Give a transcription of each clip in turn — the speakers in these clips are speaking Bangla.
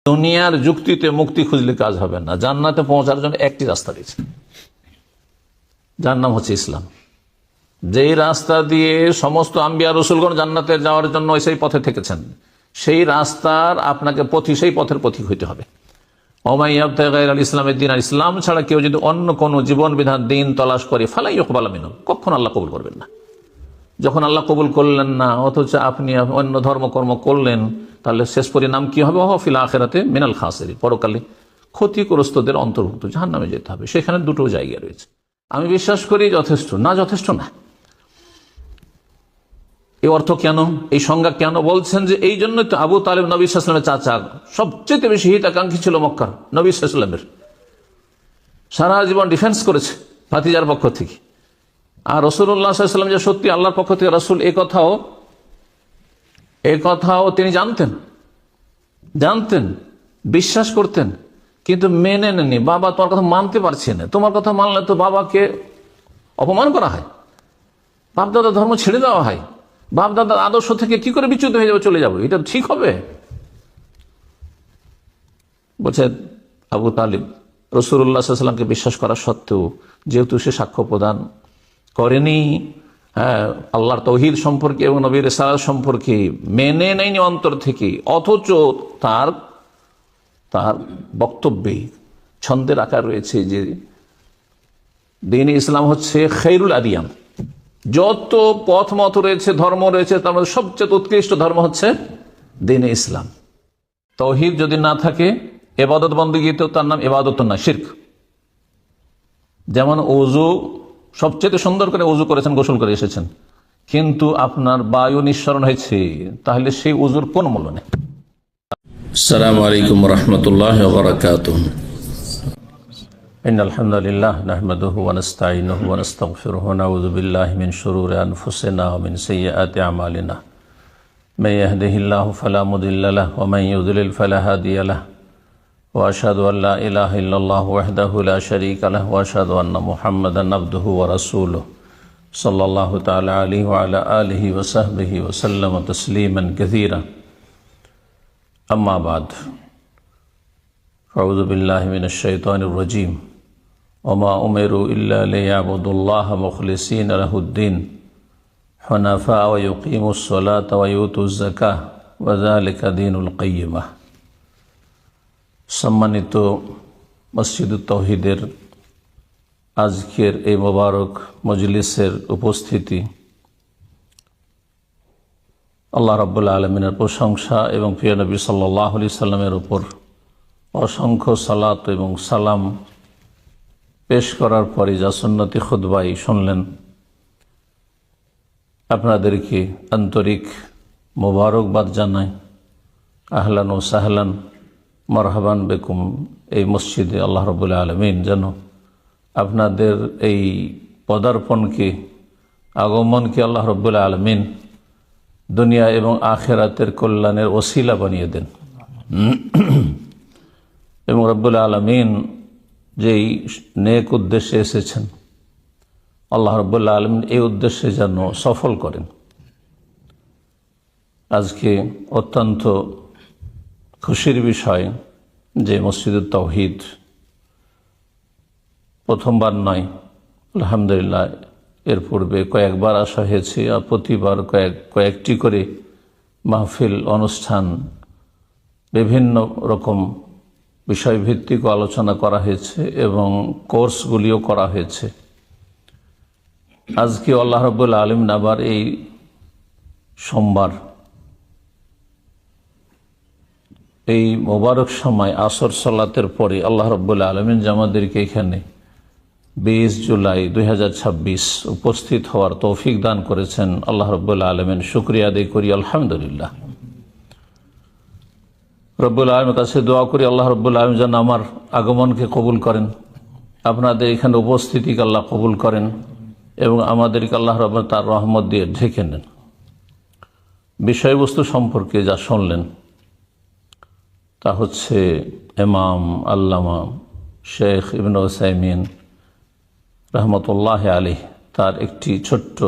দুনিয়ার যুক্তিতে মুক্তি খুঁজলে কাজ হবে না। জান্নাতে পৌঁছার জন্য একটি রাস্তা রয়েছে, যার নাম হচ্ছে ইসলাম। যেই রাস্তা দিয়ে সমস্ত আম্বিয়া রসুলগণ জান্নাতে যাওয়ার জন্য সেই পথে থেকেছেন, সেই রাস্তার আপনাকে সেই পথের পথিক হইতে হবে। ইসলামের দিন, আর ইসলাম ছাড়া কেউ যদি অন্য কোন জীবন বিধান দিন তলাশ করে ফালাই ইকবাল মিনহু, কখন আল্লাহ কবুল করবেন না। যখন আল্লাহ কবুল করলেন না, অথচ আপনি অন্য ধর্মকর্ম করলেন, তাহলে শেষ পরিণাম কি হবে? ফিল আখিরাতে মিনাল খাসিরিন, পরকালে ক্ষতিগ্রস্তদের অন্তর্ভুক্ত, জাহান্নামে যেতে হবে। সেখানে দুটো জায়গা রয়েছে। আমি বিশ্বাস করি যথেষ্ট না, যথেষ্ট না। এই অর্থ কেন, এই সংজ্ঞা কেন বলছেন? যে এই জন্য তো আবু তালেব নবী সাল্লাল্লাহু আলাইহি ওয়াসাল্লামের চাচা, সবচেয়ে বেশি হিতাকাঙ্ক্ষী ছিল মক্কার নবী সাল্লাল্লাহু আলাইহি ওয়াসাল্লামের, সারা জীবন ডিফেন্স করেছে ভাতিজার পক্ষ থেকে। আর রাসূলুল্লাহ সাল্লাল্লাহু আলাইহি ওয়াসাল্লাম যে সত্যি আল্লাহর পক্ষ থেকে রাসূল, এ কথাও তিনি জানতেন, বিশ্বাস করতেন, কিন্তু মেনে নেননি। বাবা তোমার কথা মানতে পারছে না, তোমার কথা মানলে তো বাবাকে অপমান করা হয়, বাপদাদার ধর্ম ছেড়ে দেওয়া হয়, বাপদাদার আদর্শ থেকে কি করে বিচ্যুত হয়ে যাবে, চলে যাবো, এটা ঠিক হবে? বলছে আবু তালিব রাসূলুল্লাহ সাল্লাল্লাহু আলাইহি ওয়াসাল্লামকে বিশ্বাস করা সত্ত্বেও, যেহেতু সে সাক্ষ্য প্রদান করেনি আল্লাহর তাওহীদ সম্পর্কে এবং নবীর রিসালাত সম্পর্কে, মেনে নেয়নি অন্তর থেকে, অথচ তার বক্তব্যে ছন্দের আকার রয়েছে যে দ্বীন ইসলাম হচ্ছে খায়রুল আদিয়ান, যত পথ মত রয়েছে, ধর্ম রয়েছে, তার মধ্যে সবচেয়ে উৎকৃষ্ট ধর্ম হচ্ছে দ্বীন ইসলাম। তাওহীদ যদি না থাকে, ইবাদত বন্দেগী তো তার নাম ইবাদত না, শিরক। যেমন ওযু সবচেয়ে সুন্দর করে ওযু করেছেন, গোসল করে এসেছেন, কিন্তু আপনার বায়ু নিঃসরণ হয়েছে, তাহলে সেই ওযুর কোন মূল্য নেই। আসসালামু আলাইকুম ওয়া রাহমাতুল্লাহি ওয়া বারাকাতুহু। ইন্নাল হামদালিল্লাহ নাহমাদুহু ওয়া নাস্তাঈনুহু ওয়া নাস্তাগফিরুহু ওয়া নাউযু বিল্লাহি মিন শুরুরি আনফুসিনা ওয়া মিন সাইয়্যাতি আমালিনা। মান ইয়াহদিহিল্লাহু ফালা মুদিল্লা লাহু ওয়া মান ইউদ্লিল ফালা হাদিয়া লাহু। ওয়া আশহাদু আল লা ইলাহা ইল্লাল্লাহু ওয়াহদাহু লা শারীকা লাহু ওয়া আশহাদু আন্না মুহাম্মাদান আবদুহু ওয়া রাসূলুহু সাল্লাল্লাহু তাআলা আলাইহি ওয়া আলা আলিহি ওয়া সাহবিহি ওয়া সাল্লামা তাসলিমান কাসীরা। আম্মা বাদ, আউযু বিল্লাহি মিনাশ শাইতানির রাজীম। ওয়া মা উমিরু ইল্লা লিয়াবুদুল্লাহা মুখলিসিনা লাহুদ-দ্বীন হুনাফা ওয়া ইউকিমুস সালাতা ওয়া ইউতুজ যাকাহ ওয়া যালিকা দীনুল কাইয়্যিমাহ। সম্মানিত মসজিদুত তাওহীদের আজকের এই মোবারক মজলিসের উপস্থিতি, আল্লাহ রাব্বুল আলামিনের প্রশংসা এবং প্রিয় নবী সাল্লাল্লাহু আলাইহি সাল্লামের উপর অসংখ্য সালাত এবং সালাম পেশ করার পরে যা সুন্নতি খুতবাই শুনলেন, আপনাদেরকে আন্তরিক মোবারকবাদ জানাই। আহলান ও সাহলান, মারহাবান বেকুম এই মসজিদে। আল্লাহ রাব্বুল আলামিন যেন আপনাদের এই পদার্পণকে, আগমনকে আল্লাহ রাব্বুল আলামিন দুনিয়া এবং আখিরাতের কল্যাণের ওসিলা বানিয়ে দেন, এবং রাব্বুল আলামিন যেই নেক উদ্দেশ্যে এসেছেন, আল্লাহ রাব্বুল আলামিন এই উদ্দেশ্যে যেন সফল করেন। আজকে অত্যন্ত খুশির বিষয় যে মসজিদুত তাওহীদ প্রথমবার নয়, আলহামদুলিল্লাহ, এর পূর্বে কয়েকবার আসা হয়েছে, আর প্রতিবার কয়েকটি করে মাহফিল, অনুষ্ঠান, বিভিন্ন রকম বিষয়ভিত্তিক আলোচনা করা হয়েছে এবং কোর্সগুলিও করা হয়েছে। আজকে আল্লাহ রাব্বুল আলামিন আবার এই সোমবার এই মোবারক সময় আসর সালাতের পরে আল্লাহ রাব্বুল আলামিন আমাদেরকে এখানে 20 জুলাই 2026 উপস্থিত হওয়ার তৌফিক দান করেছেন। আল্লাহ রাব্বুল আলামিন শুকরিয়া আদায় করি, আলহামদুলিল্লাহ। রব্বুল আলামিনের কাছে দোয়া করি আল্লাহ রাব্বুল আলামিন যেন আমার আগমনকে কবুল করেন, আপনাদের এখানে উপস্থিতিকে আল্লাহ কবুল করেন, এবং আমাদেরকে আল্লাহ রাব্বুল তার রহমত দিয়ে ঢেকে নেন। বিষয়বস্তু সম্পর্কে যা শুনলেন তা হচ্ছে ইমাম আল্লামা শেখ ইবনে উসাইমিন রহমতুল্লাহ আলাইহি তার একটি ছোট্ট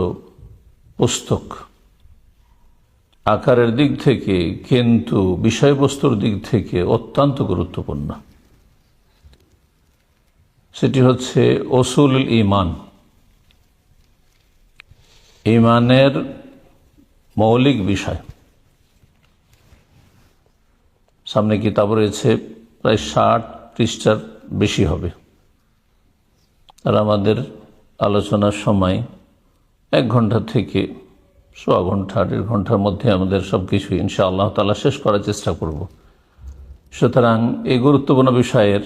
পুস্তক আকারের দিক থেকে, কিন্তু বিষয়বস্তুর দিক থেকে অত্যন্ত গুরুত্বপূর্ণ। সেটি হচ্ছে উসুলুল ঈমান, ঈমানের মৌলিক বিষয়। সামনে কিতাব রয়েছে, প্রায় 60 পৃষ্ঠার বেশি হবে। আর আমাদের আলোচনার সময় 1 ঘন্টা থেকে 1.25 ঘন্টা, 1.5 ঘন্টার মধ্যে আমাদের সব কিছু ইনশাআল্লাহ তাআলা শেষ করার চেষ্টা করব। সুতরাং এই গুরুত্বপূর্ণ বিষয়ের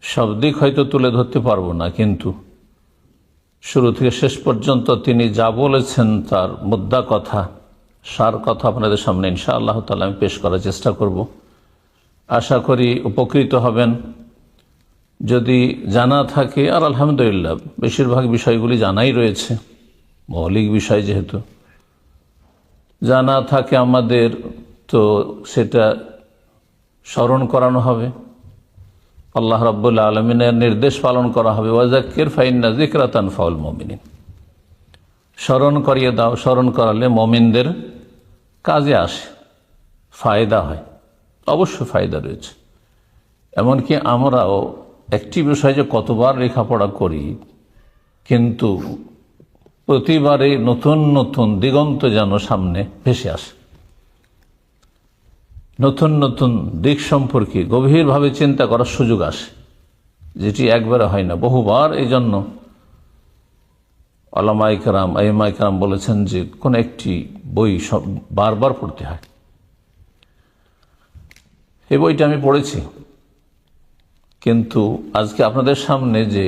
সব দিক হয়তো তুলে ধরতে পারবো না, কিন্তু শুরু থেকে শেষ পর্যন্ত তিনি যা বলেছেন তার মুদ্রা কথা, সার কথা আপনাদের সামনে ইনশাআল্লাহ তাআলা আমি পেশ করার চেষ্টা করব। আশা করি উপকৃত হবেন। যদি জানা থাকে, আর আলহামদুলিল্লাহ বেশিরভাগ বিষয়গুলি জানাই রয়েছে, মৌলিক বিষয় যেহেতু জানা থাকে আমাদের, তো সেটা স্মরণ করানো হবে, আল্লাহ রাব্বুল আলামিনের নির্দেশ পালন করা হবে। ওয়াযাক্কির ফাইন্না যিকরা তানফাউল মুমিনিন, স্মরণ করিয়ে দাও, স্মরণ করালে মুমিনদের কাজে আসে, ফায়দা হয়। অবশ্যই ফায়দা রয়েছে। এমনকি আমরাও একটি বিষয় যে কতবার লেখাপড়া করি, কিন্তু প্রতিবারে নতুন নতুন দিগন্ত যেন সামনে ভেসে আসে, নতুন নতুন দিক সম্পর্কে গভীরভাবে চিন্তা করার সুযোগ আসে, যেটি একবারে হয় না, বহুবার। এই জন্য উলামায়ে কেরাম, আইম্মায়ে কেরাম বলেছেন যে কোন একটি বই বারবার পড়তে হয়। এই বইটা আমি পড়েছি, কিন্তু আজকে আপনাদের সামনে যে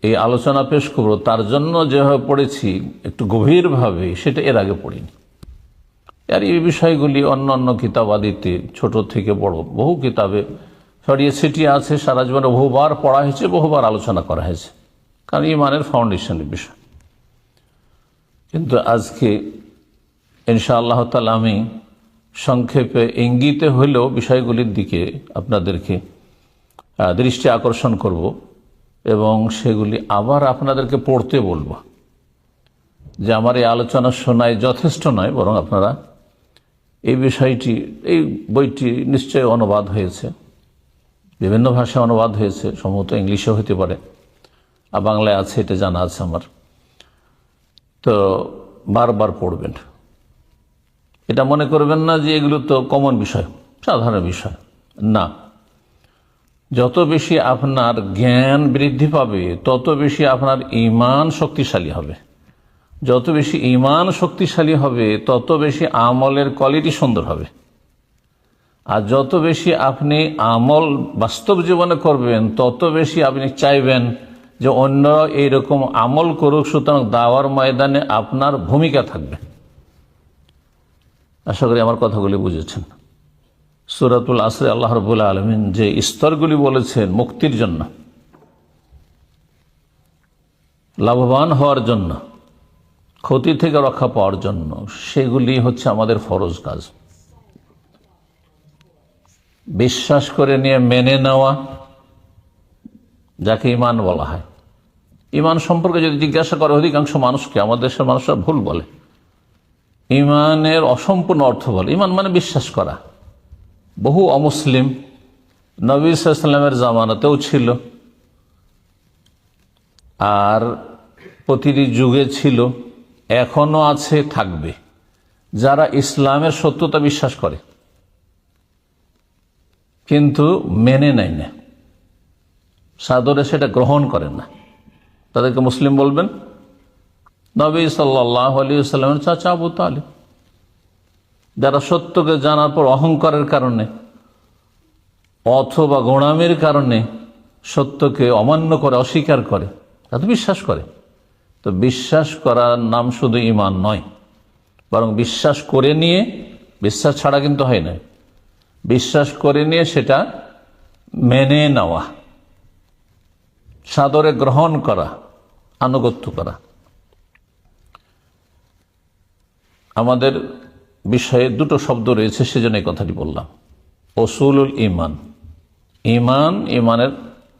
এই আলোচনা পেশ করব, তার জন্য যেভাবে পড়েছি একটু গভীরভাবে, সেটা এর আগে পড়িনি। আর এই বিষয়গুলি অন্য অন্য কিতাবাদিতে ছোট থেকে বড় বহু কিতাবে ছড়িয়ে ছিটিয়ে আছে, সারা জীবনে বহুবার পড়া হয়েছে, বহুবার আলোচনা করা হয়েছে, কারণ ঈমানের ফাউন্ডেশনের বিষয়। কিন্তু আজকে ইনশাআল্লাহ তাআলা আমি সংক্ষেপে ইঙ্গিতে হলেও বিষয়গুলির দিকে আপনাদেরকে দৃষ্টি আকর্ষণ করব, এবং সেগুলি আবার আপনাদেরকে পড়তে বলবো। যে আমার এই আলোচনা শোনায় যথেষ্ট নয়, বরং আপনারা এই বিষয়টি, এই বইটি নিশ্চয়ই অনুবাদ হয়েছে, বিভিন্ন ভাষায় অনুবাদ হয়েছে, সম্ভবত ইংলিশেও হতে পারে, আর বাংলায় আছে, এটা জানা আছে আমার। তো বারবার পড়বেন, এটা মনে করবেন না যে এগুলো তো কমন বিষয়, সাধারণ বিষয় না। যত বেশি আপনার জ্ঞান বৃদ্ধি পাবে, তত বেশি আপনার ঈমান শক্তিশালী হবে। যত বেশি ঈমান শক্তিশালী হবে, তত বেশি আমলের কোয়ালিটি সুন্দর হবে। আর যত বেশি আপনি আমল বাস্তব জীবনে করবেন, তত বেশি আপনি চাইবেন যে অন্যরা এইরকম আমল করুক, সুতরাং দাওয়ার ময়দানে আপনার ভূমিকা থাকবে। আশা করি আমার কথাগুলি বুঝেছেন। সূরাতুল আসরে আল্লাহ রাব্বুল আলামিন যে স্তরগুলি বলেছেন মুক্তির জন্য, লাভবান হওয়ার জন্য, ক্ষতি থেকে রক্ষা পাওয়ার জন্য, সেগুলি হচ্ছে আমাদের ফরজ কাজ। বিশ্বাস করে নিয়ে মেনে নেওয়া, যাকে ঈমান বলা হয়। ঈমান সম্পর্কে যদি জিজ্ঞাসা করে অধিকাংশ মানুষকে, আমাদের দেশের মানুষরা ভুল বলে, ঈমানের অসম্পূর্ণ অর্থ বলে। ঈমান মানে বিশ্বাস করা। বহু অমুসলিম নবী সাল্লাল্লাহু আলাইহি ওয়াসাল্লামের জামানাতেও ছিল, আর প্রতিটি যুগে ছিল, এখনো আছে, থাকবে, যারা ইসলামের সত্যতা বিশ্বাস করে কিন্তু মেনে নেয় না, সাদরে সেটা গ্রহণ করেন না, তাদেরকে মুসলিম বলবেন। নবী সাল্লাল্লাহু আলাইহি ওয়াসাল্লামের চাচা আবু তালিব, যারা সত্যকে জানার পর অহংকারের কারণে অথবা গোঁড়ামির কারণে সত্যকে অমান্য করে, অস্বীকার করে, তাতে বিশ্বাস করে। তো বিশ্বাস করার নাম শুধু ঈমান নয়, বরং বিশ্বাস করে নিয়ে, বিশ্বাস ছাড়া কিন্তু হয় না, বিশ্বাস করে নিয়ে সেটা মেনে নেওয়া, সাদরে গ্রহণ করা, আনুগত্য করা। আমাদের বিষয়ে দুটো শব্দ রয়েছে, সেজন্য এই কথাটি বললাম। উসুলুল ঈমান, ঈমান, ঈমানের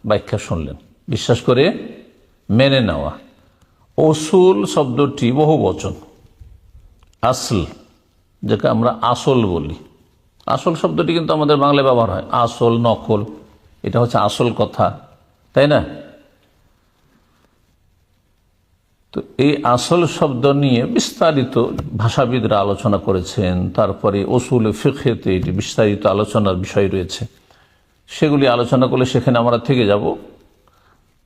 ব্যাখ্যা শুনলেন, বিশ্বাস করে মেনে নেওয়া। উসুল শব্দটি বহু বচন, আসল যাকে আমরা আসল বলি। আসল শব্দটি কিন্তু আমাদের বাংলায় ব্যবহার হয়, আসল, নকল, এটা হচ্ছে আসল কথা, তাই না? তো এই আসল শব্দ নিয়ে বিস্তারিত ভাষাবিদরা আলোচনা করেছেন। তারপরে উসুল ফিকহেতে এটি বিস্তারিত আলোচনার বিষয় রয়েছে, সেগুলি আলোচনা করলে সেখানে আমরা থেকে যাব।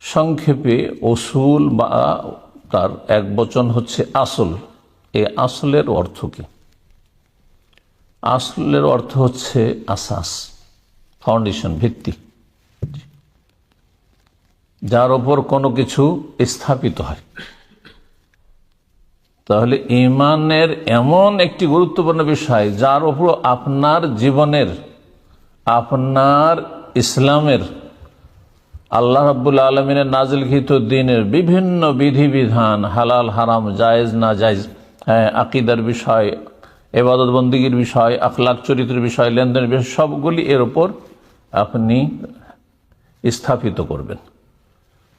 সংক্ষেপে উসুল বা তার এক বচন হচ্ছে আসল। এই আসলের অর্থ কি? আসলের অর্থ হচ্ছে আসাস, ফাউন্ডেশন, ভিত্তি, যার ওপর কোনো কিছু স্থাপিত হয়। তাহলে ঈমানের এমন একটি গুরুত্বপূর্ণ বিষয় যার ওপর আপনার জীবনের, আপনার ইসলামের, আল্লাহ রাব্বুল আলামিনের নাজিলকৃত দ্বীনের বিভিন্ন বিধিবিধান, হালাল হারাম, জায়েজ না জায়েজ, আকীদার বিষয়, ইবাদত বন্দেগীর বিষয়, আখলাক চরিত্রের বিষয়, লেনদেনের বিষয়, সবগুলি এর উপর আপনি স্থাপিত করবেন।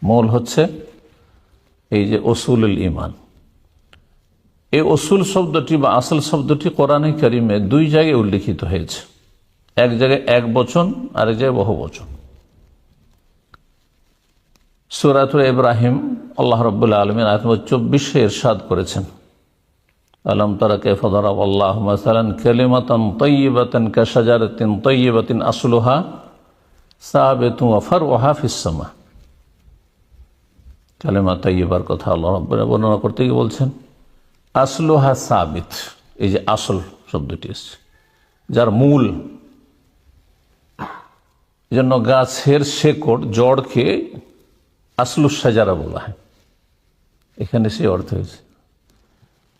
মূল হচ্ছে এই যে উসুলুল ঈমান। এই উসুল শব্দটি বা আসল শব্দটি কোরআনে কারিমে দুই জায়গায় উল্লিখিত হয়েছে। এক জায়গায় এক বচন, আরেক জায়গায় বহু বচন। সূরাতুল ইব্রাহিম আল্লাহ রাব্বুল আলামিন আয়াত নম্বর 24 ইরশাদ করেছেন, আলাম তারা কাইফা দারাবাল্লাহু মাসালান কালিমাতান তাইয়্যিবাতান কাশাজারাতিন তাইয়্যিবাতিন আসলুহা সাবিতুন ওয়া ফারউহা ফিস সামা। কালিমা তাইয়্যিবার কথা আল্লাহ রাব্বুল বর্ণনা করতে গিয়ে বলছেন আসলুহা সাবিত। এই যে আসল শব্দটি এসেছে, যার মূল, জন্য গাছের শেকড়, জড়কে আসলুস শাজারা বলা হয়। এখানে সে অর্থ হয়েছে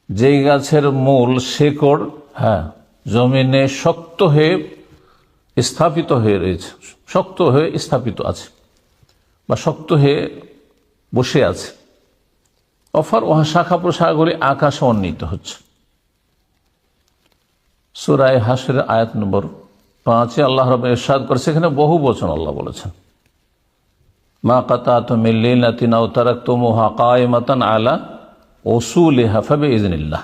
যেই গাছের মূল, শেকড় জমিনে শক্ত হয়ে স্থাপিত হয়ে রয়েছে, শক্ত হয়ে স্থাপিত আছে বা শক্ত হয়ে বসে আছে। অফার ওহা শাখা প্রশাখাগুলি আকাশে উন্নীত হচ্ছে। সূরা হাশরের আয়াত নম্বর 5 আল্লাহ রাব্বুল ইরশাদ করেছে, এখানে বহু বচন আল্লাহ বলেছেন, মা কাতাতুম মিন লিনাতিন আও তারাকতুমুহা কায়িমাতান আলা উসুলিহা ফাবিইজনিল্লাহ।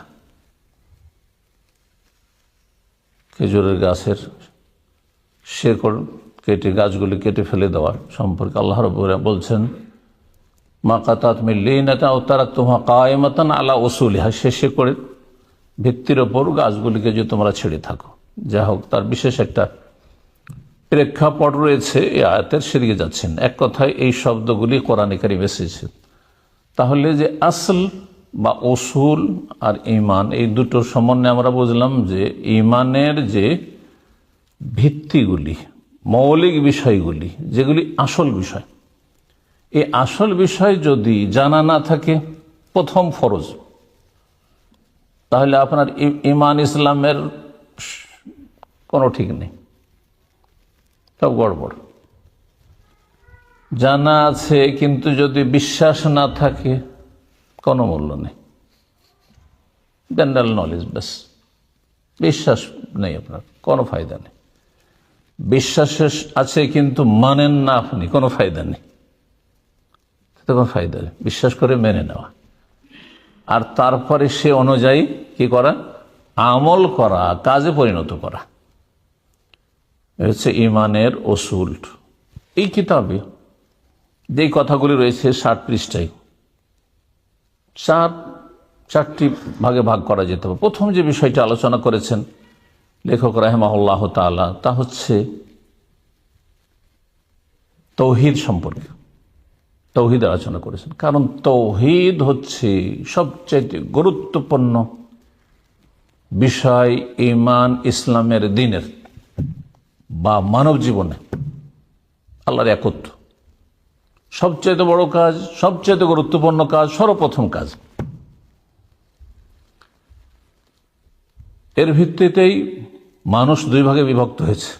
খেজুরের গাছের শেকড় কেটে, গাছগুলি কেটে ফেলে দেওয়ার সম্পর্কে আল্লাহ রাব্বুল বলছেন, মা কাতাত মিন লিনাতিন আও তারাকতুমুহা কায়িমাতান আলা উসুলিহা, সে শেকড়ের ভিত্তির ওপর গাছগুলিকে যে তোমরা ছেড়ে থাকো। যা হোক, তার বিশেষ একটা প্রেক্ষাপট রয়েছে এই আয়াতের, সেদিকে যাচ্ছেন। এক কথায় এই শব্দগুলি কোরআনে কারিমে এসেছে। তাহলে যে আসল বা উসুল আর ঈমান, এই দুটো সমন্বয়ে আমরা বুঝলাম যে ঈমানের যে ভিত্তিগুলি, মৌলিক বিষয়গুলি, যেগুলি আসল বিষয়, এই আসল বিষয় যদি জানা না থাকে, প্রথম ফরজ, তাহলে আপনার ঈমান ইসলামের কোনো ঠিক নেই, সব গড়বড়। জানা আছে কিন্তু যদি বিশ্বাস না থাকে, কোনো মূল্য নেই। জেনারেল নলেজ, ব্যাস, বিশ্বাস নেই আপনার, কোনো ফায়দা নেই। বিশ্বাস আছে কিন্তু মানেন না আপনি, কোনো ফায়দা নেই, কোনো ফায়দা নেই। বিশ্বাস করে মেনে নেওয়া, আর তারপরে সে অনুযায়ী কি করা, আমল করা, কাজে পরিণত করা, হচ্ছে ঈমানের উসুল। এই কিতাবে যেই কথাগুলি রয়েছে 60 পৃষ্ঠায়, চারটি ভাগে ভাগ করা যেতে পারে। প্রথম যে বিষয়টি আলোচনা করেছেন লেখক রাহিমাহুল্লাহ তাআলা, তা হচ্ছে তৌহিদ সম্পর্কে। তৌহিদ আলোচনা করেছেন, কারণ তৌহিদ হচ্ছে সবচেয়ে গুরুত্বপূর্ণ বিষয় ঈমান ইসলামের, দ্বীনের বা মানব জীবনে। আল্লাহর একত্ব সবচেয়ে বড় কাজ, সবচেয়ে গুরুত্বপূর্ণ কাজ, সর্বপ্রথম কাজ। এর ভিত্তিতেই মানুষ দুই ভাগে বিভক্ত হয়েছে,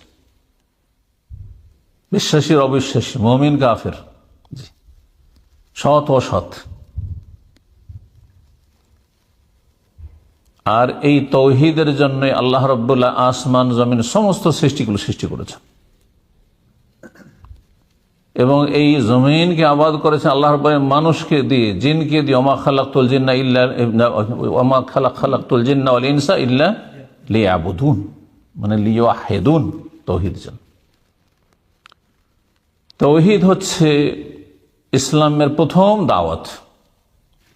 বিশ্বাসী আর অবিশ্বাসী, মুমিন কাফের, সৎ অসৎ। আর এই তৌহিদের জন্য আল্লাহ রাব্বুল আসমান জমিন সমস্ত সৃষ্টিগুলো সৃষ্টি করেছেন, এবং এই জমিনকে আবাদ করেছেন আল্লাহ রাব্বুল মানুষকে দিয়ে, জিনকে দিয়ে। ওমা খালাকতুল জিন্না ওয়াল ইনসা ইল্লা লিয়াবুদুন মানে লিওয়াহিদুন, তৌহিদ যেন। তৌহিদ হচ্ছে ইসলামের প্রথম দাওয়াত।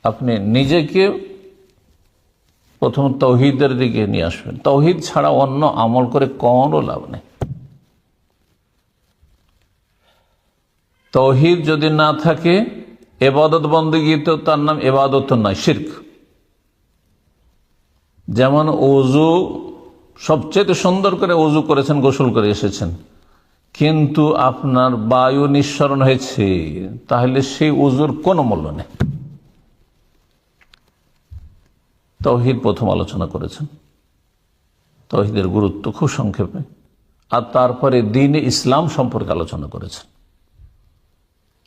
আপনি নিজেকে প্রথম তৌহিদের দিকে নিয়ে আসবেন। তৌহিদ ছাড়া অন্য আমল করে কোনো লাভ নেই। তৌহিদ যদি না থাকে, ইবাদত বন্দেগী তো তার নাম ইবাদত নয়, শিরক। যেমন ওযু সবচেয়ে সুন্দর করে ওযু করেছেন, গোসল করে এসেছেন, কিন্তু আপনার বায়ু নিঃসরণ হয়েছে, তাহলে সেই ওযুর কোনো মূল্য নেই। তাওহীদ প্রথম আলোচনা করেছেন, তাওহীদের গুরুত্ব খুব সংক্ষেপে, আর তারপরে দ্বীনে ইসলাম সম্পর্কে আলোচনা করেছেন,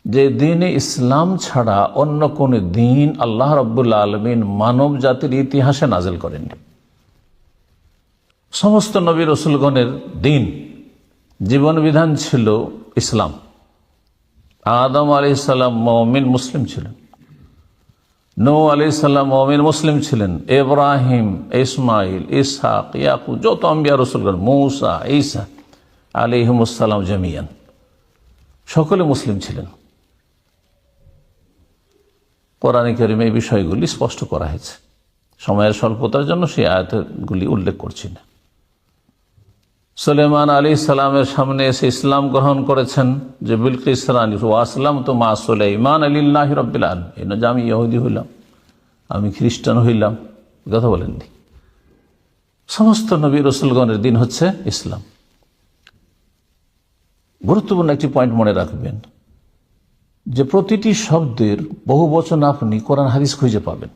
যে দ্বীনে ইসলাম ছাড়া অন্য কোন দ্বীন আল্লাহ রাব্বুল আলামিন মানব জাতির ইতিহাসে নাজিল করেননি। সমস্ত নবী রাসূলগণের দ্বীন, জীবন বিধান ছিল ইসলাম। আদম আলাইহিস সালাম মুমিন মুসলিম ছিলেন, নূহ আলাইহিস সালাম মুমিন মুসলিম ছিলেন, ইব্রাহিম, ইসমাইল, ইসহাক, ইয়াকুব, যত আম্বিয়া রাসূলগণ, মূসা, ঈসা আলাইহিমুস সালাম জামিয়ান, সকলে মুসলিম ছিলেন। কোরআনে কারিমে এই বিষয়গুলি স্পষ্ট করা হয়েছে। সময়ের স্বল্পতার জন্য সেই আয়াতগুলি উল্লেখ করছি না। সুলাইমান আলাইহিস সালামের সামনে এসে ইসলাম গ্রহণ করেছেন, যে বিলকিস রানী, ওয়াসলাম তো মা সুলাইমান লিল্লাহি রাব্বিল আলামিন, যে আমি ইহুদি হইলাম, আমি খ্রিস্টান হইলাম, কথা বলেননি। সমস্ত নবী রাসূলগণের দিন হচ্ছে ইসলাম। গুরুত্বপূর্ণ একটি পয়েন্ট মনে রাখবেন, যে প্রতিটি শব্দের বহু বচন আপনি কোরআন হাদিস খুঁজে পাবেন,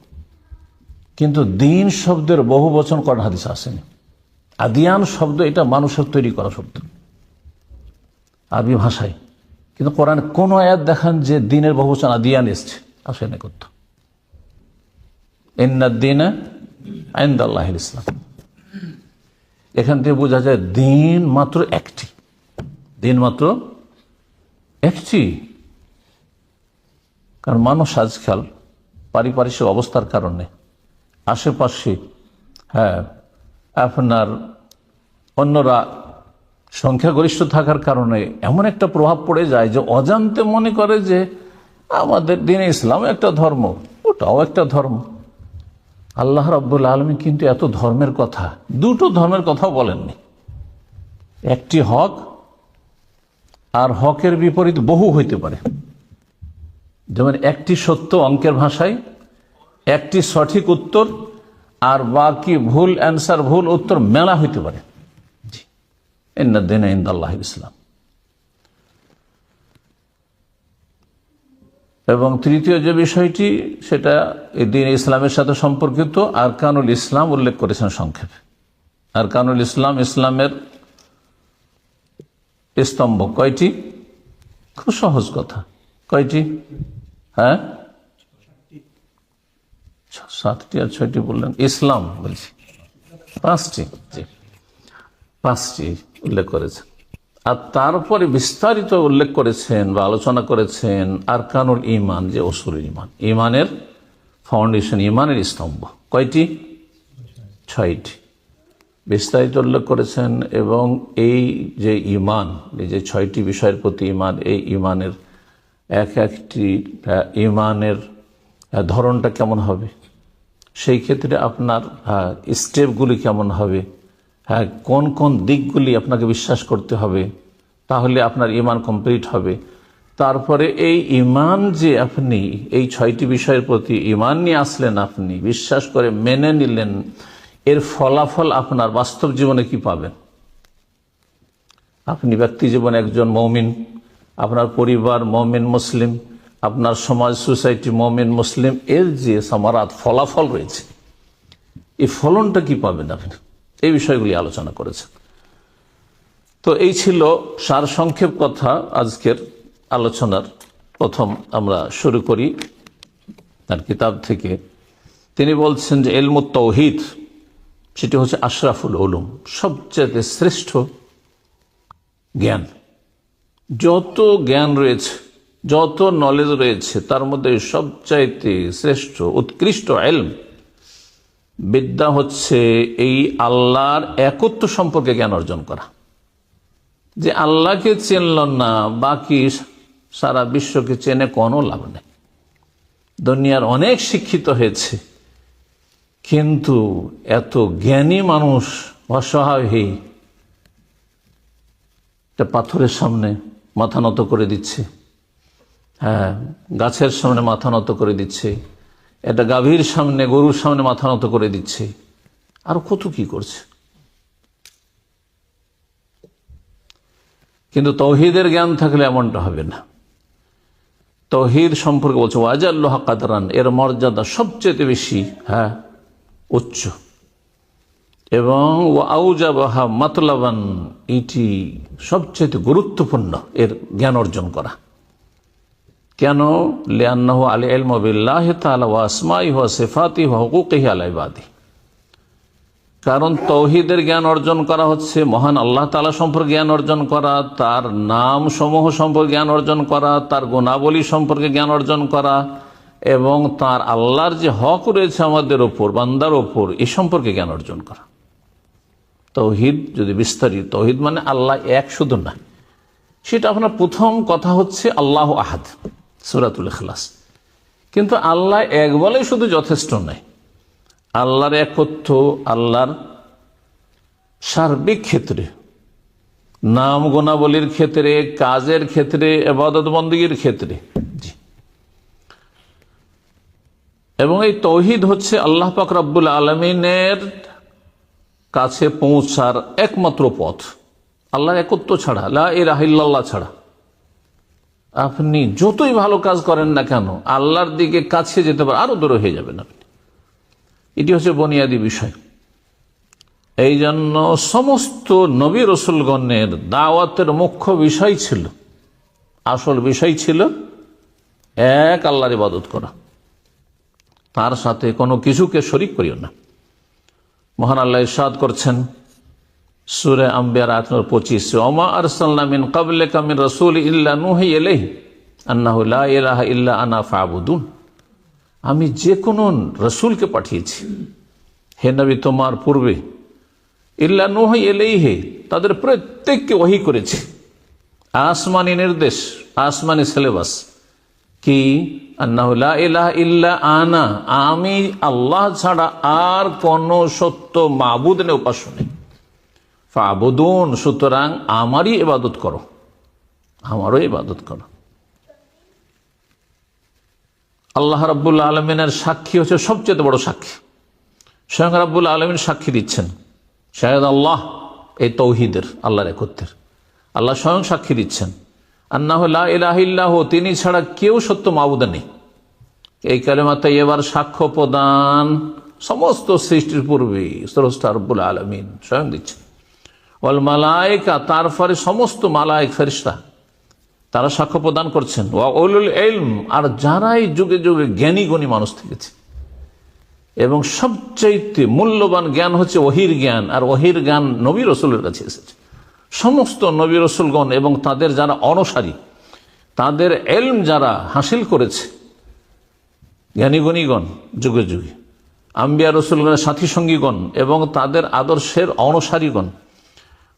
কিন্তু দিন শব্দের বহু বচন কোরআন হাদিস আসেনি। আদিয়ান শব্দ এটা মানুষের তৈরি করা শব্দ আরবি ভাষায়, কিন্তু কোরআন কোন আয়াত দেখান যে দিনের বহুবচন আদিয়ান এসছে, আসে না কোথাও। ইন্নাদ-দীনা ইনদাল্লাহিল ইসলাম। এখান থেকে বোঝা যায় দিন মাত্র একটি, দিন মাত্র একটি। কারণ মানুষ আজকাল পারিপার্শ্বিক অবস্থার কারণে আশেপাশে আপনার অন্যরা সংখ্যাগরিষ্ঠ থাকার কারণে এমন একটা প্রভাব পড়ে যায় যে অজান্তে মনে করে যে আমাদের দ্বীনে ইসলাম একটা ধর্ম, ওটাও একটা ধর্ম। আল্লাহ রাব্বুল আলামিন কিন্তু এত ধর্মের কথা, দুটো ধর্মের কথাও বলেননি। একটি হক, আর হকের বিপরীত বহু হইতে পারে। যেমন একটি সত্য অঙ্কের ভাষায়, একটি সঠিক উত্তর, আর বাকি ভুল অ্যান্সার, ভুল উত্তর মেলা হইতে পারে। ইন্নাদ-দীনা ইনদাল্লাহিল ইসলাম। এবং তৃতীয় যে বিষয়টি, সেটা এই দ্বীন ইসলামের সাথে সম্পর্কিত আরকানুল ইসলাম উল্লেখ করেছেন সংক্ষেপে। আরকানুল ইসলাম, ইসলামের স্তম্ভ কয়টি? খুব সহজ কথা, কয়টি? 7টি আর 6টি বললেন। ইসলাম বলছি 5টি, জি 5টি উল্লেখ করেছেন। আর তারপরে বিস্তারিত উল্লেখ করেছেন বা আলোচনা করেছেন আরকানুল ঈমান, যে উসুল ঈমান, ঈমানের ফাউন্ডেশন, ঈমানের স্তম্ভ কয়টি? 6টি বিস্তারিত উল্লেখ করেছেন। এবং এই যে ঈমান, এই যে 6টি বিষয়ের প্রতি ঈমান, এই ঈমানের এক একটি ঈমানের ধরনটা কেমন হবে, সেই ক্ষেত্রে আপনার স্টেপগুলি কেমন হবে, কোন কোন দিকগুলি আপনাকে বিশ্বাস করতে হবে, তাহলে আপনার ঈমান কমপ্লিট হবে। তারপরে এই ঈমান যে আপনি এই 6টি বিষয়ের প্রতি ঈমান নিয়ে আসলেন, আপনি বিশ্বাস করে মেনে নিলেন, এর ফলাফল আপনার বাস্তব জীবনে কি পাবেন। আপনি ব্যক্তি জীবনে একজন মুমিন, আপনার পরিবার মুমিন মুসলিম, আপনার সমাজ সোসাইটি মুমিন মুসলিম, এর যে সামারাত ফলাফল রয়েছে, এই ফলনটা কি পাবেন আপনি, এই বিষয়গুলি আলোচনা করেছেন। তো এই ছিল সারসংক্ষেপ কথা আজকের আলোচনার। প্রথম আমরা শুরু করি তার কিতাব থেকে। তিনি বলছেন যে ইলমুত তাওহীদ, সেটি হচ্ছে আশরাফুল উলুম, সবচেয়ে শ্রেষ্ঠ জ্ঞান। যত জ্ঞান রয়েছে, যত নলেজ রয়েছে, তার মধ্যে সবচাইতে শ্রেষ্ঠ উৎকৃষ্ট ইলম বিদ্যা হচ্ছে এই আল্লাহর একত্ব সম্পর্কে জ্ঞান অর্জন করা। যে আল্লাহকে চিনল না, বাকি সারা বিশ্বকে চেনে কোনো লাভ নেই। দুনিয়ার অনেক শিক্ষিত হয়েছে, কিন্তু এত জ্ঞানী মানুষ অসহায় হয়ে একটা পাথরের সামনে মাথা নত করে দিচ্ছে, হ্যাঁ, গাছের সামনে মাথা নত করে দিচ্ছে, একটা গাভীর সামনে, গরুর সামনে মাথা নত করে দিচ্ছে, আর কত কি করছে। কিন্তু তৌহিদের জ্ঞান থাকলে এমনটা হবে না। তৌহিদ সম্পর্কে বলছে ওয়াজাল্লাহ কাদরান, এর মর্যাদা সবচেয়ে বেশি, হ্যাঁ, উচ্চ, এবং আউজাবাহা মাতলাবান, এটি সবচেয়ে গুরুত্বপূর্ণ এর জ্ঞান অর্জন করা। কেন? লিআন্নাহু আল ইলমু বিল্লাহি তাআলা ওয়া আসমাইহি ওয়া সিফাতিহি ওয়া হুকুকিহি আলা ইবাদিহি। কারণ তৌহিদের জ্ঞান অর্জন করা হচ্ছে মহান আল্লাহ তাআলা সম্পর্কে জ্ঞান অর্জন করা, তার নাম সমূহ সম্পর্কে জ্ঞান অর্জন করা, তার গুণাবলী সম্পর্কে জ্ঞান অর্জন করা, এবং তার আল্লাহর যে হক রয়েছে আমাদের ওপর, বান্দার ওপর, এ সম্পর্কে জ্ঞান অর্জন করা। তৌহিদ যদি বিস্তারিত, তৌহিদ মানে আল্লাহ এক শুধু না, সেটা আপনার প্রথম কথা হচ্ছে আল্লাহ আহাদ, সূরাতুল ইখলাস। কিন্তু আল্লাহ এক বলেই শুধু যথেষ্ট নয়। আল্লাহর একত্ব, আল্লাহর সার্বিক ক্ষেত্রে, নাম গুণাবলীর ক্ষেত্রে, কাজের ক্ষেত্রে, ইবাদত বন্দেগীর ক্ষেত্রে, জি। এবং এই তৌহিদ হচ্ছে আল্লাহ পাক রব্বুল আলামিনের কাছে পৌঁছার একমাত্র পথ। আল্লাহর একত্ব ছাড়া, লা ইলাহা ইল্লাল্লাহ ছাড়া আপনি যতই ভালো কাজ করেন না কেন, আল্লাহর দিকে কাছে যেতে পারে, আরো দূরে হয়ে যাবেন আপনি। এটি হচ্ছে বুনিয়াদী বিষয়। এই জন্য সমস্ত নবী রসুলগণের দাওয়াতের মুখ্য বিষয় ছিল, আসল বিষয় ছিল এক আল্লাহর ইবাদত করা, তার সাথে কোনো কিছুকে শরীক করিও না। মহান আল্লাহ ইরশাদ করছেন সূরা আম্বিয়া 25, ওমা আরসালনা মিন ক্বাবলিকা মির রাসূল ইল্লা নূহি ইলাইহি আন্নাহু লা ইলাহা ইল্লা আনা ফাবুদুন। আমি যে কোন রসুলকে পাঠিয়েছি, হে নবী তোমার পূর্বে, ইল্লা নূহি ইলাইহি, তাদের প্রত্যেককে ওহী করেছি, আসমানি নির্দেশ, আসমানি সিলেবাস কি, আন্নাহু লা ইলাহা ইল্লা আনা, আমি আল্লাহ ছাড়া আর কোন সত্য মাবুদ নেই, উপাস্য নেই, ফাবুদুন, সুতরাং আমারই ইবাদত করো, আমারও ইবাদত করো। আল্লাহ রাব্বুল আলামিনের সাক্ষী হচ্ছে সবচেয়ে বড় সাক্ষী। স্বয়ং রাব্বুল আলামিন সাক্ষী দিচ্ছেন, শাহেদ আল্লাহ, এই তৌহিদের, আল্লাহর একত্বের। আল্লাহ স্বয়ং সাক্ষী দিচ্ছেন আন্নাহু লা ইলাহা ইল্লাহু, তিনি ছাড়া কেউ সত্য মাবুদ নেই। এই কালেমা তাইয়্যিবার সাক্ষ্য প্রদান সমস্ত সৃষ্টির পূর্বে স্রষ্টা রাব্বুল আলামিন স্বয়ং দিচ্ছেন। ওয়াল মালায়েকা, তারপরে সমস্ত মালায়েক ফেরেশতা তারা সাক্ষ্য প্রদান করছেন। ওয়া উলুল ইলম, আর যারাই যুগে যুগে জ্ঞানী গুণী মানুষ থেকেছে। এবং সবচাইতে মূল্যবান জ্ঞান হচ্ছে ওহির জ্ঞান, আর ওহির জ্ঞান নবী রসুলের কাছে এসেছে। সমস্ত নবী রসুলগণ এবং তাদের যারা অনুসারী, তাদের ইলম যারা হাসিল করেছে, জ্ঞানী গুণীগণ যুগে যুগে, আম্বিয়া রসুলগণের সাথী সঙ্গীগণ এবং তাদের আদর্শের অনুসারীগণ,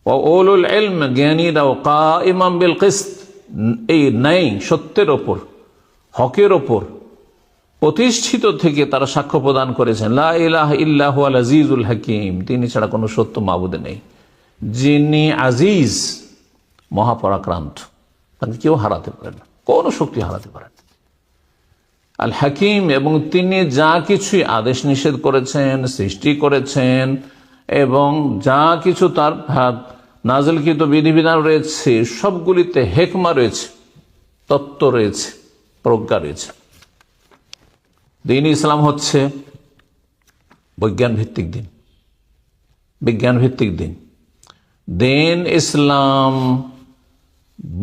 ও উলুল ইলম, জ্ঞানীরাও, কাইমান বিল কিসত, এই ন্যায় সত্যের ওপর, হকের ওপর প্রতিষ্ঠিত থেকে তারা সাক্ষ্য প্রদান করেছেন, লা ইলাহা ইল্লা হুয়াল আজিজুল হাকিম, তিনি ছাড়া কোনো সত্য মাবুদ নেই, যিনি আজিজ, মহাপরাক্রান্ত, তাকে কেউ হারাতে পারে না, কোনো শক্তি হারাতে পারে না। আল হাকিম, এবং তিনি যা কিছুই আদেশ নিষেধ করেছেন, সৃষ্টি করেছেন, এবং যা কিছু তার নাজিলকৃত বিধিবিধান রয়েছে, সবগুলিতে হেকমা রয়েছে, তত্ত্ব রয়েছে, প্রজ্ঞা রয়েছে। দিন ইসলাম হচ্ছে বৈজ্ঞান ভিত্তিক দিন, বিজ্ঞান ভিত্তিক দিন। দিন ইসলাম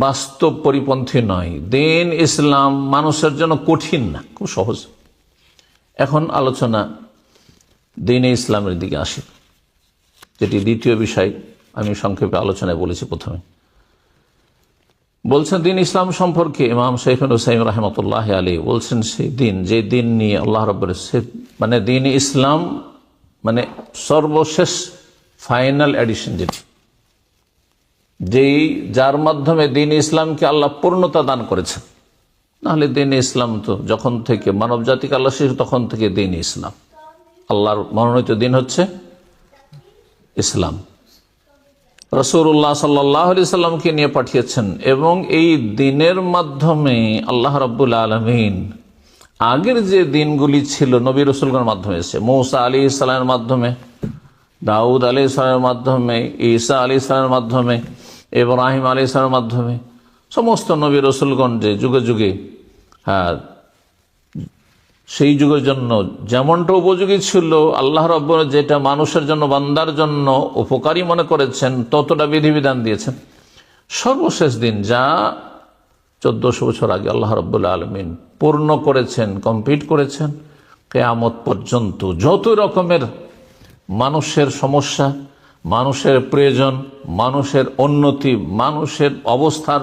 বাস্তব পরিপন্থী নয়, দিন ইসলাম মানুষের জন্য কঠিন না, খুব সহজ। এখন আলোচনা দিনে ইসলামের দিকে আসি, যেটি দ্বিতীয় বিষয় আমি সংক্ষেপে আলোচনায় বলেছি। প্রথমে বলছেন দিন ইসলাম সম্পর্কে ইমাম শাইখুল হুসাইন রাহমাতুল্লাহি আলাইহি বলছেন, সেই দিন, যে দিন নিয়ে আল্লাহ রাব্বুল, মানে দিন ইসলাম মানে সর্বশেষ ফাইনাল এডিশন, যার মাধ্যমে দ্বীন ইসলামকে আল্লাহ পূর্ণতা দান করেছেন। নাহলে দ্বীন ইসলাম তো যখন থেকে মানব জাতিকে আল্লাহ সৃষ্টি তখন থেকে দ্বীন ইসলাম, আল্লাহর মনোনীত দিন হচ্ছে ইসলাম। রাসূলুল্লাহ সাল্লাল্লাহু আলাইহি সাল্লামকে নিয়ে পাঠিয়েছেন এবং এই দিনের মাধ্যমে আল্লাহ রাব্বুল আলামিন আগের যে দিনগুলি ছিল নবী রাসূলগণের মাধ্যমে এসেছে, মূসা আলাইহিস সালামের মাধ্যমে, দাউদ আলাইহিস সালামের মাধ্যমে, ঈসা আলাইহিস সালামের মাধ্যমে, ইব্রাহিম আলাইহিস সালামের মাধ্যমে, সমস্ত নবী রাসূলগণ যে যুগে যুগে সেই যুগের জন্য যেমনটা উপযোগী ছিল, আল্লাহ রাব্বুল যেটা মানুষের জন্য বান্দার জন্য উপকারী মনে করেছেন ততটা বিধিবিধান দিয়েছেন। সর্বশেষ দিন যা 1400 বছর আগে আল্লাহ রাব্বুল আলামিন পূর্ণ করেছেন, কমপ্লিট করেছেন, কিয়ামত পর্যন্ত যত রকমের মানুষের সমস্যা, মানুষের প্রয়োজন, মানুষের উন্নতি, মানুষের অবস্থার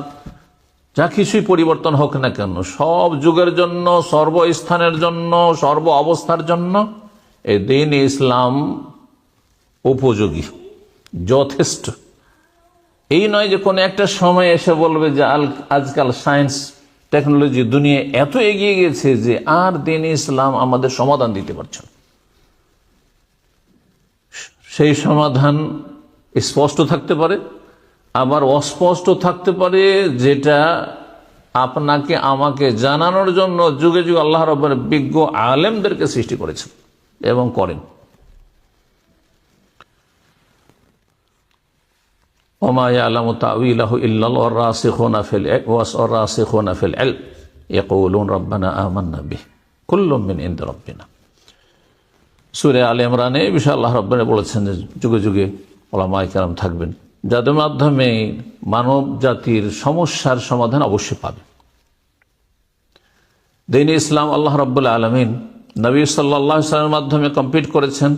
যা কিছুই পরিবর্তন হোক না কেন, সব যুগের জন্য, সর্বস্থানের জন্য, সর্ব অবস্থার জন্য এই দ্বীন ইসলাম উপযোগী, যথেষ্ট। এই নয় যে কোনো একটা সময় এসে বলবে যে আজকাল সায়েন্স টেকনোলজি দুনিয়া এত এগিয়ে গেছে যে আর দ্বীন ইসলাম আমাদের সমাধান দিতে পারছে না। সেই সমাধান স্পষ্ট থাকতে পারে, আবার অস্পষ্ট থাকতে পারে, যেটা আপনাকে আমাকে জানানোর জন্য যুগে যুগে আল্লাহ রাব্বুল বিজ্ঞ আলেমদেরকে সৃষ্টি করেছেন এবং করেন। ওমা ইয়ালামু তাউইলাহু ইল্লাল্লাহু ওয়ার-রাসিখুনা ফিল ইলম ইয়াকুলুন রাব্বানা আমান্না বিহি কুল্লুম মিন ইনদি রাব্বিনা। সূরা আলে ইমরানে এই বিষয়ে আল্লাহ রাব্বুল বলেছেন যে যুগে যুগে উলামায়ে কেরাম থাকবেন যাদের মাধ্যমে মানব জাতির সমস্যার সমাধান অবশ্যই পাবে। দ্বীন ইসলাম আল্লাহ রাব্বুল আলামিন নবী সাল্লাল্লাহু আলাইহি ওয়াসাল্লামের মাধ্যমে কমপ্লিট করেছেন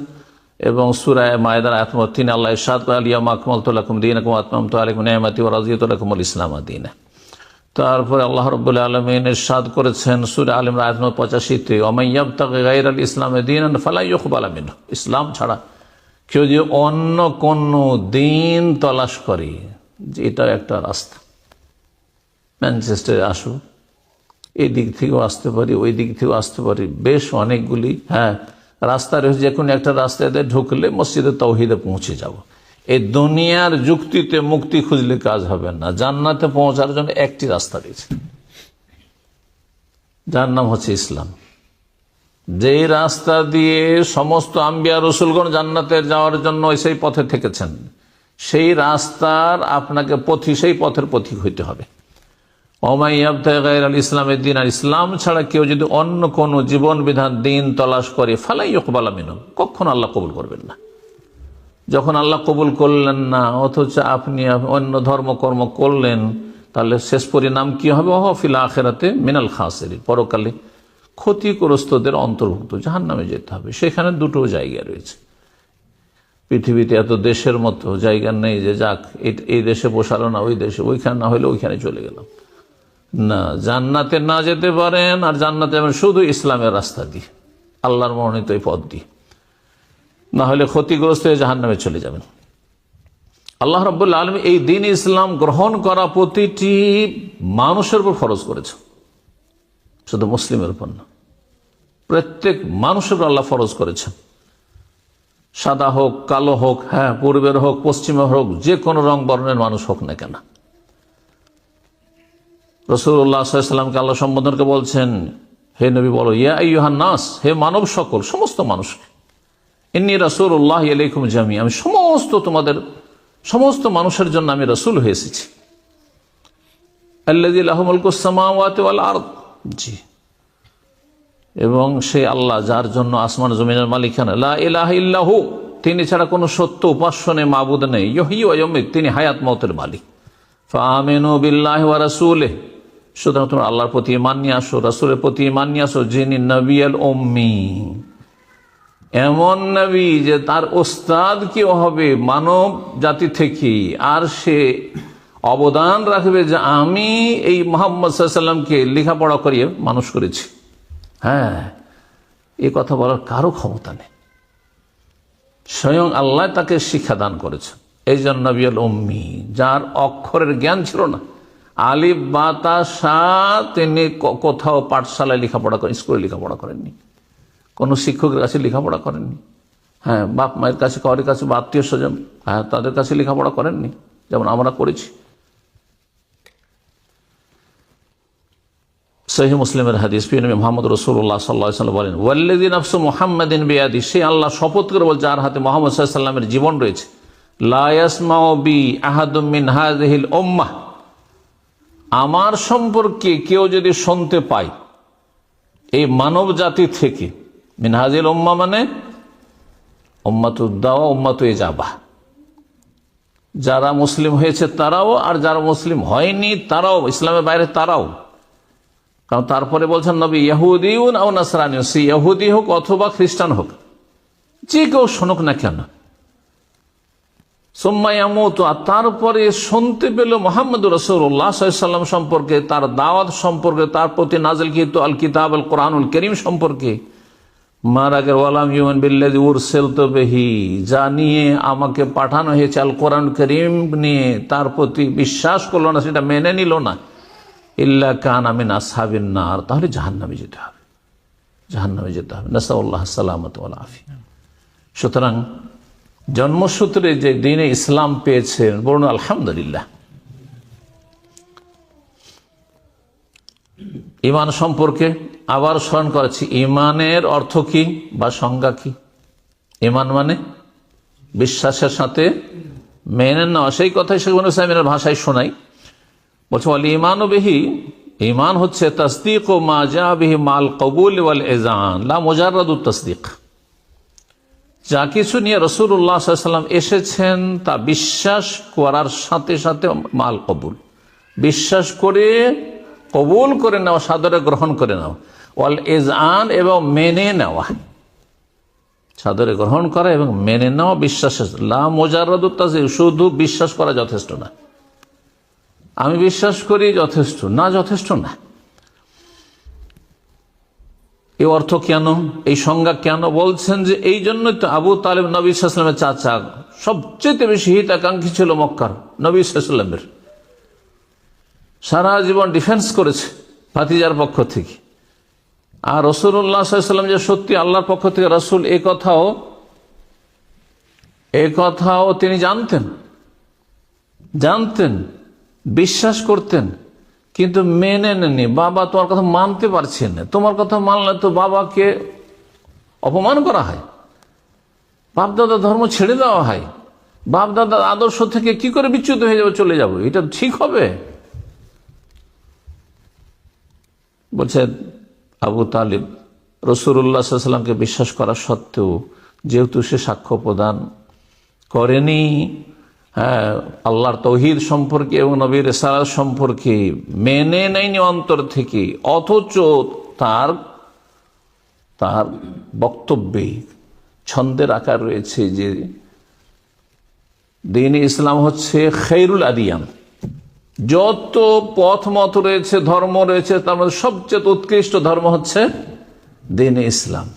এবং সূরা মায়েদার আয়াত নম্বর 3 আল্লাহ ইরশাদ করেন, আল-ইয়াওমা আকমালতু লাকুম দীনাকুম ওয়া আতমামতু আলাইকুম নি'মাতি ওয়া রাদিয়াতু লাকুমুল ইসলামা দীনা। তারপরে আল্লাহ রাব্বুল আলামিন ইরশাদ করেছেন সূরা আল ইমরান আয়াত নম্বর 85-তে, ওয়া মান ইয়াবতাগি গায়রাল ইসলামি দীনান ফালা ইউকবালা মিনহু। ইসলাম ছাড়া কেউ যে অন্য কোন দিন তলাশ করে, যে এটা একটা রাস্তা, ম্যানচেস্টারে আসো, এই দিক থেকেও আসতে পারি, ওই দিক থেকেও আসতে পারি, বেশ অনেকগুলি রাস্তা রয়েছে, যে কোনো একটা রাস্তায় ঢুকলে মসজিদে তাওহীদে পৌঁছে যাব। এই দুনিয়ার যুক্তিতে মুক্তি খুঁজলে কাজ হবে না। জান্নাতে পৌঁছার জন্য একটি রাস্তা রয়েছে, যার নাম হচ্ছে ইসলাম। যে রাস্তা দিয়ে সমস্ত আম্বিয়া রাসূলগণ জান্নাতে যাওয়ার জন্য সেই পথে থেকেছেন, সেই রাস্তার আপনাকে সেই পথের পথিক হইতে হবে। ওমাই ইয়াবতাগি গায়রাল ইসলামি দীনান, ইসলাম ছাড়া কেউ যদি অন্য কোন জীবন বিধান দিন তলাশ করে ফালা ইউকবালা মিনহু, কখনো আল্লাহ কবুল করবেন না। যখন আল্লাহ কবুল করলেন না, অথচ আপনি অন্য ধর্মকর্ম করলেন, তাহলে শেষ পরিণাম কি হবে? ওয়া ফিল আখিরাতি মিনাল খাসিরিন, পরকালে ক্ষতিগ্রস্তদের অন্তর্ভুক্ত, জাহান্নামে যেতে হবে। সেখানে দুটো জায়গা রয়েছে। পৃথিবীতে এত দেশের মতো জায়গা নেই যে যাক এই দেশে বসালো না ওই দেশে, ওইখানে না হলে ওইখানে চলে গেলাম না। জান্নাতে না যেতে পারেন, আর জান্নাতে যাবেন শুধু ইসলামের রাস্তা দিয়ে, আল্লাহর মনোনীত এই পথ দিয়ে, না হলে ক্ষতিগ্রস্ত হয়ে জাহান্নামে চলে যাবেন। আল্লাহ রাব্বুল আলামিন এই দ্বীন ইসলাম গ্রহণ করা প্রতিটি মানুষের উপর ফরজ করেছে, শুধু মুসলিমের উপর না, প্রত্যেক মানুষের উপর আল্লাহ ফরজ করেছেন। সাদা হোক, কালো হোক, পূর্বের হোক, পশ্চিমের হোক, যে কোনো রং বর্ণের মানুষ হোক না কেন। রাসূলুল্লাহ সাল্লাল্লাহু আলাইহি ওয়াসাল্লামকে আল্লাহ সম্বোধনকে বলছেন, হে নবী বলো, ইয়া আইয়ুহান নাস, হে মানব সকল, সমস্ত মানুষকে, ইন্নী রাসূলুল্লাহি ইলাইকুম জামিআ, আমি সমস্ত মানুষের জন্য আমি রাসূল হয়ে এসেছি। আল্লাযী লাহু মুলকুস সামাওয়াতি ওয়াল আরদ, জি, এবং সে আল্লাহ যার জন্য আসমান জমিনের মালিকানা, লা ইলাহা ইল্লাহু, তিনি ছাড়া কোনো সত্য উপাস্য নেই, মাবুদ নেই, ইহয়ী ওয়া ইউমীত, তিনি হায়াত মওতের মালিক। ফাআমিনু বিল্লাহি ওয়া রাসূলিহি, সুতরাং তোমরা আল্লাহর প্রতি ঈমান নিয়ে আসো, রাসূলের প্রতি ঈমান নিয়ে আসো, যিনি নবিয়াল উম্মি, এমন নবী যে তার ওস্তাদ কেউ হবে মানব জাতি থেকে, আর সে অবদান রাখবে যে আমি এই মুহাম্মদ সাল্লাল্লাহু আলাইহি ওয়াসাল্লামকে লেখাপড়া করিয়ে মানুষ করেছি। এই কথা বলার কারো ক্ষমতা নেই। স্বয়ং আল্লাহ তাকে শিক্ষাদান করেছেন। এই জন্য নবীল উম্মি, যার অক্ষরের জ্ঞান ছিল না, আলিফ বা তা সা, তিনি কোথাও পাঠশালায় লেখাপড়া করেন, স্কুলে লেখাপড়া করেননি, কোনো শিক্ষকের কাছে লেখাপড়া করেননি, হ্যাঁ বাপ মায়ের কাছে, কারোর কাছে বা আত্মীয় স্বজন, হ্যাঁ তাদের কাছে লেখাপড়া করেননি, যেমন আমরা করেছি। সহিহ মুসলিমের হাদিস, নবী মুহাম্মদ রাসূলুল্লাহ সাল্লাল্লাহু আলাইহি ওয়াসাল্লাম বলেন, ওয়াল্লাযী নাফসু মুহাম্মাদিন বিয়াদি, সে আল্লাহ শপথ করে বল যার হাতে মুহাম্মদ সাল্লাল্লাহু আলাইহি ওয়াসাল্লামের জীবন রয়েছে, লা ইয়াসমাউ বি আহাদুম মিন হাযিহিল উম্মাহ, আমার সম্পর্কে কেউ যদি শুনতে পায় এই মানব জাতি থেকে, মিন হাযিহিল উম্মাহ মানে উম্মাতুদ দাওয়া, উম্মাতুল ইজাবাহ, যারা মুসলিম হয়েছে তারাও, আর যারা মুসলিম হয়নি তারাও, ইসলামের বাইরে তারাও। কারণ তারপরে বলছেন নবী, ইহুদিউন আও নাসরানিউন, সে ইহুদি হোক অথবা খ্রিস্টান হোক, যে কেউ শোনক না কেন, সুম্মা ইয়ামুতু, আর তারপরে শুনতে পেল মুহাম্মদুর রাসূলুল্লাহ সাল্লাল্লাহু আলাইহি ওয়াসাল্লাম সম্পর্কে, তার দাওয়াত সম্পর্কে, তার প্রতি নাযিলকৃত আল কিতাব আল কোরআনুল কারীম সম্পর্কে, মার আগে ওয়ালাম ইউমিন বিল্লাযী উরসিলতু বিহি, যা নিয়ে আমাকে পাঠানো হয়েছে আল কোরআন কারীম নিয়ে, তার প্রতি বিশ্বাস করলো না, সেটা মেনে নিল না, ইল্লা কানা মিন আসহাবিন নার, তাহলে জাহান্নামে যেতে হবে, জাহান্নামে যেতে হবে। নাসাল্লাহ সালামাত ওয়াল আফিয়া। সুতরাং জন্মসূত্রে যে দ্বীনে ইসলাম পেয়েছেন, বলুন আলহামদুলিল্লাহ। ঈমান সম্পর্কে আবার স্মরণ করেছি, ঈমানের অর্থ কি বা সংজ্ঞা কি? ঈমান মানে বিশ্বাসের সাথে মেনে নেওয়া, সেই কথাই শেখ ইবনে উসাইমিনের ভাষায় শোনাই। বলছে ওয়াল ঈমানু বিহি, ঈমান হচ্ছে তাসদীক ও মা জা বিহি মাল কবুল ওয়াল ইযান, লা মুজাররাদুত তাসদীক, যা কিছু নিয়ে রাসূলুল্লাহ সাল্লাল্লাহু আলাইহি ওয়াসাল্লাম এসেছেন তা বিশ্বাস করার সাথে সাথে মাল কবুল, বিশ্বাস করে কবুল করে নেওয়া, সাদরে গ্রহণ করে নেওয়া, ওয়াল ইযান, এবং মেনে নেওয়া, সাদরে গ্রহণ করা এবং মেনে নেওয়া বিশ্বাসের, লা মুজাররাদুত তাসদীক, শুধু বিশ্বাস করা যথেষ্ট না, আমি বিশ্বাস করি যথেষ্ট না, যথেষ্ট না। এই অর্থ কেন, এই সংজ্ঞা কেন বলছেন? যে এই জন্যই তো আবু তালেব নবী সাল্লাল্লাহু আলাইহি ওয়াসাল্লামের চাচা, সবচেয়ে বেশি হিতাকাঙ্ক্ষী ছিল মক্কার, নবী সাল্লাল্লাহু আলাইহি ওয়াসাল্লামের, সারা জীবন ডিফেন্স করেছে ভাতিজার পক্ষ থেকে। আর রাসূলুল্লাহ সাল্লাল্লাহু আলাইহি ওয়াসাল্লাম যে সত্যি আল্লাহর পক্ষ থেকে রাসূল, এ কথাও তিনি জানতেন, বিশ্বাস করতেন, কিন্তু মেনে নেননি। বাবা তোমার কথা মানতে পারছে না, তোমার কথা মানলে তো বাবাকে অপমান করা হয়, বাপদাদা ধর্ম ছেড়ে দেওয়া হয়, বাপদাদার আদর্শ থেকে কি করে বিচ্যুত হয়ে যাবে, চলে যাবো, এটা ঠিক হবে? বলছে আবু তালিব রাসূলুল্লাহ সাল্লাল্লাহু আলাইহি ওয়াসাল্লামকে বিশ্বাস করা সত্ত্বেও, যেহেতু সে সাক্ষ্য প্রদান করেনি আল্লাহর তৌহিদ সম্পর্কে এবং নবীর রিসালাত সম্পর্কে, মেনে নেয়নি অন্তর থেকে, অথচ তার বক্তব্যে ছন্দের আকার রয়েছে যে দ্বীন ইসলাম হচ্ছে খায়রুল আদিয়ান, যত পথ মত রয়েছে, ধর্ম রয়েছে, তার মধ্যে সবচেয়ে উৎকৃষ্ট ধর্ম হচ্ছে দ্বীন ইসলাম।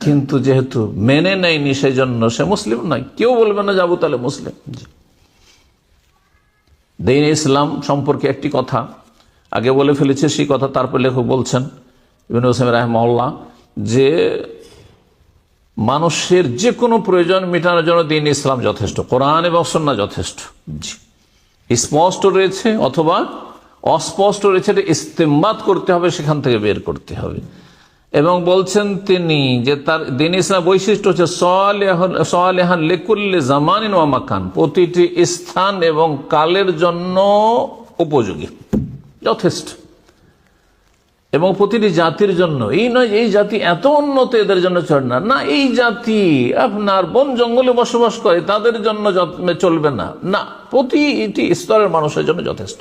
কিন্তু যেহেতু মেনে নেয়নি, সেই জন্য সে মুসলিম নয়। কেউ বলবে না যে আবু তালেব মুসলিম। দ্বীন ইসলাম সম্পর্কে একটি কথা আগে বলে ফেলেছে, সেই কথা তারপর লেখক বলছেন ইবনে উসাইমিন রাহিমাহুল্লাহ, যে মানুষের যে কোনো প্রয়োজন মেটানোর জন্য দ্বীন ইসলাম যথেষ্ট, কোরআন এবং সুন্নাহ যথেষ্ট। স্পষ্ট রয়েছে অথবা অস্পষ্ট রয়েছে, এটা ইস্তেমবাদ করতে হবে, সেখান থেকে বের করতে হবে। এবং বলছেন তিনি যে তার দ্বীন ইসলাম বৈশিষ্ট্য হচ্ছে সালিহান লিকুল্লি জামানিন ওয়া মাকান, প্রতিটি স্থান এবং কালের জন্য উপযোগী, যথেষ্ট, এবং প্রতিটি জাতির জন্য। এই নয় এই জাতি এত উন্নত, এদের জন্য চলে না, এই জাতি আপনার বন জঙ্গলে বসবাস করে, তাদের জন্য চলবে না, প্রতিটি স্তরের মানুষের জন্য যথেষ্ট।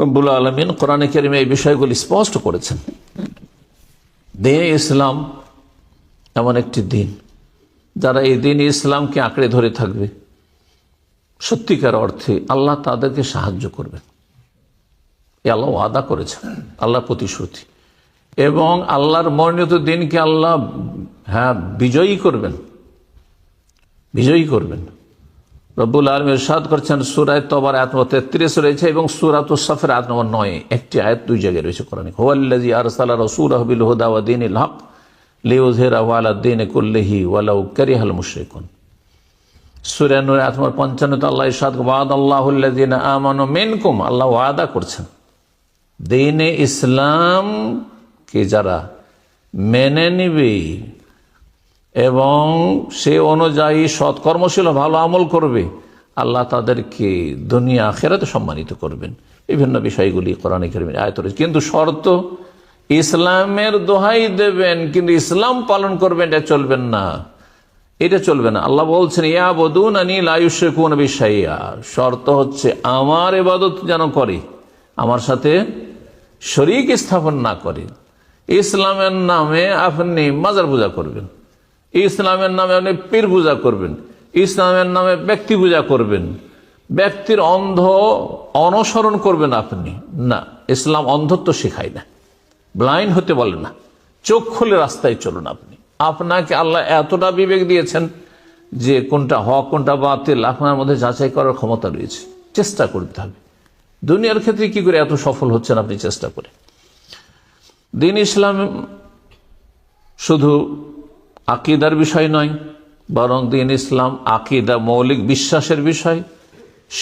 রব্বুল আলামিন কোরআনে কারিমে এই বিষয়গুলি স্পষ্ট করেছেন। দ্বীন ইসলাম এমন একটি দিন, যারা এই দ্বীন ইসলামকে আঁকড়ে ধরে থাকবে, সত্যিকার অর্থে আল্লাহ তাদেরকে সাহায্য করবেন। এ আল্লাহ ওয়াদা করেছেন, আল্লাহ প্রতিশ্রুতি। এবং আল্লাহর মনোনীত দিনকে আল্লাহ বিজয়ী করবেন। রব্বুল আলামিন ইরশাদ করছেন সূরা তওবার আয়াত নম্বর 33 রয়েছে এবং সূরাতুস সাফের আয়াত নম্বর 9, একটি আয়াত দুই জায়গায় রয়েছে কোরআনে। হুয়াল্লাযী আরসালা রাসূলাহু বিল হুদা ওয়া দীনিল হক লিইয়ুযহিরাহু আলা দ্বীনি কুল্লিহি ওয়ালাউ কারিহাল মুশরিকুন। সূরা নূর আয়াত নম্বর 55 তে আল্লাহ ইরশাদ ওয়াদাল্লাহুল্লাযীনা আমানু মিনকুম, আল্লাহ ওয়াদা করছেন দ্বীনে ইসলামকে যারা মেনে নিবে এবং সে অনুযায়ী সৎকর্মশীল ভালো আমল করবে, আল্লাহ তাদেরকে দুনিয়া আখিরাতে সম্মানিত করবেন। বিভিন্ন বিষয়গুলি কোরআনে কারীমের আয়াত রয়েছে। কিন্তু শর্ত, ইসলামের দোহাই দেবেন কিন্তু ইসলাম পালন করবেন, এটা চলবেন না, এটা চলবে না। আল্লাহ বলছেন ইয়াবুদুনানি লা ইউশরিকুনা বি শাইআ, শর্ত হচ্ছে আমার ইবাদত যেন করে, আমার সাথে শরীক স্থাপন না করে। ইসলামের নামে আপনি মাজার পূজা করবেন, ইসলামের নামে আপনি পীর পূজা করবেন, ইসলামের নামে ব্যক্তি পূজা করবেন, ব্যক্তির অন্ধ অনুসরণ করবেন আপনি, না, ইসলাম অন্ধত্ব শেখায় না, ব্লাইন্ড হতে বলে না, চোখ খুলে রাস্তায় চলুন। আপনাকে আল্লাহ এতটা বিবেক দিয়েছেন যে কোনটা হক কোনটা বাতিল আপনার মধ্যে যাচাই করার ক্ষমতা রয়েছে, চেষ্টা করতে হবে। দুনিয়ার ক্ষেত্রে কি করে এত সফল হচ্ছেন আপনি চেষ্টা করে। দ্বীন ইসলাম শুধু আকীদার বিষয় নয়, বরং দ্বীন ইসলাম আকীদা মৌলিক বিশ্বাসের বিষয়,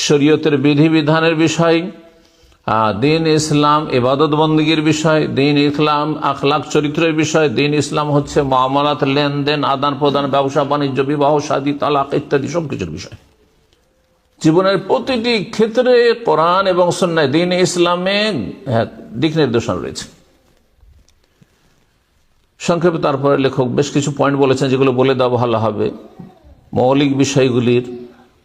শরীয়তের বিধিবিধানের বিষয়, দ্বীন ইসলাম ইবাদত বন্দেগীর বিষয়, দ্বীন ইসলাম আখলাক চরিত্রের বিষয়, দ্বীন ইসলাম হচ্ছে মুআমালাত লেনদেন আদান প্রদান ব্যবসা বাণিজ্য বিবাহ শাদী তালাক ইত্যাদি সবকিছুর বিষয়। জীবনের প্রতিটি ক্ষেত্রে কোরআন এবং সুন্নাহ দ্বীন ইসলামে দিক নির্দেশনা রয়েছে। সংক্ষেপে তারপরে লেখক বেশ কিছু পয়েন্ট বলেছেন যেগুলো বলে দেওয়া ভালো হবে। মৌলিক বিষয়গুলির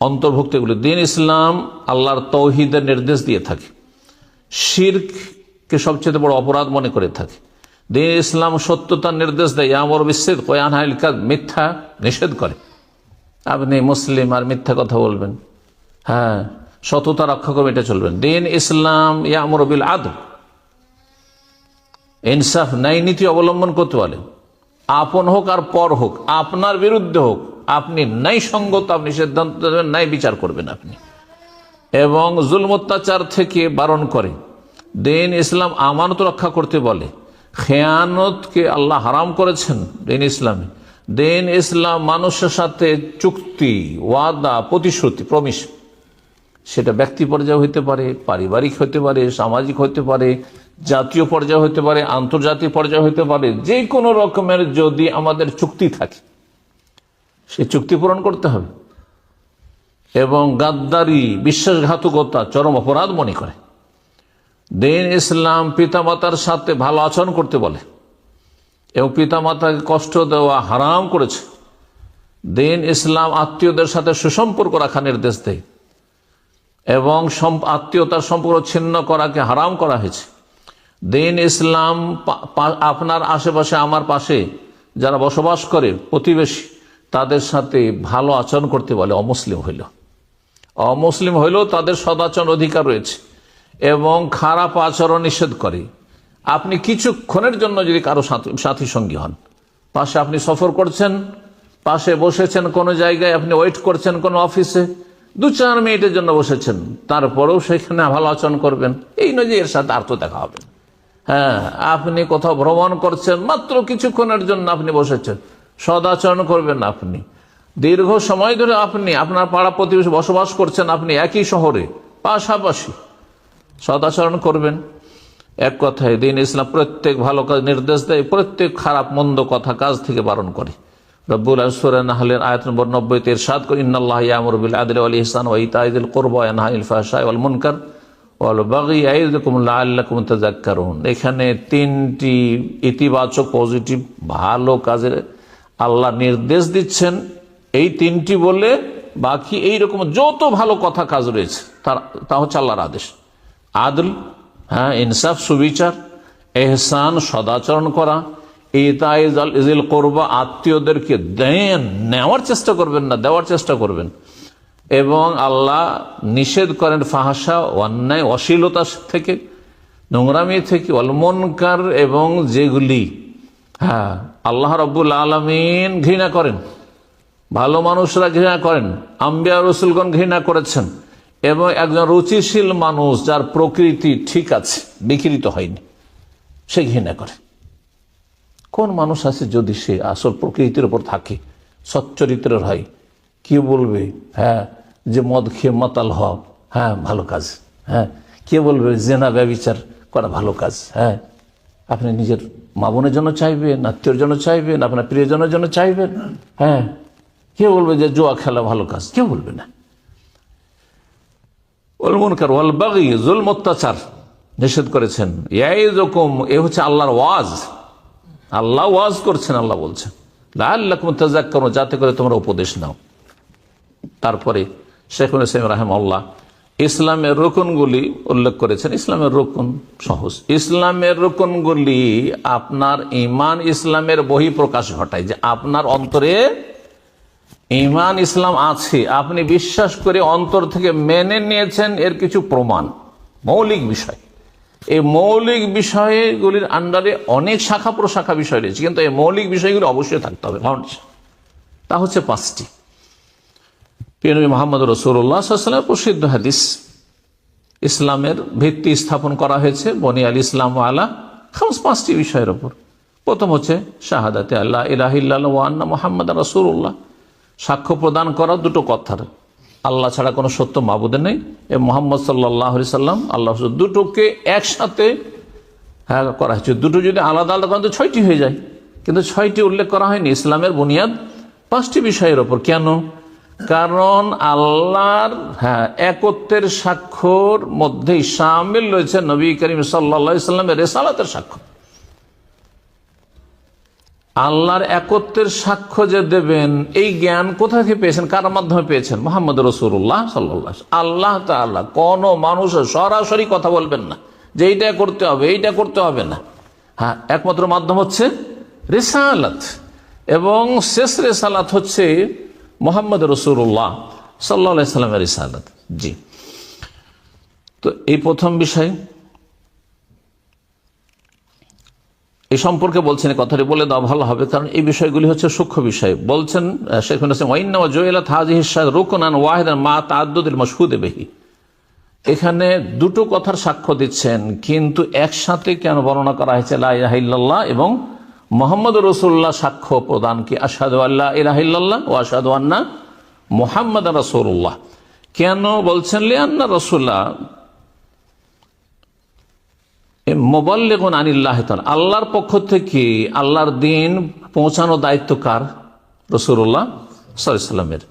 অন্তর্ভুক্তগুলি, দ্বীন ইসলাম আল্লাহর তৌহিদের নির্দেশ দিয়ে থাকে, শিরককে সবচেয়ে বড় অপরাধ মনে করে থাকে। দ্বীন ইসলাম সত্যতার নির্দেশ দেয়, ইয়ামুরু বিস-সিদক ওয়া ইয়ানহা আনিল কাযব, মিথ্যা নিষেধ করে। আপনি মুসলিম আর মিথ্যা কথা বলবেন, সততা রক্ষা করবেন, এটা চলবেন। দ্বীন ইসলাম ইয়ামুরু বিল আদল, ইনসাফ ন্যায় নীতি অবলম্বন করতে বলেন। আপন হোক আর পর হোক, আপনার বিরুদ্ধে হোক, আপনি ন্যায় সঙ্গত আপনি সিদ্ধান্ত দেবেন, ন্যায় বিচার করবেন আপনি, এবং জুলম অত্যাচার থেকে বারণ করে। দ্বীন ইসলাম আমানত রক্ষা করতে বলে, খেয়ানতকে আল্লাহ হারাম করেছেন দ্বীন ইসলামে। দ্বীন ইসলাম মানুষের সাথে চুক্তি, ওয়াদা, প্রতিশ্রুতি, প্রমিস, সেটা ব্যক্তি পর্যায়ে হতে পারে, পারিবারিক হতে পারে, সামাজিক হতে পারে, জাতীয় পর্যায়ে হতে পারে, আন্তর্জাতিক পর্যায়ে হতে পারে, যে কোনো রকমের যদি আমাদের চুক্তি থাকে সে চুক্তি পূরণ করতে হবে। এবং গাদ্দারি, বিশ্বাসঘাতকতা চরম অপরাধ মনে করে। দ্বীন ইসলাম পিতামাতার সাথে ভালো আচরণ করতে বলে এবং পিতামাতাকে কষ্ট দেওয়া হারাম করেছে। দ্বীন ইসলাম আত্মীয়দের সাথে সুসম্পর্ক রাখা নির্দেশ দেয় এবং আত্মীয়তার সম্পর্ক ছিন্ন করাকে হারাম করা হয়েছে। দ্বীন ইসলাম আপনার আশেপাশে, আমার পাশে যারা বসবাস করে, প্রতিবেশী, তাদের সাথে ভালো আচরণ করতে বলে। অমুসলিম হইলেও তাদের সদাচরণ অধিকার রয়েছে এবং খারাপ আচরণ নিষেধ করে। আপনি কিছুক্ষণের জন্য যদি কারো সাথী সঙ্গী হন, পাশে আপনি সফর করছেন, পাশে বসেছেন কোনো জায়গায়, আপনি ওয়েট করছেন কোনো অফিসে, 2-4 মিনিটের জন্য বসেছেন, তারপরেও সেখানে ভালো আচরণ করবেন। এই নয় যে এর সাথে আর তো দেখা হবে। আপনি কোথাও ভ্রমণ করছেন, মাত্র কিছুক্ষণের জন্য আপনি বসেছেন, সদাচরণ করবেন। আপনি দীর্ঘ সময় ধরে আপনি আপনার পাড়া প্রতিবেশী বসবাস করছেন, আপনি একই শহরে পাশাপাশি, সদাচরণ করবেন। এক কথায় দ্বীন ইসলাম প্রত্যেক ভালো কাজ নির্দেশ দেয়, প্রত্যেক খারাপ মন্দ কথা কাজ থেকে বারণ করে। রব্বুল আলামিন সূরা নাহলের আয়াত নম্বর 90 তে ইরশাদ করেন, ইন্নাল্লাহা ইয়ামুরু বিল আদলি ওয়াল ইহসানি ওয়া ইতা'i যিল কুরবা ওয়া ইয়ানহা আনিল ফাহশাই ওয়াল মুনকার ওয়াল বাগই ইয়া'iযুকুম লাআল্লাকুম তাযাক্কারুন। এখানে 3টি ইতিবাচক, পজিটিভ, ভালো কাজের আল্লাহ নির্দেশ দিচ্ছেন। এই 3টি বলে বাকি এইরকম যত ভালো কথা কাজ রয়েছে তা হচ্ছে আল্লাহর আদেশ। আদল, ইনসাফ, সুবিচার, এহসান, সদাচরণ করা, ইতা'i যিল কুরবা, আত্মীয়দেরকে নেওয়ার চেষ্টা করবেন না, দেওয়ার চেষ্টা করবেন। এবং আল্লাহ নিষেধ করেন ফাহশা, অন্যায়, অশ্লীলতা থেকে, নোংরামি থেকে, ওয়াল মুনকার, এবং যেগুলি আল্লাহ রাব্বুল আলামিন ঘৃণা করেন, ভালো মানুষরা ঘৃণা করেন, আম্বিয়া রসুলগণ ঘৃণা করেছেন, এবং একজন রুচিশীল মানুষ যার প্রকৃতি ঠিক আছে, বিকৃত হয়নি, সে ঘৃণা করে। কোন মানুষ আছে যদি সে আসল প্রকৃতির উপর থাকে, সচ্চরিত্রের হয়, কি বলবে যে মদ খেয়ে মাতাল হওয়া ভালো কাজ, কে বলবে জেনা ব্যভিচার করা ভালো কাজ। আপনি নিজের মা বোনের জন্য চাইবেন, আত্মীয়র জন্য চাইবেন, আপনার প্রিয়জনের জন্য চাইবেন। কে বলবে যে জুয়া খেলা ভালো কাজ? কেউ বলবে না। ওয়াল মুনকার ওয়াল বাগী, জুলম, অত্যাচার নিষেধ করেছেন। ইয়াইযুকুম, এ হচ্ছে আল্লাহর ওয়াজ, আল্লাহ ওয়াজ করছেন, আল্লাহ বলছেন লাআল্লাকুম তাযাক্কারুন, যাতে করে তোমরা উপদেশ নাও। তারপরে শেখুল ইসলাম রাহিমাহুল্লাহ ইসলামের রুকনগুলি উল্লেখ করেছেন। ইসলামের রুকন সহজ, ইসলামের রুকনগুলি আপনার ঈমান ইসলামের বহিঃপ্রকাশ ঘটায়, যে আপনার অন্তরে ঈমান ইসলাম আছে, আপনি বিশ্বাস করে অন্তর থেকে মেনে নিয়েছেন, এর কিছু প্রমাণ, মৌলিক বিষয়। এই মৌলিক বিষয়গুলির আন্ডারে অনেক শাখা প্রশাখা বিষয় রয়েছে, কিন্তু এই মৌলিক বিষয়গুলি অবশ্যই থাকতে হবে। ফাউন্ডেশন তা হচ্ছে 5টি। প্রিয় নবী মুহাম্মদ রাসূলুল্লাহ সাল্লাল্লাহু আলাইহি ওয়াসাল্লাম প্রসিদ্ধ হাদিস, ইসলামের ভিত্তি স্থাপন করা হয়েছে বনিয়াল ইসলাম আলা খামস, 5টি বিষয়ের উপর। প্রথম হচ্ছে শাহাদাতে আল্লাহ ইলাহা ইল্লাল্লাহ ওয়া আন্না মুহাম্মাদার রাসূলুল্লাহ, সাক্ষ্য প্রদান করা দুটো কথার, আল্লাহ ছাড়া কোনো সত্য মাবুদ নেই, এবং মুহাম্মদ সাল্লাল্লাহু আলাইহি সাল্লাম আল্লাহ, দুটোকে একসাথে করা হয়েছে। দুটো যদি আলাদা আলাদা করেন তো 6টি হয়ে যায়, কিন্তু 6টি উল্লেখ করা হয়নি। ইসলামের বুনিয়াদ 5টি বিষয়ের ওপর। কেন? কারণ আল্লাহর একত্বের স্বাক্ষর মধ্যেই শামিল রয়েছে নবী করিম সাল্লাল্লাহু আলাইহি সাল্লামের রিসালাতের সাক্ষ্য। আল্লাহর একত্বের সাক্ষ্য যে দেবেন, এই জ্ঞান কোথা থেকে পেয়েছেন, কার মাধ্যমে পেয়েছেন? মুহাম্মদ রাসূলুল্লাহ সাল্লাল্লাহু আলাইহি ওয়াসাল্লাম। আল্লাহ তাআলা কোন মানুষ সরাসরি কথা বলবেন না যে এইটা করতে হবে, এইটা করতে হবে না। একমাত্র মাধ্যম হচ্ছে রিসালাত, এবং শেষ রিসালাত হচ্ছে মুহাম্মদ রাসূলুল্লাহ সাল্লাল্লাহু আলাইহি সাল্লামের রিসালাত। জি, তো এই প্রথম বিষয়, এই সম্পর্কে বলছেন, কথাটি বলে দেওয়া ভালো হবে, কারণ এই বিষয়গুলি হচ্ছে সূক্ষ্ম বিষয়। বলছেন শেখ ওয়াইন্না জুইলাত হাযিহি শাহাদাতু রুকনান ওয়াহিদান মা তাআদ্দুদিল মাশহুদ বিহি, এখানে দুটো কথার সাক্ষ্য দিচ্ছেন, কিন্তু একসাথে কেন বর্ণনা করা হয়েছে লা ইলাহা ইল্লাল্লাহ এবং মুহাম্মদুর রাসূলুল্লাহ সাক্ষ্য প্রদান, কি আশহাদু আল্লা ইলাহা ইল্লাল্লাহ ওয়া আশহাদু আন্না মুহাম্মাদার রাসূলুল্লাহ। কেন বলছেন? লিআন্না রাসূলা মুবাল্লিগুন আনিল্লাহি তাআলা, আল্লাহর পক্ষ থেকে আল্লাহর দ্বীন পৌঁছানো দায়িত্ব কার? রাসূলুল্লাহ সাল্লাল্লাহু আলাইহি ওয়াসাল্লামের।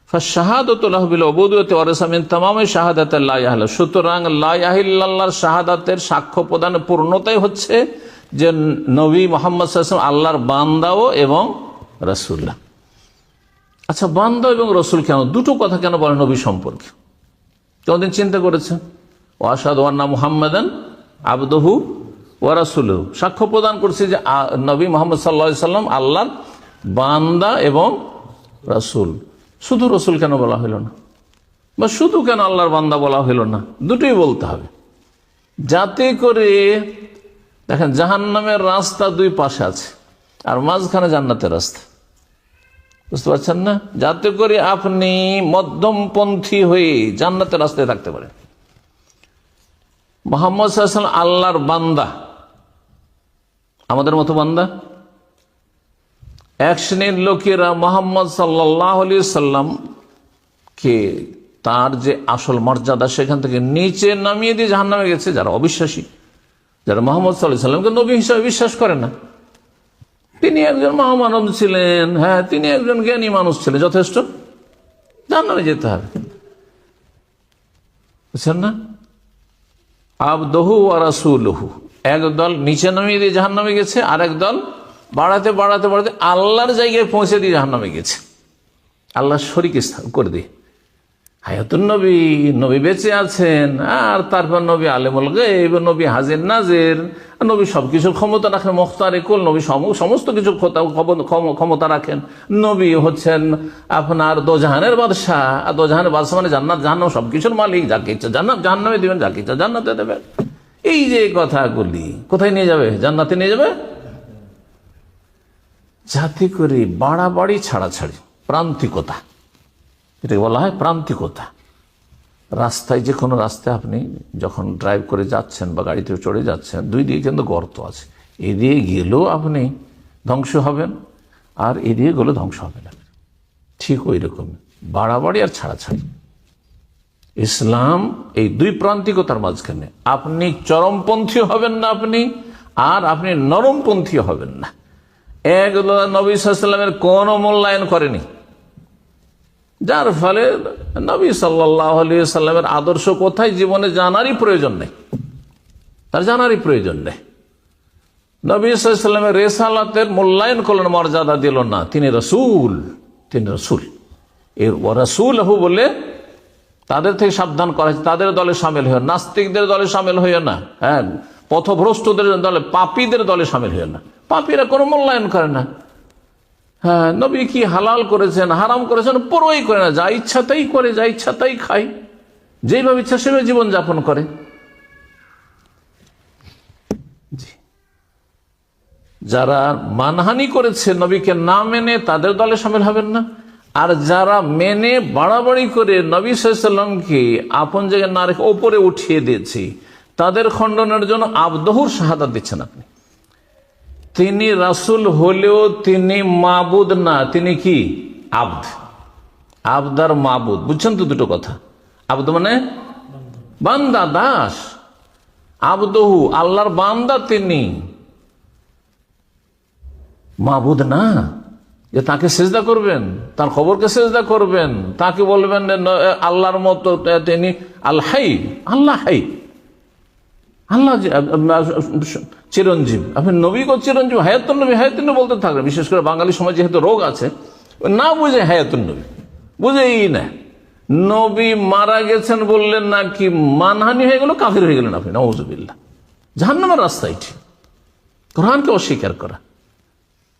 ফাশহাদাতু লাহু বিল উবুদিয়্যাতি ওয়া রাসা মিন তামামি শাহাদাতি লা ইলাহা ইল্লাল্লাহ, সুতরাং লা ইলাহা ইল্লাল্লাহর শাহাদাতের সাক্ষ্য প্রদানের পূর্ণতাই হচ্ছে যে নবী মুহাম্মদ সাল্লাল্লাহু আলাইহি ওয়াসাল্লাম আল্লাহর বান্দাও এবং রাসূল। আচ্ছা, বান্দা এবং রাসূল কেন, দুটো কথা কেন বলেন নবী সম্পর্কে? কোনদিন চিন্তা করেছেন? ওয়া আশহাদু আন্না মুহাম্মাদান আবদুহু ওয়া রাসূলুহু, সাক্ষ্য প্রদান করছে যে নবী মুহাম্মদ সাল্লাল্লাহু আলাইহি ওয়াসাল্লাম আল্লাহর বান্দা এবং রাসূল। শুধু রাসূল কেন বলা হলো না, বা শুধু কেন আল্লাহর বান্দা বলা হলো না? দুটোই বলতে হবে, যাতে করে দেখেন জাহান্নামের রাস্তা দুই পাশে আছে আর মাঝখানে জান্নাতের রাস্তা, বুঝতে পারছেন না? যাতে করে আপনি মধ্যমপন্থী হয়ে জান্নাতের রাস্তায় থাকতে পারেন। মুহাম্মদ সাল্লাল্লাহু আলাইহি ওয়াসাল্লাম আল্লাহর বান্দা, আমাদের মতো বান্দা। এক শ্রেণীর লোকেরা মুহাম্মদ সাল্লাল্লাহু আলাইহি ওয়াসাল্লামকে তার যে আসল মর্যাদা সেখান থেকে নিচে নামিয়ে দিয়ে জাহান্নামে গেছে, যারা অবিশ্বাসী, যারা মুহাম্মদ সাল্লাল্লাহু আলাইহি ওয়াসাল্লামকে নবী হিসেবে বিশ্বাস করে না। তিনি একজন মহামানব ছিলেন, তিনি একজন জ্ঞানী মানুষ ছিলেন, যথেষ্ট, জাহান্নামে যেতে হবে, বুঝছেন না? আবদুহু ওয়া রাসূলুহু, একদল নিচে নামিয়ে দিয়ে জাহান্নামে গেছে, আর একদল বাড়াতে বাড়াতে বাড়াতে আল্লাহর জায়গায় পৌঁছে দিয়ে জাহান্নামে গেছে, আল্লাহ শরীক করে দিয়ে। হায়াতুন নবী, নবী বেঁচে আছেন, আর তারপর নবী আলেমুল গায়ব, নবী হাজির নাজির, নবী সবকিছুর ক্ষমতা রাখেন, মুখতারে কুল, নবী সমস্ত কিছু ক্ষমতা রাখেন। নবী হচ্ছেন আপনার দোজাহানের বাদশাহ, আর দোজাহানের বাদশাহ মানে জান্নাত জাহান্নাম সবকিছুর মালিক, যাকে ইচ্ছা জান্নাত জাহান্নামে দিবেন, যাকে ইচ্ছা জান্নাতে দেবেন। এই যে কথাগুলি কোথায় নিয়ে যাবে? জান্নাতে নিয়ে যাবে। যাতে করে বাড়াবাড়ি ছাড়াছাড়ি, প্রান্তিকতা, এটাকে বলা হয় প্রান্তিকতা। রাস্তায়, যে কোনো রাস্তায় আপনি যখন ড্রাইভ করে যাচ্ছেন বা গাড়িতে চড়ে যাচ্ছেন, দুই দিকে কিন্তু গর্ত আছে, এদিকে গেলেও আপনি ধ্বংস হবেন আর এদিকে গেলেও ধ্বংস হবে না। ঠিক ওই রকম বাড়াবাড়ি আর ছাড়াছাড়ি। ইসলাম এই দুই প্রান্তিকতার মাঝখানে, আপনি চরমপন্থী হবেন না আপনি নরমপন্থী হবেন না। এগুলো নবী সাল্লাল্লাহু আলাইহি ওয়াসাল্লামের কোনো মূল্যায়ন করেনি, যার ফলে নবী সাল্লাল্লাহু আলাইহি ওয়াসাল্লামের আদর্শ কোথায় জীবনে জানারই প্রয়োজন নেই, তার জানারই প্রয়োজন নেই। নবী সাল্লাল্লাহু আলাইহি ওয়াসাল্লামের রিসালাতের মূল্যায়ন করলেন, মর্যাদা দিল না। তিনি রসুল এর রাসূলহু বলে তাদের থেকে সাবধান করা হয়েছে। তাদের দলে সামিল হয়ে, নাস্তিকদের দলে সামিল হইও না, হ্যাঁ, পথভ্রষ্টদের দলে, পাপীদের দলে সামিল হইও না। পাপীরা কোনো মূল্যায়ন করে না। হ্যাঁ, নবী কি হালাল করেছেন, হারাম করেছেন, পরোয়াই করে না, যা ইচ্ছা তাই করে, যা ইচ্ছা তাই খায়, যেভাবে ইচ্ছা সেভাবে জীবনযাপন করে। যারা মানহানি করেছে নবীকে না মেনে, তাদের দলে সামিল হবেন না। আর যারা মেনে বাড়াবাড়ি করে নবী সাল্লাল্লাহু আলাইহি ওয়াসাল্লামকে আপন জায়গায় না রেখে ওপরে উঠিয়ে দিয়েছে, তাদের খণ্ডনের জন্য আবদহুর শাহাদাত দিচ্ছেন আপনি। তিনি রাসূল হলেও তিনি মাবুদ না, তিনি কি? আবদ। আবদ আর মাবুদ, বুঝছেন তো দুটো কথা? আবদ মানে বান্দা, দাস। আবদহু আল্লাহর বান্দা, তিনি মাবুদ না যে তাকে সেজদা করবেন, তার খবরকে সেজদা করবেন, তাকে বলবেন আল্লাহর মতো তিনি আল হাই, আল্লাহ হাই, আল্লাহ চিরঞ্জীব। আপনি নবী কো চিরঞ্জীব, হায়াতুন নবী, হায়াতুন নবী বলতে থাকবেন। বিশেষ করে বাঙালি সমাজ যেহেতু রোগ আছে, না বুঝে হায়াতুন নবী, বুঝেই না। নবী মারা গেছেন বললেন নাকি মানহানি হয়ে গেল, কাফির হয়ে গেলেন আপনি, নাউযুবিল্লাহ। জাহান্নামের রাস্তা এটি, কোরআনকে অস্বীকার করা।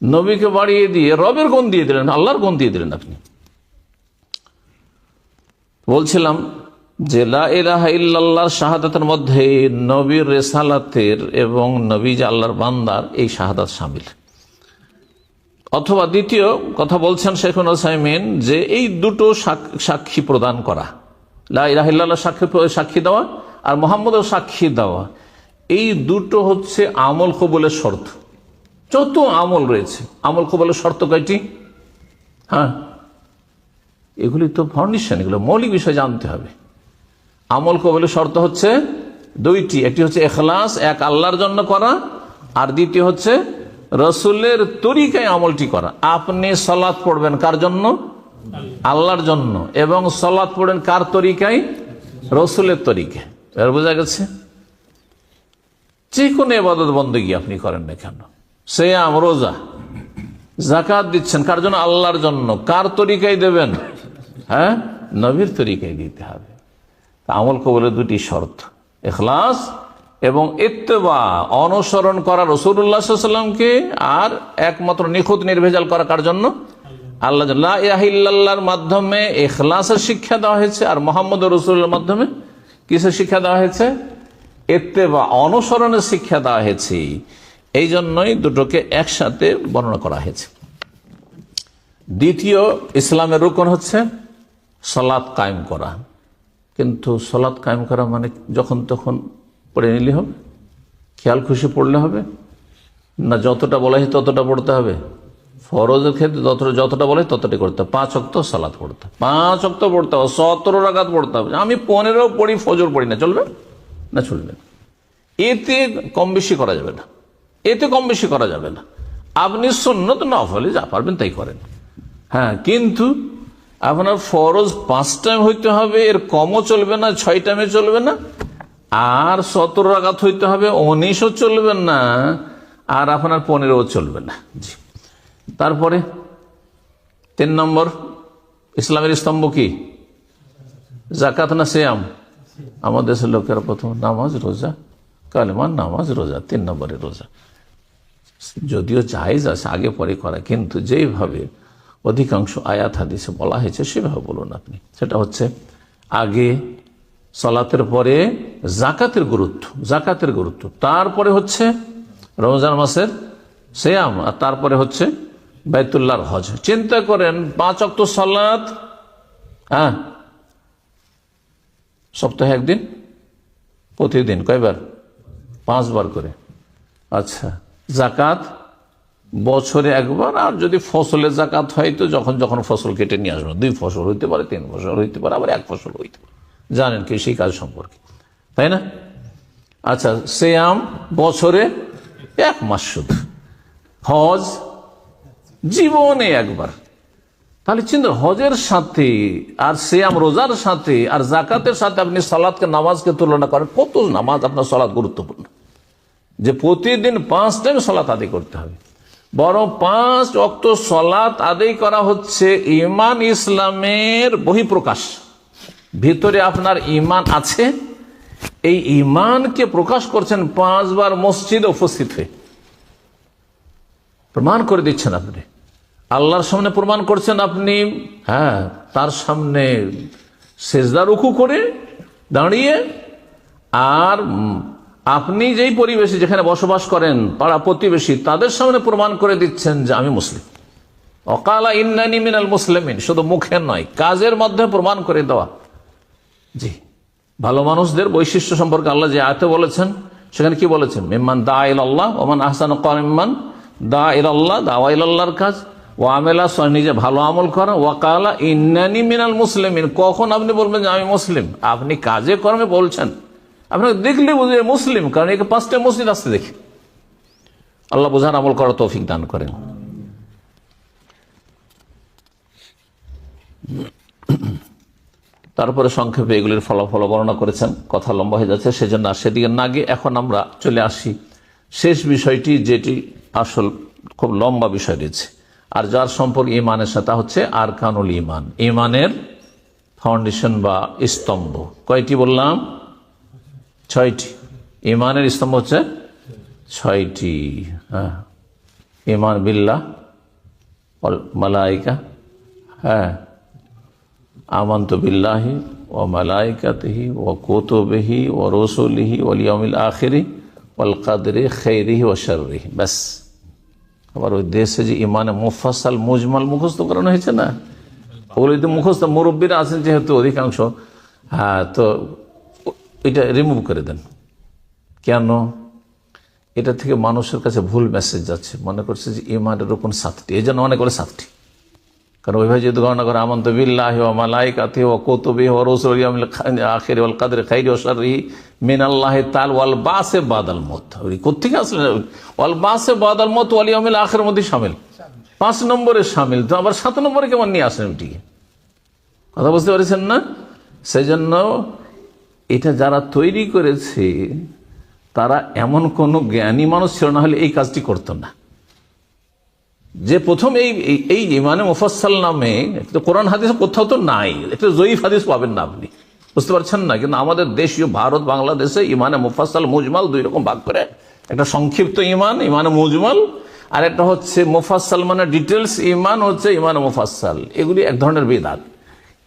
নবীকে বাড়িয়ে দিয়ে রবের গুণ দিয়ে দিলেন, আল্লাহর গুণ দিয়ে দিলেন আপনি। বলছিলাম যে লা ইলাহা ইল্লাল্লাহর শাহাদাতের মধ্যে নবীর রিসালাতের এবং নবী যে আল্লাহর বান্দার এই শাহাদাত শামিল। অথবা দ্বিতীয় কথা বলছেন শেখুল উসাইমিন, যে এই দুটো সাক্ষী প্রদান করা, লা ইলাহা ইল্লাল্লাহ সাক্ষী দেওয়া আর মুহাম্মদের সাক্ষী দেওয়া, এই দুটো হচ্ছে আমল কবুলের শর্ত। যত আমল রয়েছে, আমল কবুলের শর্ত কয়টি? হ্যাঁ, এগুলি তো ফাউন্ডেশন, এগুলো মৌলিক বিষয় জানতে হবে। আমল কবুলের শর্ত হচ্ছে দুইটি, একটি হচ্ছে ইখলাস, এক আল্লাহর জন্য করা, আর দ্বিতীয় হচ্ছে রসুলের তরিকায় আমলটি করা। আপনি সালাত পড়বেন কার জন্য? আল্লাহর জন্য। এবং সালাত পড়বেন কার তরিকায়? রসুলের তরিকায়। এর বোঝা গেছে? যে কোনো ইবাদত বন্দেগী আপনি করেন না কেন, সিয়াম, রোজা, যাকাত দিচ্ছেন কার জন্য? আল্লাহর জন্য। কার তরিকায় দেবেন? হ্যাঁ, নবীর তরিকায় দিতে হবে। আমল কবুলের দুটি শর্ত, ইখলাস এবং ইত্তেবা, অনুসরণ করা রাসূলুল্লাহ সাল্লাল্লাহু আলাইহি ওয়াসাল্লামকে, আর একমাত্র নিখুঁত নির্ভেজাল করা কার জন্য? আল্লাহ। লা ইলাহা ইল্লাল্লাহর মাধ্যমে ইখলাসের শিক্ষা দেওয়া হয়েছে, আর মুহাম্মদুর রাসূলুল্লাহর মাধ্যমে কিসের শিক্ষা দেওয়া হয়েছে? ইত্তেবা, অনুসরণের শিক্ষা দেওয়া হয়েছে। এই জন্যই দুটোকে একসাথে বর্ণনা করা হয়েছে। দ্বিতীয় ইসলামের রুকন হচ্ছে সালাত কায়েম করা। কিন্তু সালাত কায়েম করা মানে যখন তখন পড়ে নিলে হবে? খেয়াল খুশি পড়লে হবে না? যতটা বলা হয় ততটা পড়তে হবে? ফরজের ক্ষেত্রে যতটা বলে ততটাই করতে হবে। 5 ওয়াক্ত সালাত পড়তে হবে, 5 ওয়াক্ত পড়তে হবে, 17 রাকাত পড়তে হবে। আমি 15 পড়ি, ফজর পড়ি না, চলবে না? চলবে। এতে কম বেশি করা যাবে না, এতে কম বেশি করা যাবে না। আপনি সুন্নত নফলে যা পারবেন তাই করেন, হ্যাঁ, কিন্তু আপনার ফরজ 5 টাইম হইতে হবে, এর কমও চলবে না, 6 টাইমে চলবে না, আর 17 রাকাত হইতে হবে, 19ও চলবে না, আর আপনার 15ও চলবে না। জি। তারপরে 3 নম্বর ইসলামের স্তম্ভ কি? যাকাত না সিয়াম? আমাদের দেশের লোকেরা প্রথম নামাজ, রোজা, কালেমা, নামাজ, রোজা, 3 নম্বরে রোজা। যদিও জায়েজ আছে আগে পরে করা, কিন্তু যেইভাবে অধিকাংশ আয়াত হাদিসে বলা হয়েছে সেভাবে বলুন আপনি। সেটা হচ্ছে আগে সালাতের পরে জাকাতের গুরুত্ব, তারপরে হচ্ছে রমজান মাসের সিয়াম, আর তারপরে হচ্ছে বাইতুল্লাহর হজ। চিন্তা করেন 5 ওয়াক্ত সালাত, সপ্তাহে একদিন, প্রতিদিন কয়বার? 5 বার করে। আচ্ছা, জাকাত বছরে একবার, আর যদি ফসলের জাকাত হয় তো যখন যখন ফসল কেটে নিয়ে আসবে, 2 ফসল হইতে পারে, 3 ফসল হইতে পারে, আবার 1 ফসল হইতে পারে, জানেন কি সেই কাজ সম্পর্কে, তাই না? আচ্ছা, সিয়াম বছরে 1 মাস শুধু, হজ জীবনে একবার। তাহলে চিন্তা, হজের সাথে আর সিয়াম রোজার সাথে আর জাকাতের সাথে আপনি সালাতকে, নামাজকে তুলনা করেন, কত নামাজ আপনার সালাত গুরুত্বপূর্ণ, যে প্রতিদিন 5 টাইম সালাত আদায় করতে হবে। বরং 5 ওয়াক্ত সালাত আদায় করা হচ্ছে ঈমান ইসলামের বহিঃপ্রকাশ। ভিতরে আপনার ঈমান আছে, এই ঈমানকে প্রকাশ করছেন 5 বার মসজিদে উপস্থিত হয়ে, প্রমাণ করে দিচ্ছেন আপনি আল্লাহর সামনে, প্রমাণ করছেন আপনি, তার সামনে সেজদা রুকু করে দাঁড়িয়ে, আর আপনি যেই পরিবেশে যেখানে বসবাস করেন, পাড়া প্রতিবেশী, তাদের সামনে প্রমাণ করে দিচ্ছেন যে আমি মুসলিম। অকালা ইন্নানি মিনাল মুসলিমিন, শুধু মুখে নয়, কাজের মধ্যে প্রমাণ করে দেওয়া। জি, ভালো মানুষদের বৈশিষ্ট্য সম্পর্কে আল্লাহ যে আয়াতে বলেছেন, সেখানে কি বলেছেন? মিম্মান দা ইলাল্লাহ ওয়া মান আহসানু ক্বাওলান মিম্মান দা ইলাল্লাহ, দাওয়া ইলাল্লাহর কাজ, ওয়া আমিলা সালিহান, নিজে ভালো আমল করা, ওয়া ক্বালা ইন্নানি মিনাল মুসলিমিন। কখন আপনি বলবেন যে আমি মুসলিম? আপনি কাজে কর্মে বলছেন, আপনাকে দেখলে বুঝবে মুসলিম, কারণ একে 5টা মসজিদ আসতে দেখি। আল্লাহ বোঝার আমল করার তৌফিক দান করেন। তারপরে সংক্ষেপে এগুলির ফলাফল বর্ণনা করেছেন, কথা লম্বা হয়ে যাচ্ছে, সেজন্য আর সেদিকে না গিয়ে এখন আমরা চলে আসি শেষ বিষয়টি, যেটি আসল খুব লম্বা বিষয় রয়েছে, আর যার সম্পর্ক ইমানের সাথে, হচ্ছে আরকানুল ইমান, ইমানের ফাউন্ডেশন বা স্তম্ভ। কয়টি বললাম? 6টি। ইমানের স্তম্ভ হচ্ছে 6টি। ইমান বিল্লাহ ওয়াল মালাইকা, আমানতু বিল্লাহি ওয়া মালাইকাতিহি ওয়া কুতুবিহি ওয়া রুসুলিহি ওয়াল ইয়াউমিল আখিরি ওয়াল কদরি খাইরিহি ওয়া শাররিহি। ব্যাস। আবার ওই দেশে যে ইমানে মুফাসসাল মুজমাল মুখস্থ করানো হয়েছে না, ওগুলো যদি মুখস্থ, মুরব্বীরা আছেন যেহেতু অধিকাংশ, তো এটা রিমুভ করে দেন। কেন? এটা থেকে মানুষের কাছে ভুল মেসেজ যাচ্ছে, মনে করছে যে ইমানের রকম 7টি, এই জন্য অনেক করে 7টি। কারণ ওইভাবে যদি গণনা করে, আমানতু বিল্লাহি ওয়া মালাইকাতিহি ওয়া কুতুবিহি ওয়া রুসুলিহি ওয়াল ইয়াউমিল আখিরি ওয়াল কদরি খাইরিহি ওয়া শাররিহি মিনাল্লাহি তাআলা ওয়াল বাসে বাদাল মউত। ওই কোত্থেকে আসলে ওয়াল বাসে বাদাল মউত ওয়াল ইয়াউমিল আখিরের মধ্যে শামিল, 5 নম্বরে শামিল, তো আবার 7 নম্বরে কেমন নিয়ে আসেন ওটিকে? কথা বুঝতে পারছেন না? সেই জন্য এটা যারা তৈরি করেছে তারা এমন কোন জ্ঞানী মানুষ ছিল না, হলে এই কাজটি করতো না। যে প্রথম এই ইমানে মুফাসসাল নামে, কোরআন হাদিস কোথাও তো নাই, একটা জয়ীফ হাদিস পাবেন না আপনি, বুঝতে পারছেন না? কিন্তু আমাদের দেশীয় ভারত বাংলাদেশে ইমানে মুফাসসাল মুজমাল 2 রকম ভাগ করে, একটা সংক্ষিপ্ত ইমান, ইমানে মুজমাল, আর একটা হচ্ছে মুফাসসাল মানে ডিটেলস ইমান, হচ্ছে ইমানে মুফাসসাল। এগুলি এক ধরনের বেদাত,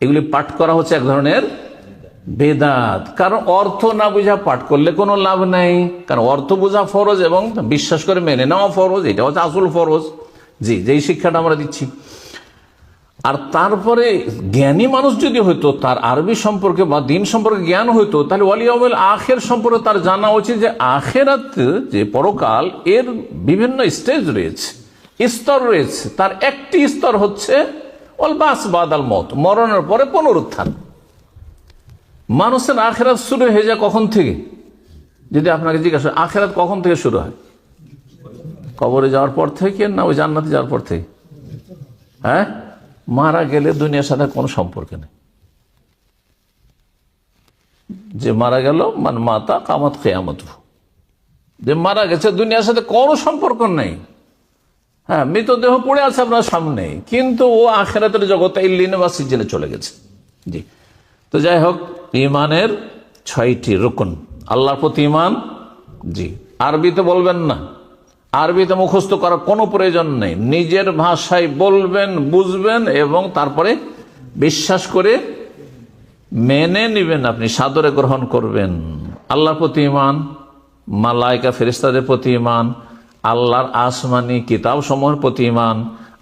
এগুলি পাঠ করা হচ্ছে এক ধরনের বেদাত। কারণ অর্থ না বুঝা পাঠ করলে কোনো লাভ নাই, কারণ অর্থ বোঝা ফরজ এবং বিশ্বাস করে মেনে নেওয়া ফরজ, এটা হচ্ছে আসল ফরজ। জি, যেই শিক্ষাটা আমরা দিচ্ছি। আর তারপরে জ্ঞানী মানুষ যদি হইতো, তার আরবি সম্পর্কে বা দিন সম্পর্কে জ্ঞান হইতো, তাহলে ওয়াল ইয়াউমিল আখির সম্পর্কে তার জানা উচিত যে আখিরাত, যে পরকাল, এর বিভিন্ন স্টেজ রয়েছে, স্তর রয়েছে। তার একটি স্তর হচ্ছে ওয়াল বাস বাদাল মউত, মরণের পরে পুনরুত্থান। মানুষের আখিরাত শুরু হয়ে যায় কখন থেকে? যদি আপনাকে জিজ্ঞাসা, আখিরাত কখন থেকে শুরু হয়? কবরে যাওয়ার পর থেকে না ওই জান্নাতে যাওয়ার পর থেকে? মারা গেলে দুনিয়ার সাথে কোনো সম্পর্ক নেই। যে মারা গেল মান মাতা কামাত কিয়ামত, যে মারা গেছে দুনিয়ার সাথে কোনো সম্পর্ক নেই। মৃতদেহ পড়ে আছে আপনার সামনে, কিন্তু ও আখিরাতের জগতে ইল্লিনে বা সিজিনে চলে গেছে। জি, তো যাই হোক, ইমানের 6টি রুকন। আল্লাহর প্রতি ইমান। জি, আরবিতে বলবেন না, আরবিতে মুখস্থ করার কোনো প্রয়োজন নেই, নিজের ভাষায় বলবেন, বুঝবেন এবং তারপরে বিশ্বাস করে মেনে নিবেন, আপনি সাদরে গ্রহণ করবেন। আল্লাহর প্রতি ঈমান, মালায়েকা ফেরেশতাদের প্রতি ঈমান, আল্লাহর আসমানি কিতাব সমূহের প্রতি ঈমান,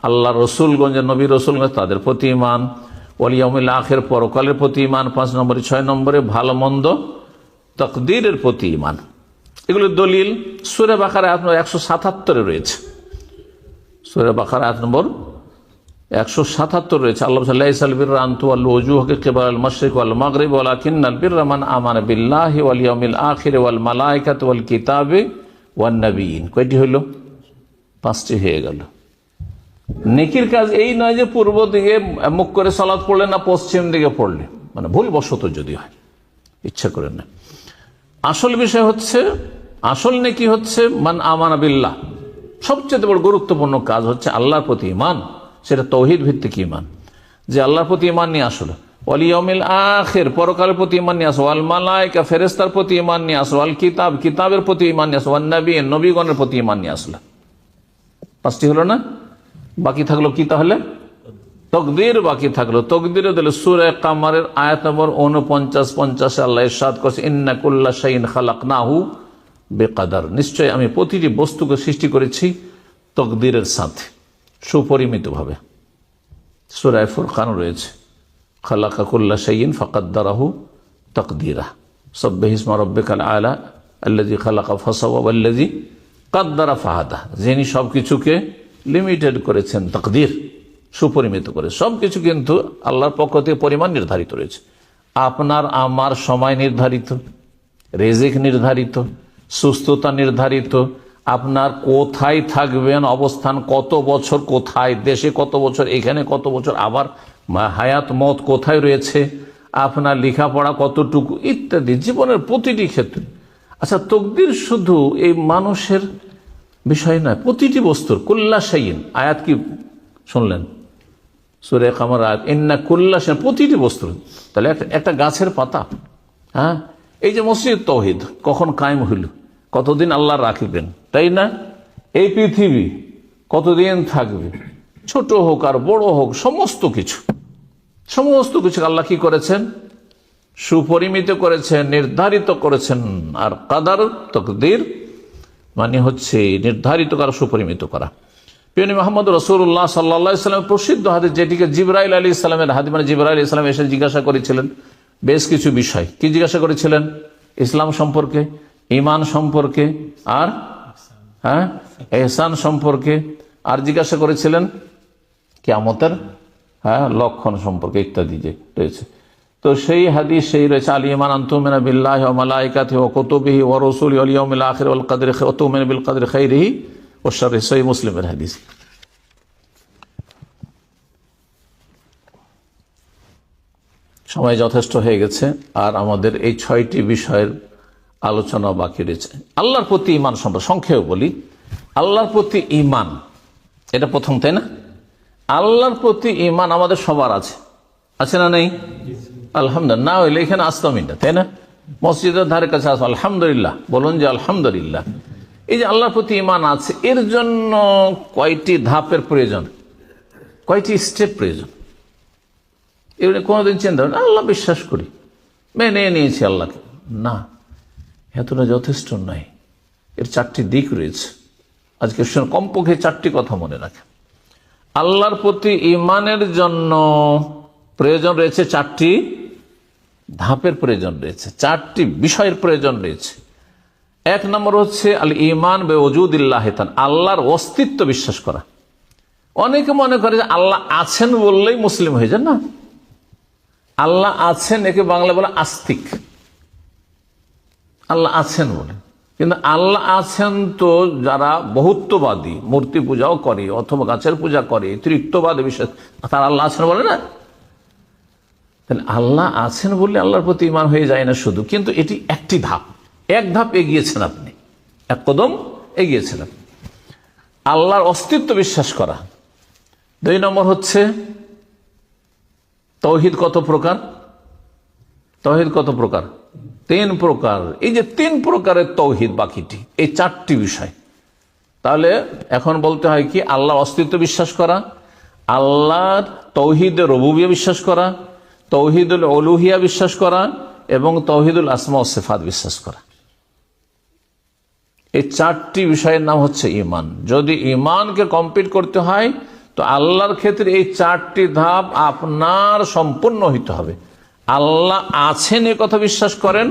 আল্লাহ রসুলগঞ্জ নবী রসুলগঞ্জ তাদের প্রতি ঈমান, ওয়াল ইয়াউমিল আখির পরকালের প্রতি ঈমান, 5 নম্বরে 6 নম্বরে ভালো মন্দ তাকদীরের প্রতি ঈমান। এগুলো দলিল সূরা বাকারা আয়াত নম্বর 177 রয়েছে। সূরা বাকারা আয়াত নম্বর 177 রয়েছে। আল্লাহ লাইসাল বিররা আন তুওয়াল্লু ওজুহাকুম কিবালাল মাশরিক ওয়াল মাগরিব ওয়ালাকিন্নাল বিররা মান আমানা বিল্লাহি ওয়াল ইয়াউমিল আখির ওয়াল মালায়েকাতি ওয়াল কিতাবি ওয়ান নাবিয়িন। কয়টি হলো? 5টি হয়ে গেল। নেকির কাজ এই নয় যে পূর্ব দিকে মুখ করে সালাত পড়লে না পশ্চিম দিকে পড়লে, মানে ভুলবশত যদি হয়, ইচ্ছা করে না। আসল বিষয় হচ্ছে, আসল নেকি হচ্ছে মান আমানা বিল্লাহ। সবচেয়ে বড় গুরুত্বপূর্ণ কাজ হচ্ছে আল্লাহর প্রতি ঈমান, সেটা তৌহিদ ভিত্তিক ঈমান, যে আল্লাহর প্রতি ঈমান নিয়ে আসলো, ওয়াল ইয়াউমিল আখির পরকালের প্রতি ঈমান নিয়ে আসো, ওয়াল মালায়েকা ফেরেশতার প্রতি ঈমান নিয়ে আসো, ওয়াল কিতাব কিতাবের প্রতি ঈমান নিয়ে আসো, ওয়ান নবিয়্যিন নবীগণের প্রতি ঈমান নিয়ে আসলো। 5টি হলো না? বাকি থাকলো কি তাহলে? তকদির বাকি থাকলো। তকদিরে দিলে সূরা কামারের আয়াত নম্বর 49-50 আল্লাহ ইরশাদ করেছে, ইন্না কুল্লা শাইইন খালাকনাহু বিকদর। নিশ্চয় আমি প্রতিটি বস্তুকে সৃষ্টি করেছি তকদিরের সাথে, সুপরিমিতভাবে। সূরা ফুরকান রয়েছে, খালাকা কুল্লা শাইইন ফাকাদ্দারাহু তাকদীরা। সাব্বিহ ইসমা রাব্বিকাল আলা আল্লাযী খালাকা ফাসাওয়া ওয়াল্লাযী কাদ্দারা ফাহাদা। যিনি সবকিছুকে লিমিটেড করেছেন, তাকদীর সুপরিমিত করে। সবকিছু কিন্তু আল্লাহর পক্ষ থেকে পরিমাণ নির্ধারিত রয়েছে। আপনার আমার সময় নির্ধারিত, রিজিক নির্ধারিত, সুস্থতা নির্ধারিত, আপনার কোথায় থাকবেন, অবস্থান কত বছর, কোথায় দেশে কত বছর, এখানে কত বছর, আবার হায়াত মত কোথায় রয়েছে, আপনার লেখাপড়া কতটুকু ইত্যাদি, জীবনের প্রতিটি ক্ষেত্রে। আচ্ছা, তকদির শুধু এই মানুষের বিষয় নয়, প্রতিটি বস্তুর। কুল্লা শাইইন আয়াত কি শুনলেন? সূরা কামার আয়াত, ইন্না কুল্লা শাইইন, প্রতিটি বস্তুর। তাহলে একটা গাছের পাতা, হ্যাঁ, এই যে মসজিদ তাওহীদ কখন কায়েম হইল, কতদিন আল্লাহ রাখবেন, তাই না? এই পৃথিবী কতদিন থাকবে, ছোট হোক আর বড় হোক, সমস্ত কিছু আল্লাহ কি করেছেন? সুপরিমিত করেছেন, নির্ধারিত করেছেন। আর কাদার তকদির মানে হচ্ছে নির্ধারিত করা, সুপরিমিত করা। প্রিয় নবী মুহাম্মদ রাসূলুল্লাহ সাল্লাল্লাহু আলাইহি ওয়াসাল্লাম প্রসিদ্ধ হাদিস, যেটিকে জিবরাইল আলাইহিস সালামের হাদিস, মানে জিবরাইল আলাইহিস সালাম এসে জিজ্ঞাসা করেছিলেন বেশ কিছু বিষয়। কি জিজ্ঞাসা করেছিলেন? ইসলাম সম্পর্কে, ঈমান সম্পর্কে, আর ইহসান সম্পর্কে, আর জিজ্ঞাসা করেছিলেন কিয়ামতের লক্ষণ সম্পর্কে ইত্যাদি যে রয়েছে। তো সেই হাদিস সেই রয়েছে, আল ঈমান আন তু'মিনা বিল্লাহি ওয়া মালাইকাতিহি ওয়া কুতুবিহি ওয়া রুসুলিহি ওয়াল ইয়াউমিল আখির ওয়াল কদরি ওয়া তু'মিনা বিল কদরি খাইরিহি ওয়া শাররিহি। সহিহ মুসলিমের হাদিস। সময় যথেষ্ট হয়ে গেছে, আর আমাদের এই 6টি বিষয়ের আলোচনা বাকি রয়েছে। আল্লাহর প্রতি ঈমান সম্পর্কে সংক্ষেপে বলি। আল্লাহর প্রতি ঈমান, এটা প্রথম, তাই না? আল্লাহর প্রতি ঈমান আমাদের সবার আছে, আছে না নেই? আলহামদুলিল্লাহ। না হইলে এখানে আসতামই না, তাই না? মসজিদের ধারে কাছে আসো, আলহামদুলিল্লাহ বলুন যে আলহামদুলিল্লাহ। এই যে আল্লাহর প্রতি ঈমান আছে, এর জন্য কয়টি ধাপের প্রয়োজন, কয়টি স্টেপ প্রয়োজন? এগুলো কোনোদিন চিন্তা করেন আল্লাহ বিশ্বাস করি, মেনে নিয়েছি আল্লাহকে, না, এতটা যথেষ্ট নয়। এর 4টি দিক রয়েছে। আজকে কমপক্ষে 4টি কথা মনে রাখেন। আল্লাহর প্রতি ঈমানের জন্য প্রয়োজন রয়েছে 4টি ধাপের প্রয়োজন রয়েছে, 4টি বিষয়ের প্রয়োজন রয়েছে। 1 নম্বর হচ্ছে আল ঈমান বিওজুদিল্লাহি তাআলা, আল্লাহর অস্তিত্ব বিশ্বাস করা। অনেকে মনে করে যে আল্লাহ আছেন বললেই মুসলিম হয়ে যান। না, আল্লাহ আছেন একে বাংলা বলে আস্তিক। আল্লাহ আছেন বলে, কিন্তু আল্লাহ আছেন তো যারা বহুত্ববাদী, মূর্তি পূজাও করে অথবা গাছের পূজা করে, তৃতীয়বাদী বিশ্বাস, তারা আল্লাহ আছেন বলে না। তাহলে আল্লাহ আছেন বললে আল্লাহর প্রতি ঈমান হয়ে যায় না শুধু, কিন্তু এটি একটি ধাপ, এক ধাপ এগিয়েছেন আপনি, এক কদম এগিয়েছেন আপনি। আল্লাহর অস্তিত্ব বিশ্বাস করা। 2 নম্বর হচ্ছে তাওহীদ কত প্রকার? তাওহীদ কত প্রকার? 3 প্রকার। এই যে 3 প্রকারের তাওহীদ, বাকিটি এই 4টি বিষয়। তাহলে এখন বলতে হয় কি? আল্লাহর অস্তিত্ব বিশ্বাস করা, আল্লাহর তাওহীদে রুবুবিয়্যাহ বিশ্বাস করা, তৌহিদুল উলুহিয়া বিশ্বাস করা এবং তৌহিদুল আসমা ও সিফাত বিশ্বাস করা। এই চারটি বিষয়ের নাম হচ্ছে ঈমান। যদি ঈমানকে কমপ্লিট করতে হয় তো আল্লাহর ক্ষেত্রে এই চারটি ধাপ আপনার সম্পূর্ণ হইতে হবে। আল্লাহ আছেন এ কথা বিশ্বাস করেন,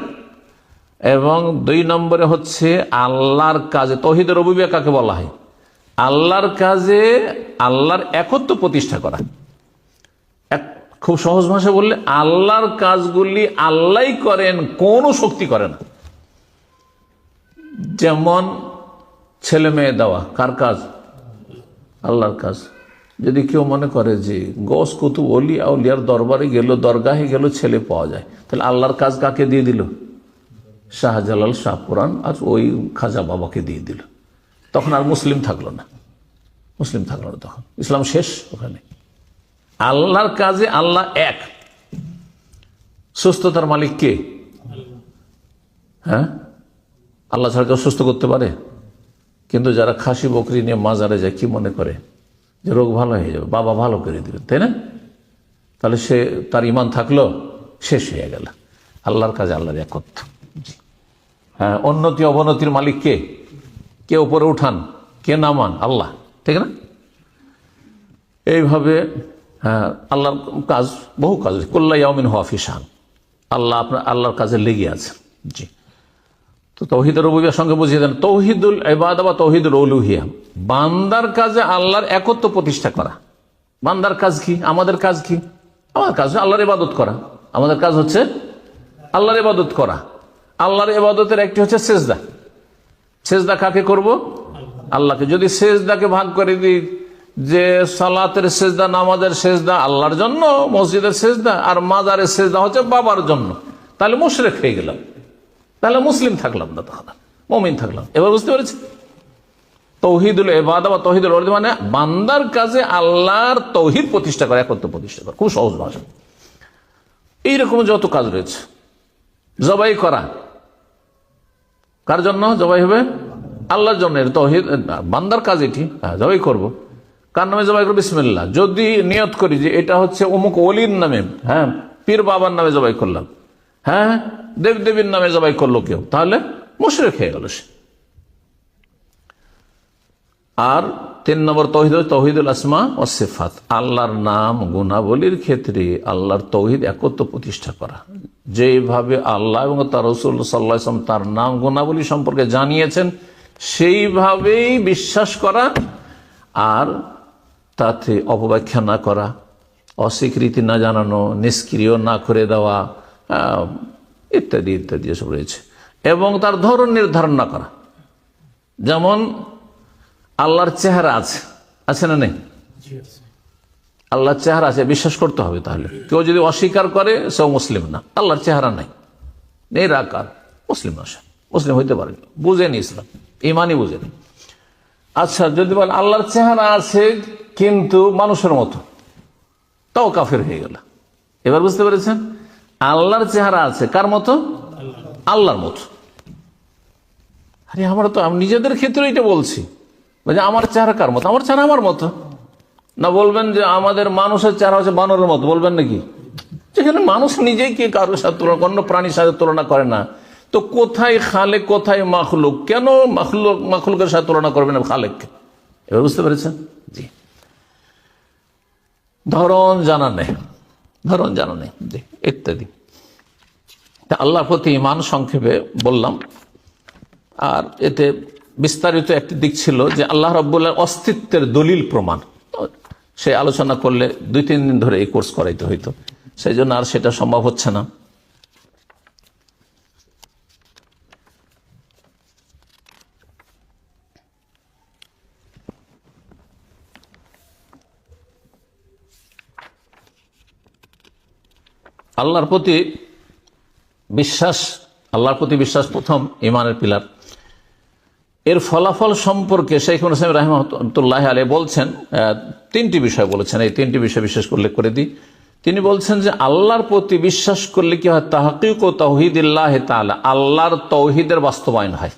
এবং 2 নম্বরে হচ্ছে আল্লাহর কাজে, তৌহিদ রুবুবিয়্যাহ কাকে বলা হয়? আল্লাহর কাজে আল্লাহর একত্ব প্রতিষ্ঠা করা। খুব সহজ ভাষা বললে, আল্লাহর কাজগুলি আল্লাহই করেন, কোনো শক্তি করে না। যেমন ছেলে মেয়ে দেওয়া কার কাজ? আল্লাহর কাজ। যদি কেউ মনে করে যে গস কুতুব ওলি আউলিয়ার দরবারে গেল, দরগাহে গেল, ছেলে পাওয়া যায়, তাহলে আল্লাহর কাজ কাকে দিয়ে দিল? শাহজালাল, শাহপুরান আর ওই খাজা বাবাকে দিয়ে দিল। তখন আর মুসলিম থাকলো না, মুসলিম থাকলো না, তখন ইসলাম শেষ ওখানে। আল্লাহর কাজে আল্লাহ এক। সুস্থতার মালিক কে? হ্যাঁ, আল্লাহ ছাড়া কেউ সুস্থ করতে পারে? কিন্তু যারা খাসি বকরি নিয়ে মাজারে যায়, কি মনে করে যে রোগ ভালো হয়ে যাবে, বাবা ভালো করে দিবে, তাই না? তাহলে সে, তার ঈমান থাকলো, শেষ হয়ে গেল। আল্লাহর কাজে আল্লাহর একত্ব। হ্যাঁ, উন্নতি অবনতির মালিক কে? কে উপরে উঠান, কে নামান? আল্লাহ, ঠিক না? এইভাবে হ্যাঁ, আল্লাহর কাজ, বহু কাজ। কুল্লা ইয়াউমিন হুয়া ফি শান। আল্লাহ আপনার আল্লাহর কাজে লেগে আছে। জি, তো তৌহিদুর রুবুবিয়্যাহর সঙ্গে বুঝিয়ে দেন তৌহিদুল ইবাদা বা তৌহিদুল উলুহিয়া, বান্দার কাজে আল্লাহর একত্ব প্রতিষ্ঠা করা। বান্দার কাজ কি? আমাদের কাজ কি? আমার কাজ আল্লাহর ইবাদত করা। আমাদের কাজ হচ্ছে আল্লাহর ইবাদত করা। আল্লাহর ইবাদতের একটি হচ্ছে সেজদা। সেজদা কাকে করব? আল্লাহকে। যদি সেজদাকে ভাগ করে দিই যে সালাতের সেজদা, নামাজের সেজদা আল্লাহর জন্য, মসজিদের সেজদা, আর মাজারের সেজদা হচ্ছে বাবার জন্য, তাহলে মুশরিক হয়ে গেলাম, তাহলে মুসলিম থাকলাম না, তখন মুমিন থাকলাম। এবার বুঝতে পেরেছি? তৌহিদুল ইবাদা বা তৌহিদুল উলুহিয়া মানে বান্দার কাজে আল্লাহর তৌহিদ প্রতিষ্ঠা করা, একত্ব প্রতিষ্ঠা করা। খুব সহজ ভাষা। এইরকম যত কাজ রয়েছে। জবাই করা কার জন্য? জবাই হবে আল্লাহর জন্য। তৌহিদ, বান্দার কাজ এটি। জবাই করব, কার নামে জবাই করবো? বিসমিল্লাহ। যদি নিয়ত করি যে এটা হচ্ছে অমুক ওলির নামে, হ্যাঁ, পীর বাবার নামে জবাই করলাম, হ্যাঁ, দেবদেবীর নামে জবাই করলো কেউ, তাহলে মুশরিক হয়ে গেল সে। আর 3 নম্বর তৌহিদ, তৌহিদুল আসমা ও সিফাত, আল্লাহর নাম গুণাবলীর ক্ষেত্রে আল্লাহর তৌহিদ একত্ব প্রতিষ্ঠা করা। যেভাবে আল্লাহ এবং তার রাসূল সাল্লাল্লাহু আলাইহি ওয়াসাল্লাম তার নাম গুণাবলী সম্পর্কে জানিয়েছেন, সেইভাবেই বিশ্বাস করা, আর তাতে অপব্যাখ্যা না করা, অস্বীকৃতি না জানানো, নিষ্ক্রিয় না করে দেওয়া, ইত্যাদি ইত্যাদি এসব রয়েছে। এবং তার ধরন নির্ধারণ না করা। যেমন আল্লাহর চেহারা আছে, আছে না নেই? আল্লাহর চেহারা আছে, বিশ্বাস করতে হবে। তাহলে কেউ যদি অস্বীকার করে সেও মুসলিম না। আল্লাহর চেহারা নাই, নিরাকার, মুসলিম না, সে মুসলিম হইতে পারে, বুঝেনি ইসলাম, ইমানই বুঝেনি। আচ্ছা, যদি বলেন আল্লাহর চেহারা আছে কিন্তু মানুষের মতো, তাও কাফের হয়ে গেল। এবার বুঝতে পেরেছেন? আল্লাহর চেহারা আছে কার মতো? আল্লাহর মতো। আরে আমরা তো নিজেদের ক্ষেত্রে এটা বলছি যে আমার চেহারা কার মতো? আমার চেহারা আমার মতো না। বলবেন যে আমাদের মানুষের চেহারা হচ্ছে বানরের মতো, বলবেন নাকি? যেখানে মানুষ নিজেই কি কারোর সাথে তুলনা, অন্য প্রাণীর সাথে তুলনা করে না, তো কোথায় খালেক, কোথায় মাখলুক? কেন মাখলুকের সাথে তুলনা করবেন খালেককে? এবার বুঝতে পেরেছেন? জি, ধরন জানা নেই, ধরন জানা নেই, জি, ইত্যাদি। আল্লাহর প্রতি ঈমান সংক্ষেপে বললাম। আর এতে বিস্তারিত একটি দিক ছিল যে আল্লাহ রাব্বুল আলামিনের অস্তিত্বের দলিল প্রমাণ। সে আলোচনা করলে 2-3 দিন ধরে এই কোর্স করাইতে হইতো, সেই জন্য আর সেটা সম্ভব হচ্ছে না। আল্লাহর প্রতি বিশ্বাস, আল্লাহর প্রতি বিশ্বাস প্রথম ঈমানের পিলার। এর ফলাফল সম্পর্কে শাইখুল ইসলাম রাহিমাহুল্লাহ আলাইহি বলছেন, 3টি বিষয় বলেছেন। এই 3টি বিষয় বিশেষ উল্লেখ করে দিই। তিনি বলছেন যে আল্লাহর প্রতি বিশ্বাস করলে কি হয়? তাহকিক ও তাওহীদিল্লাহ তাআলা, আল্লাহর তৌহিদের বাস্তবায়ন হয়।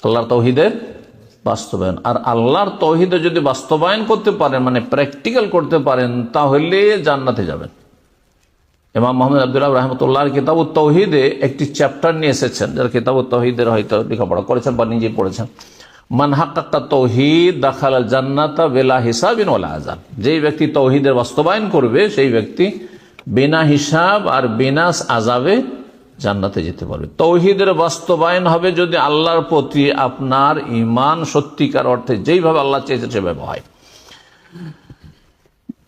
আল্লাহর তৌহিদের বাস্তবায়ন। আর আল্লাহর তৌহিদে যদি বাস্তবায়ন করতে পারেন, মানে প্র্যাকটিক্যাল করতে পারেন, তাহলে জান্নাতে যাবেন। ইমাম মোহাম্মদ আব্দুল্লাহ রহমতুল্লাহর কিতাবুত তাওহীদে একটি চ্যাপ্টার নিয়ে এসেছেন, যারা কিতাবুত তাওহীদের হয়তো লেখাপড়া করেছেন বা নিজে পড়েছেন। মান হাক্কাকা তাওহীদ দাখালাল জান্নাতা বিলা হিসাবিন ওয়ালা আযাব। যেই ব্যক্তি তাওহীদের বাস্তবায়ন করবে সেই ব্যক্তি বিনা হিসাব আর বিনা আযাবে জান্নাতে যেতে পারবে। তাওহীদের বাস্তবায়ন হবে যদি আল্লাহর প্রতি আপনার ঈমান সত্যিকার অর্থে যেইভাবে আল্লাহ চেয়েছে সেভাবে হয়।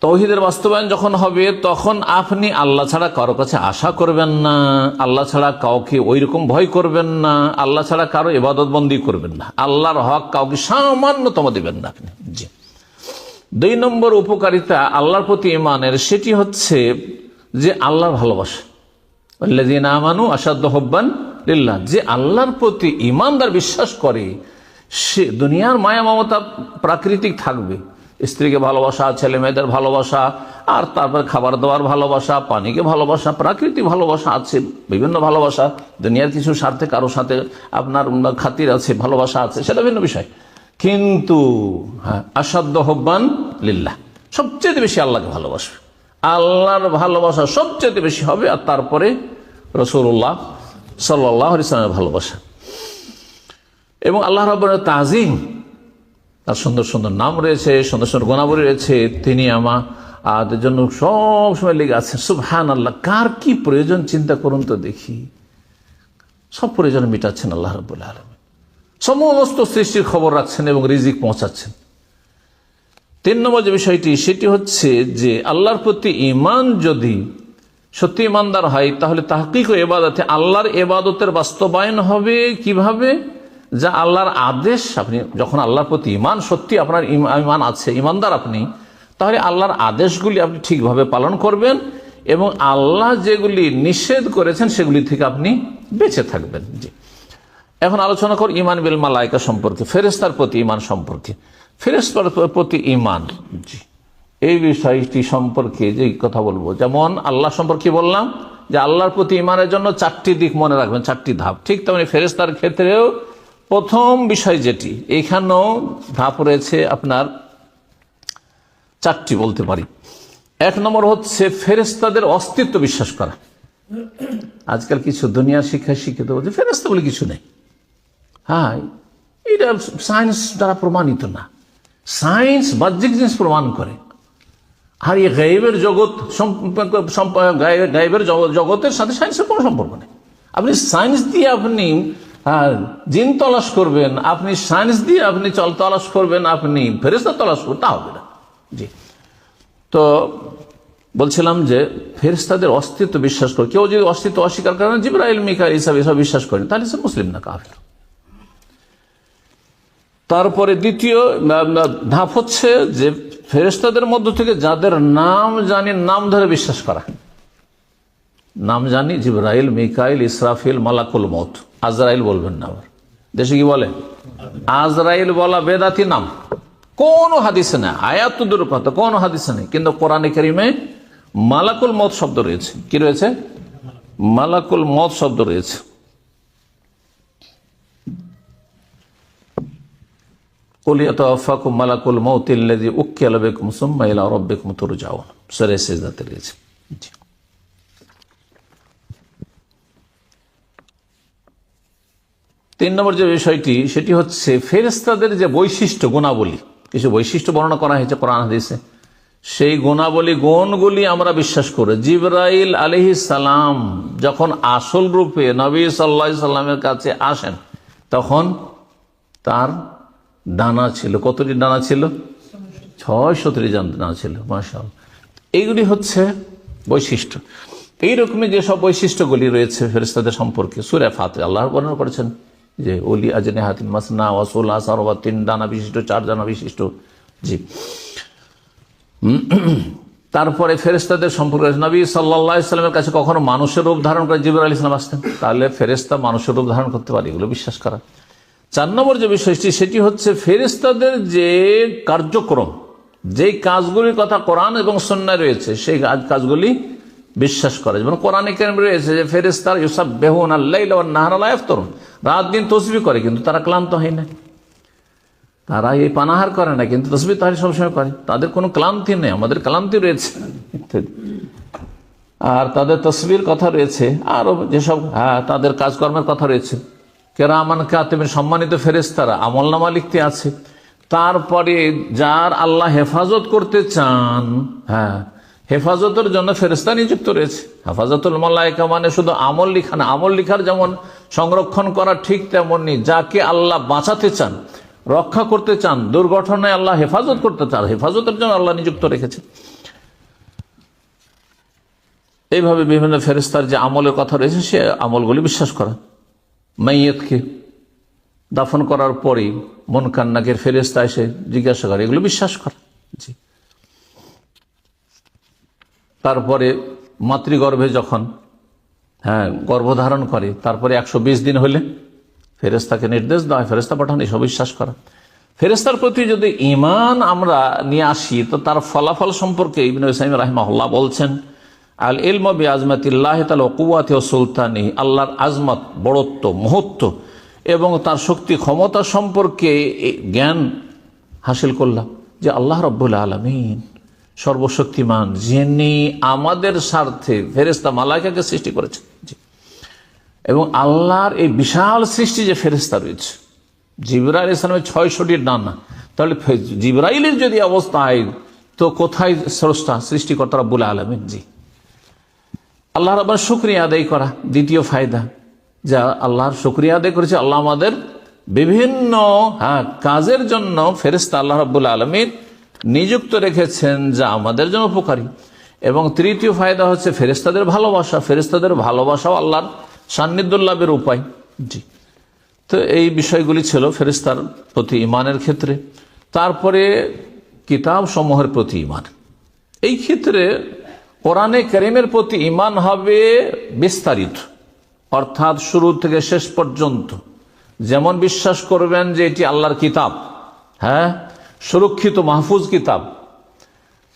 তাওহীদের বাস্তবায়ন যখন হবে তখন আপনি আল্লাহ ছাড়া কারো কাছে আশা করবেন না, আল্লাহ ছাড়া কাউকে ওইরকম ভয় করবেন না, আল্লাহ ছাড়া কারো ইবাদত বন্দি করবেন না, আল্লাহর হক কাউকে সামান্যতম দিবেন না আপনি। জি। 2 নম্বর উপকারিতা আল্লাহর প্রতি ঈমানের, সেটি হচ্ছে যে আল্লাহর ভালোবাসা। আল্লাযীনা আমানু আশাদ্দু হুব্বান লিল্লাহ। যে আল্লাহর প্রতি ঈমানদার বিশ্বাস করে সে দুনিয়ার মায়া মমতা প্রাকৃতিক থাকবে, স্ত্রীকে ভালোবাসা, ছেলে মেয়েদের ভালোবাসা, আর তারপর খাবার দাবার ভালোবাসা, পানিকে ভালোবাসা, প্রাকৃতিক ভালোবাসা আছে, বিভিন্ন ভালোবাসা, দুনিয়ার কিছু স্বার্থে কারো সাথে আপনার খাতির আছে, ভালোবাসা আছে, সেটা ভিন্ন বিষয়। কিন্তু হ্যাঁ, আশাদ্দু হুব্বান লিল্লাহ, সবচেয়ে বেশি আল্লাহকে ভালোবাসবে, আল্লাহর ভালোবাসা সবচেয়ে বেশি হবে, আর তারপরে রাসূলুল্লাহ সাল্লাল্লাহু আলাইহি ওয়াসাল্লামের ভালোবাসা এবং আল্লাহ রাব্বুল তাজিম। তার সুন্দর সুন্দর নাম রয়েছে, সুন্দর সুন্দর গুণাবলী রয়েছে, তিনি আমাদের জন্য সব সময় লেগে আছেন। সুবহানাল্লাহ, কার কি প্রয়োজন চিন্তা করুন তো দেখি। সব প্রয়োজন মিটাচ্ছেন আল্লাহ রাব্বুল আলামিন, সমস্ত সৃষ্টির খবর রাখছেন এবং রিজিক পৌঁছাচ্ছেন। 3 নম্বর যে বিষয়টি সেটি হচ্ছে যে আল্লাহর প্রতি ঈমান যদি সত্যি ঈমানদার হয় তাহলে তাহকিক ও ইবাদতে আল্লাহর ইবাদতের বাস্তবায়ন হবে কিভাবে? যা আল্লাহর আদেশ, আপনি যখন আল্লাহর প্রতি ঈমান সত্যি আপনার ঈমান আছে, ঈমানদার আপনি, তাহলে আল্লাহর আদেশগুলি আপনি ঠিকভাবে পালন করবেন এবং আল্লাহ যেগুলি নিষেধ করেছেন সেগুলি থেকে আপনি বেঁচে থাকবেন। জি। এখন আলোচনা কর ঈমান বিল মালায়েকা সম্পর্কে, ফেরেশতার প্রতি ঈমান সম্পর্কে। ফেরেশতার প্রতি ঈমান, জি, এই বিষয়টি সম্পর্কে যে কথা বলবো, যেমন আল্লাহ সম্পর্কে বললাম যে আল্লাহর প্রতি ঈমানের জন্য 4টি দিক মনে রাখবেন, 4টি ধাপ। ঠিক তেমনি ফেরেশতার ক্ষেত্রেও প্রথম বিষয় যেটি, এখানেও ধাপ রয়েছে আপনার 4টি বলতে পারি। 1 নম্বর হচ্ছে ফেরেশতাদের অস্তিত্ব বিশ্বাস করা। আজকাল কিছু দুনিয়ার শিক্ষায় শিক্ষিত বলছে ফেরেশতা বলে কিছু নেই। হ্যাঁ, এটা সায়েন্স দ্বারা প্রমাণিত না, সায়েন্স বাহ্যিক জিনিস প্রমাণ করে। আর এই গায়েবের জগৎ, গায়েবের জগতের সাথে সায়েন্সের কোনো সম্পর্ক নেই। আপনি সায়েন্স দিয়ে আপনি জিন তলাশ করবেন, আপনি সায়েন্স দিয়ে আপনি তলাশ করবেন, আপনি ফেরেশতা তলাশ করবেন, তা হবে না। জি। তো বলছিলাম যে ফেরেশতাদের অস্তিত্ব বিশ্বাস করে, কেউ যদি অস্তিত্ব অস্বীকার করেন, জিবরাইল মিকাইল এসব বিশ্বাস করেন, তাহলে সে মুসলিম না, কাফের। তারপরে দ্বিতীয় ধাপ হচ্ছে যে ফেরেশতাদের মধ্য থেকে যাদের নাম জানি নাম ধরে বিশ্বাস করা। নাম জানি জিবরাইল, মিকাইল, ইসরাফিল, মালাকুল মউত। আজরাইল বলবেন না, আবার দেশে কি বলে আজরাইল বলা বেদাতি নাম, কোন হাদিসে না, আয়াত তো দূরের কথা, কোন হাদিসে নেই, কিন্তু কোরআনে কারিমে মালাকুল মউত শব্দ রয়েছে। কি রয়েছে? মালাকুল মউত শব্দ রয়েছে। কুল ইয়াতাওয়াফাকুম মালাকুল মউতিল্লাযী উক্কিলা বিকুম সুম্মা ইলা রাব্বিকুম তুরজাউন, সূরা সিজদাতে রয়েছে। 3 নম্বর যে বিষয়টি সেটি হচ্ছে ফেরেশতাদের যে বৈশিষ্ট্য, গুণাবলী, কিছু বৈশিষ্ট্য বর্ণনা করা হয়েছে কোরআন হাদিসে, সেই গুণাবলী গুণগুলি আমরা বিশ্বাস করি। জিবরাইল আলাইহিস সালাম যখন আসল রূপে নবী সাল্লাল্লাহু আলাইহি সাল্লামের কাছে আসেন তখন তার ডানা ছিল, কতটি ডানা ছিল? 600টি ডানা ছিল। মাশাআল্লাহ, এইগুলি হচ্ছে বৈশিষ্ট্য। এইরকমই যেসব বৈশিষ্ট্যগুলি রয়েছে ফেরেশতাদের সম্পর্কে সূরা ফাতিহা আল্লাহ বর্ণনা করেছেন যে ওলি আজনিহাতিন মাসনা ওয়া সুলাসা ওয়া 3 ডানা বিশিষ্ট, 4 ডানা বিশিষ্ট। জি। তারপরে ফেরেশতাদের সম্পর্কে নবী সাল্লাল্লাহু আলাইহি সাল্লামের কাছে কখনো মানুষের রূপ ধারণ করে জিবরাইল আলাইহিস সালাম আসতেন, তাহলে ফেরেশতা মানুষের রূপ ধারণ করতে পারে, এগুলো বিশ্বাস করা। 4 নম্বর যে বিষয়টি সেটি হচ্ছে ফেরেশতাদের যে কার্যক্রম, যেই কাজগুলির কথা কোরআন এবং সুন্নাহয় রয়েছে সেই কাজগুলি বিশ্বাস করে। যেমন কোরআনে কারিমে রয়েছে যে ফেরেশতারা ইউসাব্বিহুনা আল-লাইলা ওয়ান-নাহারা লা ইফতারুন, রাত দিন তাসবিহ করে কিন্তু তারা ক্লান্ত হয় না, তারা এই পানাহার করে না কিন্তু তাসবিহ তাহরির সবসময় করে, তাদের কোনো ক্লান্তি নেই, আমাদের ক্লান্তি রয়েছে ইত্যাদি। আর তাদের তসবির কথা রয়েছে, আরো যেসব তাদের কাজকর্মের কথা রয়েছে। কেরামান কাতিবিন সম্মানিত ফেরেশতারা আমলনামা লিখতে আছে। তারপরে যার আল্লাহ হেফাজত করতে চান, হেফাজতের জন্য ফেরেশতা নিযুক্ত রয়েছে। হেফাজতুল মালায়েকা মানে শুধু আমল লিখা না, আমল লিখার যেমন সংরক্ষণ করা ঠিক তেমনি যাকে আল্লাহ বাঁচাতে চান, রক্ষা করতে চান, দুর্ঘটনায় আল্লাহ হেফাজত করতে চান, হেফাজতের জন্য আল্লাহ নিযুক্ত রেখেছে। এইভাবে বিভিন্ন ফেরেশতার যে আমলের কথা রয়েছে সে আমলগুলি বিশ্বাস করা। মাইয়াতকে দাফন করার পরেই মুনকার নাকির ফেরেশতা এসে জিজ্ঞাসা করে, এগুলো বিশ্বাস করা। জি। তারপরে মাতৃগর্ভে যখন গর্ভধারণ করে, তারপরে 120 দিন হলে ফেরেশতাকে নির্দেশ দেওয়া হয় ফেরেশতা পাঠান, এসব বিশ্বাস করা। ফেরেশতার প্রতি যদি ঈমান আমরা নিয়ে আসি তো তার ফলাফল সম্পর্কে ইবনে উসাইমিন রাহিমাহুল্লাহ বলছেন, আল ইলমু বিআজমাতিল্লাহি তাআলা ওয়া কুওয়াতি ওয়া সুলতানি, আল্লাহর আজমত, বড়ত্ব, মহত্ব এবং তার শক্তি ক্ষমতা সম্পর্কে জ্ঞান হাসিল করলাম যে আল্লাহ রাব্বুল আলামিন সর্বশক্তিমান, যিনি আমাদের স্বার্থে ফেরেশতা মালায়েকাকে সৃষ্টি করেছেন। এবং আল্লাহর এই বিশাল সৃষ্টি যে ফেরেশতা রয়েছে, জিবরাইল আলাইহিস সালামের 600টি ডানা, তাহলে জিবরাইলের যদি অবস্থা হয় তো কোথায় স্রষ্টা সৃষ্টিকর্তা রাব্বুল আলামিন। জি, আল্লাহ রাব্বুল শুকরিয়া আদায় করা দ্বিতীয় ফায়দা, যা আল্লাহর শুকরিয়া আদায় করেছে। আল্লাহ আমাদের বিভিন্ন কাজের জন্য ফেরেশতা আল্লাহ রাব্বুল আলামিন নিযুক্ত রেখেছেন যা আমাদের জন্য উপকারী। এবং তৃতীয় ফায়দা হচ্ছে ফেরেশতাদের ভালোবাসা। ফেরেশতাদের ভালোবাসাও আল্লাহর সান্নিধ্য লাভের উপায়। জি, তো এই বিষয়গুলি ছিল ফেরেশতার প্রতি ঈমানের ক্ষেত্রে। তারপরে কিতাব সমূহের প্রতি ঈমান। এই ক্ষেত্রে কোরআনে কারীমের প্রতি ঈমান হবে বিস্তারিত, অর্থাৎ শুরু থেকে শেষ পর্যন্ত। যেমন বিশ্বাস করবেন যে এটি আল্লাহর কিতাব, সুরক্ষিত মাহফুজ কিতাব,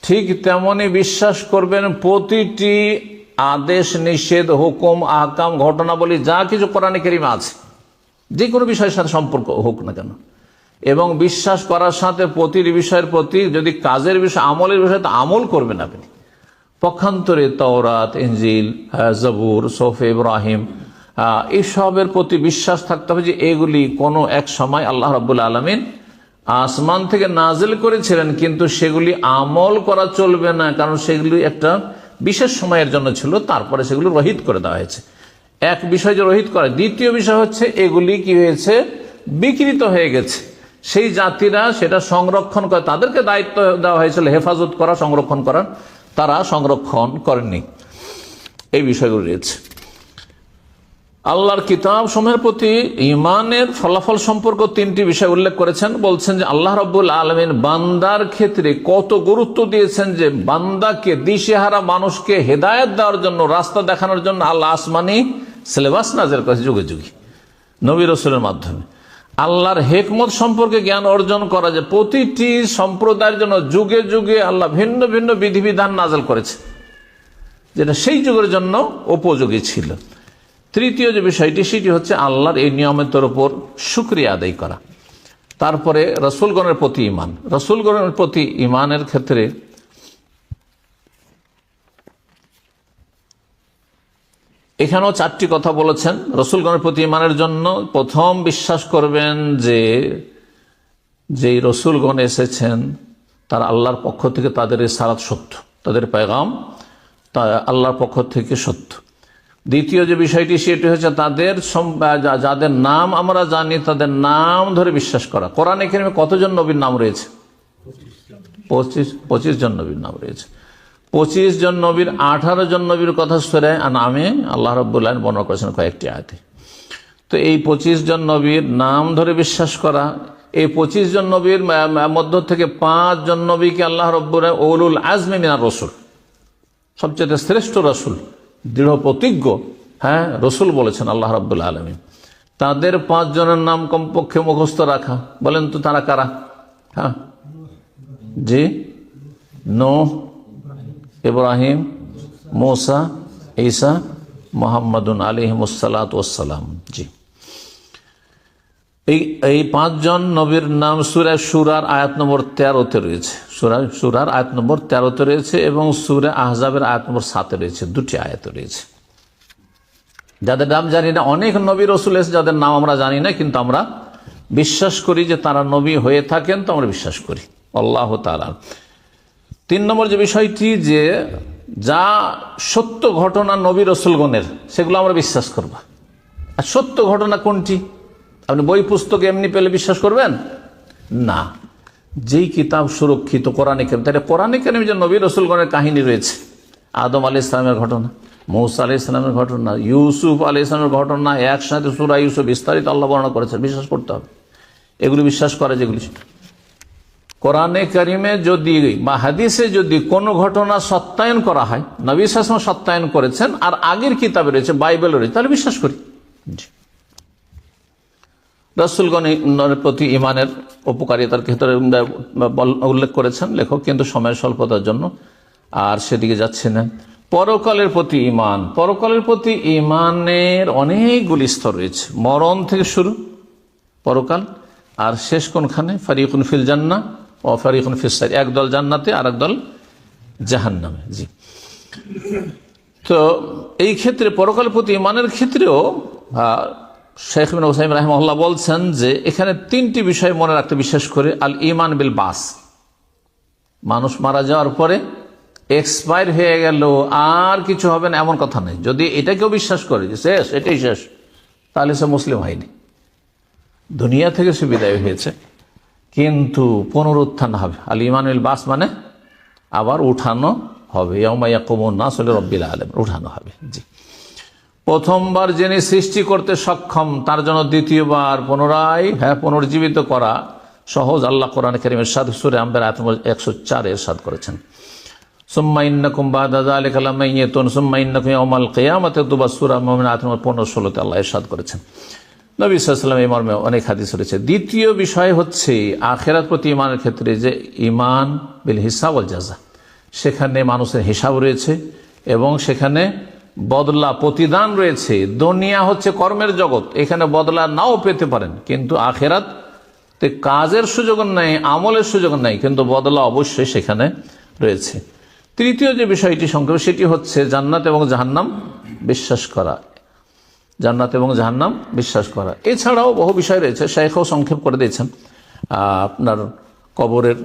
ঠিক তেমনি বিশ্বাস করবেন প্রতিটি আদেশ, নিষেধ, হুকুম, আহকাম, ঘটনাবলী যা কিছু কোরআনে কারীমে আছে, যে কোনো বিষয়ের সাথে সম্পর্ক হোক না কেন। এবং বিশ্বাস করার সাথে প্রতিটি বিষয়ের প্রতি, যদি কাজের বিষয়, আমলের বিষয়, তো আমল করবেন আপনি। পক্ষান্তরে তাওরাত, ইনজিল, জবুর, সোফে ইব্রাহিম, এসবের প্রতি বিশ্বাস থাকতে হবে যে এগুলি কোনো এক সময় আল্লাহ রাব্বুল আলামিন আসমান থেকে নাজিল করেছিলেন, কিন্তু সেগুলি আমল করা চলবে না, কারণ সেগুলি একটা বিশেষ সময়ের জন্য ছিল, তারপরে সেগুলি রহিত করে দেওয়া হয়েছে। এক বিষয় যে রহিত করে, দ্বিতীয় বিষয় হচ্ছে এগুলি কি হয়েছে, বিকৃত হয়ে গেছে। সেই জাতিরা সেটা সংরক্ষণ করে, তাদেরকে দায়িত্ব দেওয়া হয়েছিল হেফাজত করা, সংরক্ষণ করার, তারা সংরক্ষণ করেননি। এই বিষয়গুলো রয়েছে। আল্লাহর কিতাব সমূহের প্রতি ঈমানের ফলাফল সম্পর্ক তিনটি বিষয় উল্লেখ করেছেন। বলছেন যে আল্লাহ রাব্বুল আলামিন বান্দার ক্ষেত্রে কত গুরুত্ব দিয়েছেন, যে বান্দাকে, দিশেহারা মানুষকে হেদায়েত দেওয়ার জন্য, রাস্তা দেখানোর জন্য আল্লাহ আসমানি সিলেবাস নাযিল করেছে যুগে যুগে নবী রাসূলের মাধ্যমে। আল্লাহর হিকমত সম্পর্কে জ্ঞান অর্জন করা, যে প্রতিটি সম্প্রদায়ের জন্য যুগে যুগে আল্লাহ ভিন্ন ভিন্ন বিধিবিধান নাযিল করেছে, যেটা সেই যুগের জন্য উপযোগী ছিল। তৃতীয় যে বিষয়টি, সেটি হচ্ছে আল্লাহর এই নিয়ামতের উপর শুকরিয়া আদায় করা। তারপরে রাসূলগণের প্রতি ঈমান। রাসূলগণের প্রতি ঈমানের ক্ষেত্রে এখানেও চারটি কথা বলেছেন। রাসূলগণের প্রতি ঈমানের জন্য প্রথম বিশ্বাস করবেন যে যেই রাসূলগণ এসেছেন তারা আল্লাহর পক্ষ থেকে, তাদের রিসালাত সত্য, তাদের পেগাম আল্লাহর পক্ষ থেকে সত্য। দ্বিতীয় যে বিষয়টি, সেটি হচ্ছে তাদের যাদের নাম আমরা জানি তাদের নাম ধরে বিশ্বাস করা। কোরআনে কারীমে কতজন নবীর নাম রয়েছে? 25 জন নবীর নাম রয়েছে। 25 জন নবীর 18 জন নবীর কথা সূরা আনআমে আল্লাহ রাব্বুল আলামিন বর্ণনা করেছেন কয়েকটি আয়াতে। তো এই 25 জন নবীর নাম ধরে বিশ্বাস করা, এই 25 জন নবীর মধ্য থেকে 5 জন নবীকে আল্লাহ রাব্বুল আলামিন উলুল আজমি মিনার রাসূল, সবচেয়ে শ্রেষ্ঠ রাসূল, দৃঢ় প্রতিজ্ঞ রসুল বলেছেন আল্লাহ রাব্বুল আলামিন। তাদের 5 জনের নাম কমপক্ষে মুখস্থ রাখা। বলেন তো তারা কারা? জি, নূহ, ইব্রাহিম, মূসা, ঈসা, মুহাম্মাদুন আলাইহিমুস সালাতু ওয়াস সালাম। জি, এই পাঁচজন নবীর নাম সূরা শুরার আয়াত নম্বর 13-তে রয়েছে, শুরার আয়াত নম্বর 13-তে রয়েছে এবং সূরা আহজাবের আয়াত নম্বর 7-এ রয়েছে, দুটি আয়াত রয়েছে। যাদের নাম জানি না, অনেক নবী রাসূল এসে যাদের নাম আমরা জানি না, কিন্তু আমরা বিশ্বাস করি যে তারা নবী হয়ে থাকেন, তো আমরা বিশ্বাস করি আল্লাহু তাআলা। 3 নম্বর যে বিষয়টি, যে যা সত্য ঘটনা নবী রাসূলগণের, সেগুলো আমরা বিশ্বাস করব। আর সত্য ঘটনা কোনটি? আপনি বই পুস্তকে এমনি পেলে বিশ্বাস করবেন না। যেই কিতাব সুরক্ষিত কোরআনে কারীম, তাহলে কোরআনে কারীমে যে নবী রাসূলগণের কাহিনী রয়েছে, আদম আলাইহিস সালামের ঘটনা, মূসা আলাইহিস সালামের ঘটনা, ইউসুফ আলাইহিস সালামের ঘটনা, একসাথে সূরা ইউসুফ বিস্তারিত আল্লাহ বর্ণনা করেছেন, বিশ্বাস করতে হবে। এগুলি বিশ্বাস করে, যেগুলি কোরআনে কারীমে যদি বা হাদিসে যদি কোনো ঘটনা সত্যায়ন করা হয়, নবী সাল্লাল্লাহু আলাইহি ওয়াসাল্লাম সত্যায়ন করেছেন আর আগের কিতাবে রয়েছে, বাইবেলে রয়েছে, তাহলে বিশ্বাস করি। রাসূলগণের প্রতি ঈমানের উপকারিতার ক্ষেত্রে উল্লেখ করেছেন লেখক, কিন্তু সময়ের স্বল্পতার জন্য আর সেদিকে যাচ্ছে না। পরকালের প্রতি ঈমান, পরকালের প্রতি ঈমানের অনেকগুলি স্তর রয়েছে, মরণ থেকে শুরু পরকাল, আর শেষ কোনখানে? ফারিকুন ফিল জান্নাহ ও ফারিকুন ফিস সাইর, একদল জান্নাতে আর একদল জাহান্নামে। জি, তো এই ক্ষেত্রে পরকালের প্রতি ঈমানের ক্ষেত্রেও শেখ ইবনে উসাইমিন রাহিমাহুল্লাহ বলছেন যে এখানে 3টি বিষয় মনে রাখতে, বিশেষ করে আল ঈমান বিল বাস, মানুষ মারা যাওয়ার পরে এক্সপায়ার হয়ে গেল, আর কিছু হবে না এমন কথা নেই। যদি এটা কেউ বিশ্বাস করে যে শেষ, এটাই শেষ, তাহলে সে মুসলিম হয়নি। দুনিয়া থেকে সে বিদায় হয়েছে, কিন্তু পুনরুত্থান হবে। আল ঈমান বিল বাস মানে আবার উঠানো হবে, ইয়াউমা ইয়াকুমুন নাসু লিরাব্বিল আলামিন, উঠানো হবে। জি, প্রথমবার যিনি সৃষ্টি করতে সক্ষম, তার জন্য দ্বিতীয়বার পুনরায় পুনর্জীবিত করা সহজ। আল্লাহ কোরআন কারীমের ইরশাদ, সূরা আম্বিয়া আয়াত 104 ইরশাদ করেছেন, সুম্মা ইন্নাকুম বা'দা যালিকা লামাইয়াতুন সুম্মা ইন্নাকুম ইয়াওমাল কিয়ামাতি তুবাসসুন, সূরা মুমিনুন আয়াত 15-16-তে আল্লাহ ইরশাদ করেছেন। নবী সাল্লাল্লাহু আলাইহি ওয়াসাল্লাম এই মর্মে অনেক হাদিস রয়েছে। দ্বিতীয় বিষয় হচ্ছে আখিরাত প্রতি ঈমানের ক্ষেত্রে যে ঈমান বিল হিসাব ওয়াল জাযা, সেখানে মানুষের হিসাব রয়েছে এবং সেখানে বদলা প্রতিদান রয়েছে। দুনিয়া হচ্ছে কর্মের জগৎ, এখানে বদলা নাও পেতে পারেন, কিন্তু আখিরাতে কাজের সুযোগ নেই, আমলের সুযোগ নেই, কিন্তু বদলা অবশ্যই সেখানে রয়েছে। তৃতীয় যে বিষয়টি সংক্ষেপে, সেটি হচ্ছে জান্নাত এবং জাহান্নাম বিশ্বাস করা, জান্নাত এবং জাহান্নাম বিশ্বাস করা। এছাড়াও বহু বিষয় রয়েছে, শাইখও সংক্ষেপ করে দিয়েছেন। আপনার কবরের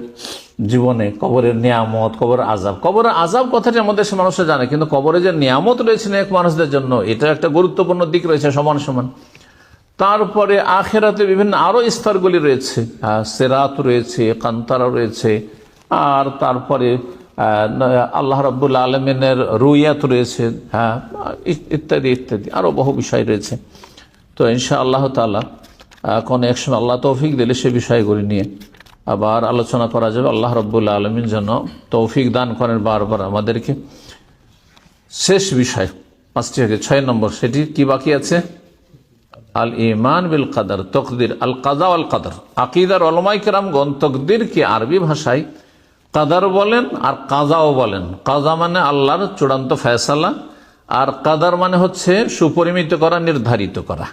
জীবনে, কবরের নিয়ামত, কবরের আযাব। কবরের আযাব কথাটি আমাদের দেশের মানুষরা জানে, কিন্তু কবরে যে নিয়ামত রয়েছে এক মানুষদের জন্য, এটা একটা গুরুত্বপূর্ণ দিক রয়েছে সমান সমান। তারপরে আখিরাতে বিভিন্ন আরো স্তরগুলি রয়েছে, সিরাত রয়েছে, কান্তারা রয়েছে, আর তারপরে আল্লাহ রাব্বুল আলামিনের রুইয়াত রয়েছে, ইত্যাদি ইত্যাদি আরো বহু বিষয় রয়েছে। তো ইনশাআল্লাহ তাআলা কোন এক সময় আল্লাহ তৌফিক দিলে সে বিষয়গুলি নিয়ে আবার আলোচনা করা যাবে। আল্লাহ রাব্বুল আলামিন যেন তৌফিক দান করেন বারবার আমাদেরকে। শেষ বিষয় 5টি থেকে 6 নম্বর, সেটি কি বাকি আছে? আল ঈমান বিল কদর, তকদির, আল কাযা ওয়াল কদর। আকীদার উলামায়ে কেরামগণ তকদিরকে আরবি ভাষায় কদর বলেন আর কাযাও বলেন। কাযা মানে আল্লাহর চূড়ান্ত ফয়সালা, আর কদর মানে হচ্ছে সুপরিমিত করা, নির্ধারিত করা।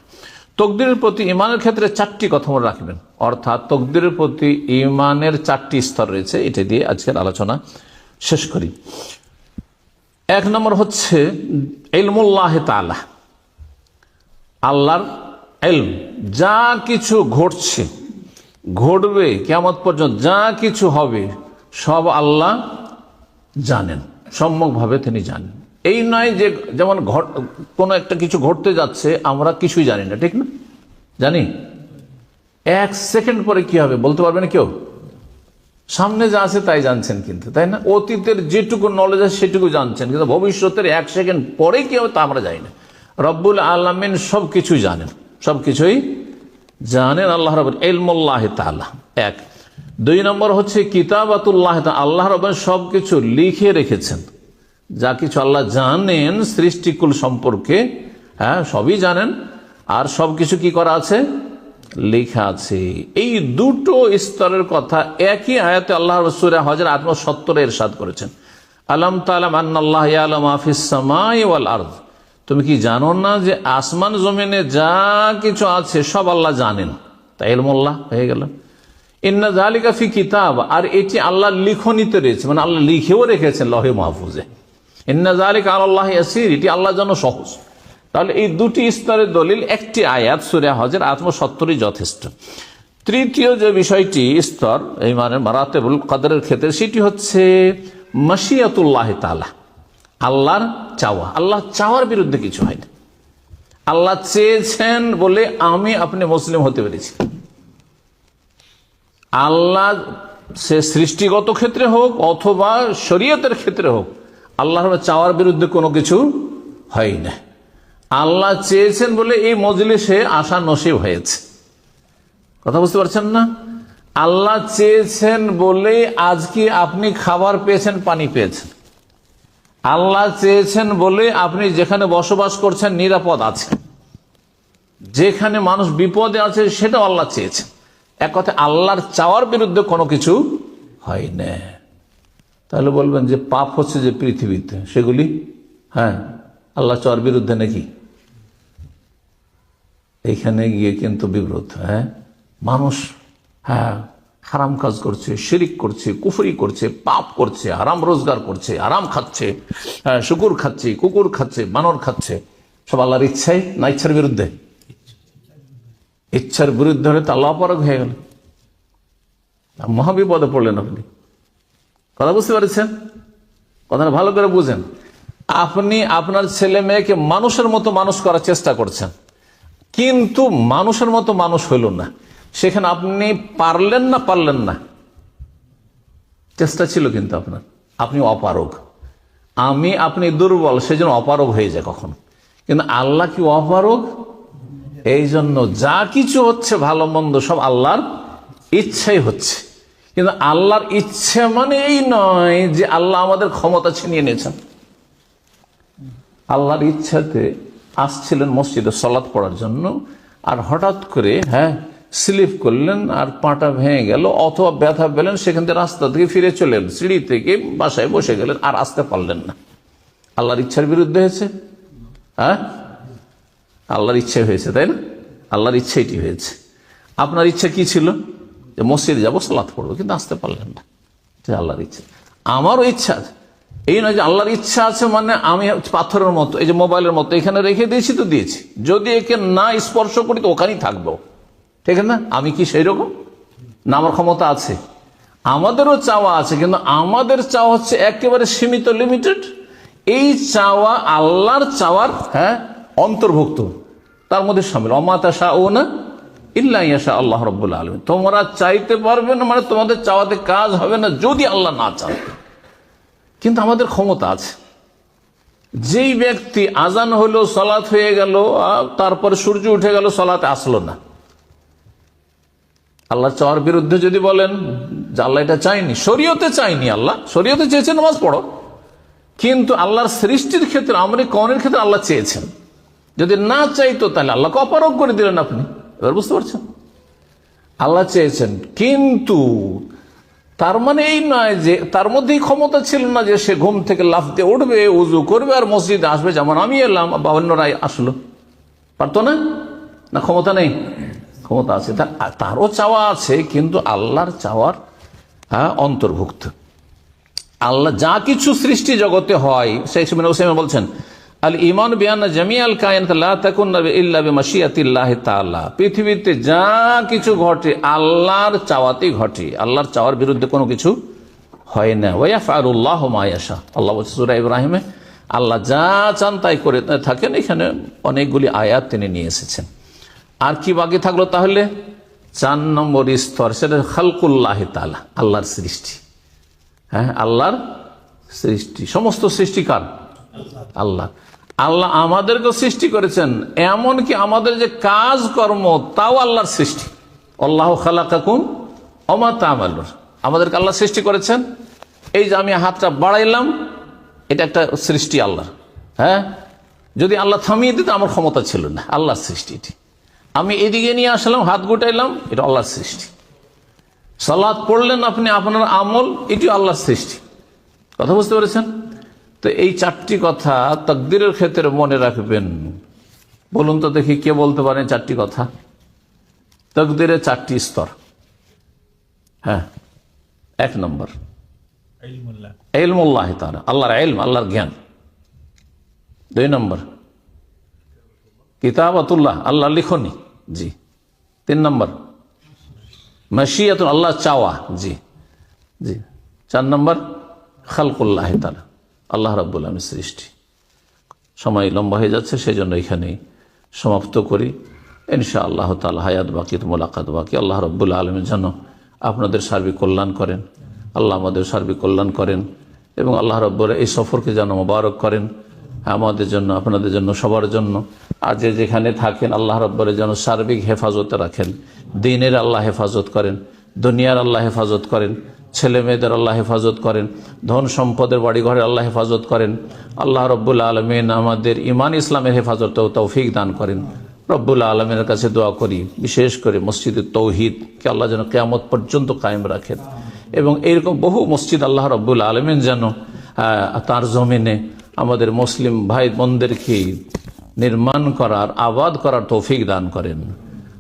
তকদিরের প্রতি ঈমানের ক্ষেত্রে 4টি কথা মনে রাখবেন, অর্থাৎ তকদিরের প্রতি ঈমানের 4টি স্তর রয়েছে। এটা দিয়ে আজকের আলোচনা শেষ করি। 1 নম্বর হচ্ছে ইলমুল্লাহ তাআলা, আল্লাহর ইলম। যা কিছু ঘটছে, ঘটবে, কিয়ামত পর্যন্ত যা কিছু হবে, সব আল্লাহ জানেন, সম্যকভাবে তিনি জানেন। এই নয় যে যেমন কোনো একটা কিছু ঘটতে যাচ্ছে, আমরা কিছুই জানি না, ঠিক না? জানি 1 সেকেন্ড পরে কি হবে বলতে পারবে না কেউ। সামনে যা আছে তাই জানছেন, কিন্তু তাই না? অতীতের যেটুকু নলেজ আছে সেটুকু জানছেন, কিন্তু ভবিষ্যতের 1 সেকেন্ড পরে কি হবে তা আমরা জানি না। রব্বুল আলামিন সবকিছুই জানেন, সবকিছুই জানেন আল্লাহ রাব্বুল ইলমুল্লাহ তাআলা। 1। 2 নম্বর হচ্ছে কিতাবাতুল্লাহ, আল্লাহ রাব্বুল সবকিছু লিখে রেখেছেন। যা কিছু আল্লাহ জানেন সৃষ্টিকুল সম্পর্কে, সবই জানেন, আর সবকিছু কি করা আছে? লেখা আছে। এই দুটো স্তরের কথা একই আয়াতে আল্লাহ সূরা হজর 70 ইরশাদ করেছেন, আলাম তাআলাম আন্নাল্লাহ ইয়ালামু মা ফিস সামাই ওয়াল আরদ। তুমি কি জানো না যে আসমান জমিনে যা কিছু আছে সব আল্লাহ জানেন? তা ইলমুল্লাহ হয়ে গেল। ইন্না যালিকা ফি কিতাব, আর এটি আল্লাহ লিখনিতে রয়েছে, মানে আল্লাহ লিখেও রেখেছেন লহে মাহফুজে। ইন্না যালিকা আলাল্লাহি ইয়াসির, এটি আল্লাহর জন্য সহজ। তাহলে এই দুটি স্তরের দলিল, একটি আয়াত সূরা হজের 70 যথেষ্ট। তৃতীয় যে বিষয়টি স্তর এই মানে মারাতেবুল কদরের ক্ষেত্রে, সেটি হচ্ছে মাশিয়াতুল্লাহ তাআলা, আল্লাহর চাওয়া। আল্লাহ চাওয়ার বিরুদ্ধে কিছু হয় না। আল্লাহ চেয়েছেন বলে আমি আপনি মুসলিম হতে পেরেছি। আল্লাহ সে সৃষ্টিগত ক্ষেত্রে হোক অথবা শরীয়তের ক্ষেত্রে হোক, আল্লাহর চাওয়ার বিরুদ্ধে কোনো কিছু হয় না। আল্লাহ চেয়েছেন বলে এই মজলিসে আসা নসিব হয়েছে। কথা বুঝতে পারছেন না? আল্লাহ চেয়েছেন বলে আজকে আপনি খাবার পেয়েছেন, পানি পেয়েছেন। আল্লাহ চেয়েছেন বলে আপনি যেখানে বসবাস করছেন নিরাপদ আছেন। যেখানে মানুষ বিপদে আছে সেটাও আল্লাহ চেয়েছেন। এক কথায় আল্লাহর চাওয়ার বিরুদ্ধে কোনো কিছু হয় না। তাহলে বলবেন যে পাপ হচ্ছে যে পৃথিবীতে, সেগুলি আল্লাহ চাওয়ার বিরুদ্ধে নাকি? এইখানে গিয়ে কিন্তু বিব্রত। মানুষ হারাম কাজ করছে, শিরিক করছে, কুফরি করছে, পাপ করছে, হারাম রোজগার করছে, হারাম খাচ্ছে, শুকুর খাচ্ছে, কুকুর খাচ্ছে, বানর খাচ্ছে, সব আল্লাহর ইচ্ছাই না ইচ্ছার বিরুদ্ধে? ইচ্ছার বিরুদ্ধে হলে তো আল্লাহ অপারগ হয়ে গেল, মহাবিপদে পড়লেন আপনি। কথা বুঝতে পারছেন? কথাটা ভালো করে বুঝেন। আপনি আপনার ছেলে মেয়েকে মানুষের মতো মানুষ করার চেষ্টা করছেন, কিন্তু মানুষের মতো মানুষ হইল না। সেখানে আপনি পারলেন না, চেষ্টা ছিল কিন্তু আপনার, আপনি অপারগ। আপনি দুর্বল, সেই জন্য অপারগ হয়ে যায় কখনো। কিন্তু আল্লাহ কি অপারগ? এই জন্য যা কিছু হচ্ছে ভালো মন্দ সব আল্লাহর ইচ্ছাই হচ্ছে। কিন্তু আল্লাহর ইচ্ছে মানে এই নয় যে আল্লাহ আমাদের ক্ষমতা ছিনিয়ে নিয়েছেন। আল্লাহর ইচ্ছাতে আসছিলেন মসজিদে সালাত পড়ার জন্য, আর হঠাৎ করে স্লিপ করলেন আর পাটা ভেঙে গেল, অথবা ব্যথা পেলেন, সেখান থেকে রাস্তা থেকে ফিরে চলেন, সিঁড়ি থেকে বাসায় বসে গেলেন, আর আসতে পারলেন না। আল্লাহর ইচ্ছার বিরুদ্ধে হয়েছে? আল্লাহর ইচ্ছে হয়েছে, তাই না? আল্লাহর ইচ্ছা এটি হয়েছে। আপনার ইচ্ছা কি ছিল? যে মসজিদে যাবো, সালাত পড়বো, কিন্তু আসতে পারলেন না। আল্লাহর ইচ্ছা। আমারও ইচ্ছা আছে। এই নয় যে আল্লাহর ইচ্ছা আছে মানে আমি পাথরের মতো, এই যে মোবাইলের মতো এখানে রেখে দিয়েছি তো দিয়েছি, যদি একে না স্পর্শ করি তো ওখানেই থাকবো, ঠিক না? আমি কি সেই রকম না? আমার ক্ষমতা আছে, আমাদেরও চাওয়া আছে, কিন্তু আমাদের চাওয়া হচ্ছে একেবারে সীমিত, লিমিটেড। এই চাওয়া আল্লাহর চাওয়ার অন্তর্ভুক্ত, তার মধ্যে শামিল। ওমা তাশাউনা ইল্লা ইয়াশা আল্লাহ রাব্বুল আলামিন। তোমরা চাইতে পারবে না মানে তোমাদের চাওয়াতে কাজ হবে না যদি আল্লাহ না চান। কিন্তু আমাদের ক্ষমতা আছে। যেই ব্যক্তি আজান হলো, সালাত হয়ে গেল, তারপরে সূর্য উঠে গেল, সালাতে আসলো না, আল্লাহ চাওয়ার বিরুদ্ধে যদি বলেন যে আল্লাহ এটা চাইনি, শরীয়তে চাইনি, আল্লাহ শরীয়তে চেয়েছেন নামাজ পড়ো, কিন্তু আল্লাহর সৃষ্টির ক্ষেত্রে, আমরি কওনের ক্ষেত্রে আল্লাহ চেয়েছেন। যদি না চাইতো তাহলে আল্লাহকে অপারগ করে দিলেন আপনি। এবার বুঝতে পারছেন? আল্লাহ চেয়েছেন, কিন্তু তার মানে এই নয় যে তার মধ্যেই ক্ষমতা ছিল না যে সে ঘুম থেকে লাফ দিয়ে উঠবে, উজু করবে আর মসজিদে আসবে, যেমন আমি এলাম বা অন্যরাই আসলো। পারতো না? না ক্ষমতা নেই? ক্ষমতা আছে, তারও চাওয়া আছে, কিন্তু আল্লাহর চাওয়ার অন্তর্ভুক্ত। আল্লাহ যা কিছু সৃষ্টি জগতে হয়, সেই সময় বলছেন আল ঈমান বিআন্না জামিআল কায়নাত লা তাকুন ইল্লা বিমাশিয়াতিল্লাহি তাআলা। পৃথিবীতে যা কিছু ঘটে আল্লাহর চাওয়াতেই ঘটে, আল্লাহর চাওয়ার বিরুদ্ধে কোনো কিছু হয় না। ওয়া ইয়াফআলুল্লাহু মা ইয়াশা। আল্লাহ বলছেন সূরা ইব্রাহিমে, আল্লাহ যা চান তাই করে থাকেন। এখানে অনেকগুলি আয়াত তিনি নিয়ে এসেছেন। আর কি বাকি থাকলো তাহলে? 4 নম্বর স্তর, সেটা খালকুল্লাহি তাআলা, আল্লাহর সৃষ্টি। আল্লাহর সৃষ্টি, সমস্ত সৃষ্টিকার আল্লাহ। আল্লাহ আমাদেরকে সৃষ্টি করেছেন, এমনকি আমাদের যে কাজকর্ম তাও আল্লাহর সৃষ্টি। আল্লাহু খালাকাকুম ওয়া মা তা'মালুন। আমাদেরকে আল্লাহ সৃষ্টি করেছেন। এই যে আমি হাতটা বাড়াইলাম, এটা একটা সৃষ্টি আল্লাহর। যদি আল্লাহ থামিয়ে দিত আমার ক্ষমতা ছিল না, আল্লাহর সৃষ্টি এটি। আমি এদিকে নিয়ে আসলাম, হাত গুটাইলাম, এটা আল্লাহর সৃষ্টি। সালাত পড়লেন আপনি, আপনার আমল, এটি আল্লাহর সৃষ্টি। কথা বুঝতে পেরেছেন? তো এই 4টি কথা তাকদীরের ক্ষেত্রে মনে রাখবেন। বলুন তো দেখি কে বলতে পারেন 4টি কথা? তাকদীরের 4টি স্তর। হ্যাঁ, 1 নম্বর ইলমুল্লাহ তাআলা, আল্লাহর ইলম, আল্লাহর জ্ঞান। 2 নম্বর কিতাবাতুল্লাহ, আল্লাহর লিখনি। জি। 3 নম্বর মাশিয়াতুন, আল্লাহ চাওয়া। জি জি। 4 নম্বর খালকুল্লাহ তাআলা, আল্লাহ রাব্বুল আলামিনের সৃষ্টি। সময় লম্বা হয়ে যাচ্ছে, সেই জন্য এখানেই সমাপ্ত করি। ইনশাআল্লাহ তাআলা হায়াত বাকি, মোলাকাত বাকি। আল্লাহ রাব্বুল আলামিন যেন আপনাদের সার্বিক কল্যাণ করেন, আল্লাহ আমাদের সার্বিক কল্যাণ করেন, এবং আল্লাহ রাব্বুল এই সফরকে যেন মোবারক করেন আমাদের জন্য, আপনাদের জন্য, সবার জন্য। আর যে যেখানে থাকেন আল্লাহ রাব্বুল যেন সার্বিক হেফাজতে রাখেন। দ্বীনের আল্লাহ হেফাজত করেন, দুনিয়ার আল্লাহ হেফাজত করেন, ছেলে মেয়েদের আল্লাহ হেফাজত করেন, ধন সম্পদের বাড়িঘরের আল্লাহ হেফাজত করেন। আল্লাহ রব্বুল আলমিন আমাদের ইমান ইসলামের হেফাজতেও তৌফিক দান করেন। রব্বুল আলমিনের কাছে দোয়া করি, বিশেষ করে মসজিদে তৌহিদকে আল্লাহ যেন কিয়ামত পর্যন্ত কায়েম রাখেন, এবং এইরকম বহু মসজিদ আল্লাহ রব্বুল আলমিন যেন তার জমিনে আমাদের মুসলিম ভাই বোনদেরকে নির্মাণ করার, আবাদ করার তৌফিক দান করেন।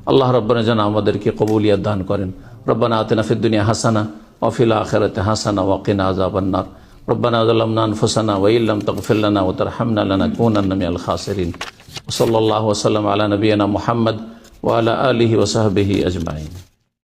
আল্লাহ রব্বানা যেন আমাদেরকে কবুলিয়াত দান করেন। রব্বানা আতিনা ফিদ দুনিয়া হাসানা ওয়া ফিল আখিরাতি হাসানা ওয়া কিনা আযাবান নার। রব্বানা যালামনা আনফুসানা ওয়া ইল্লাম তাগফির লানা ওয়া তারহামনা লানাকুনান্না মিনাল খাসিরিন। সাল্লাল্লাহু ওয়া সাল্লাম আলা নবিয়িনা মুহাম্মদ ওয়া আলা আলিহি ওয়া সাহবিহি আজমাইন।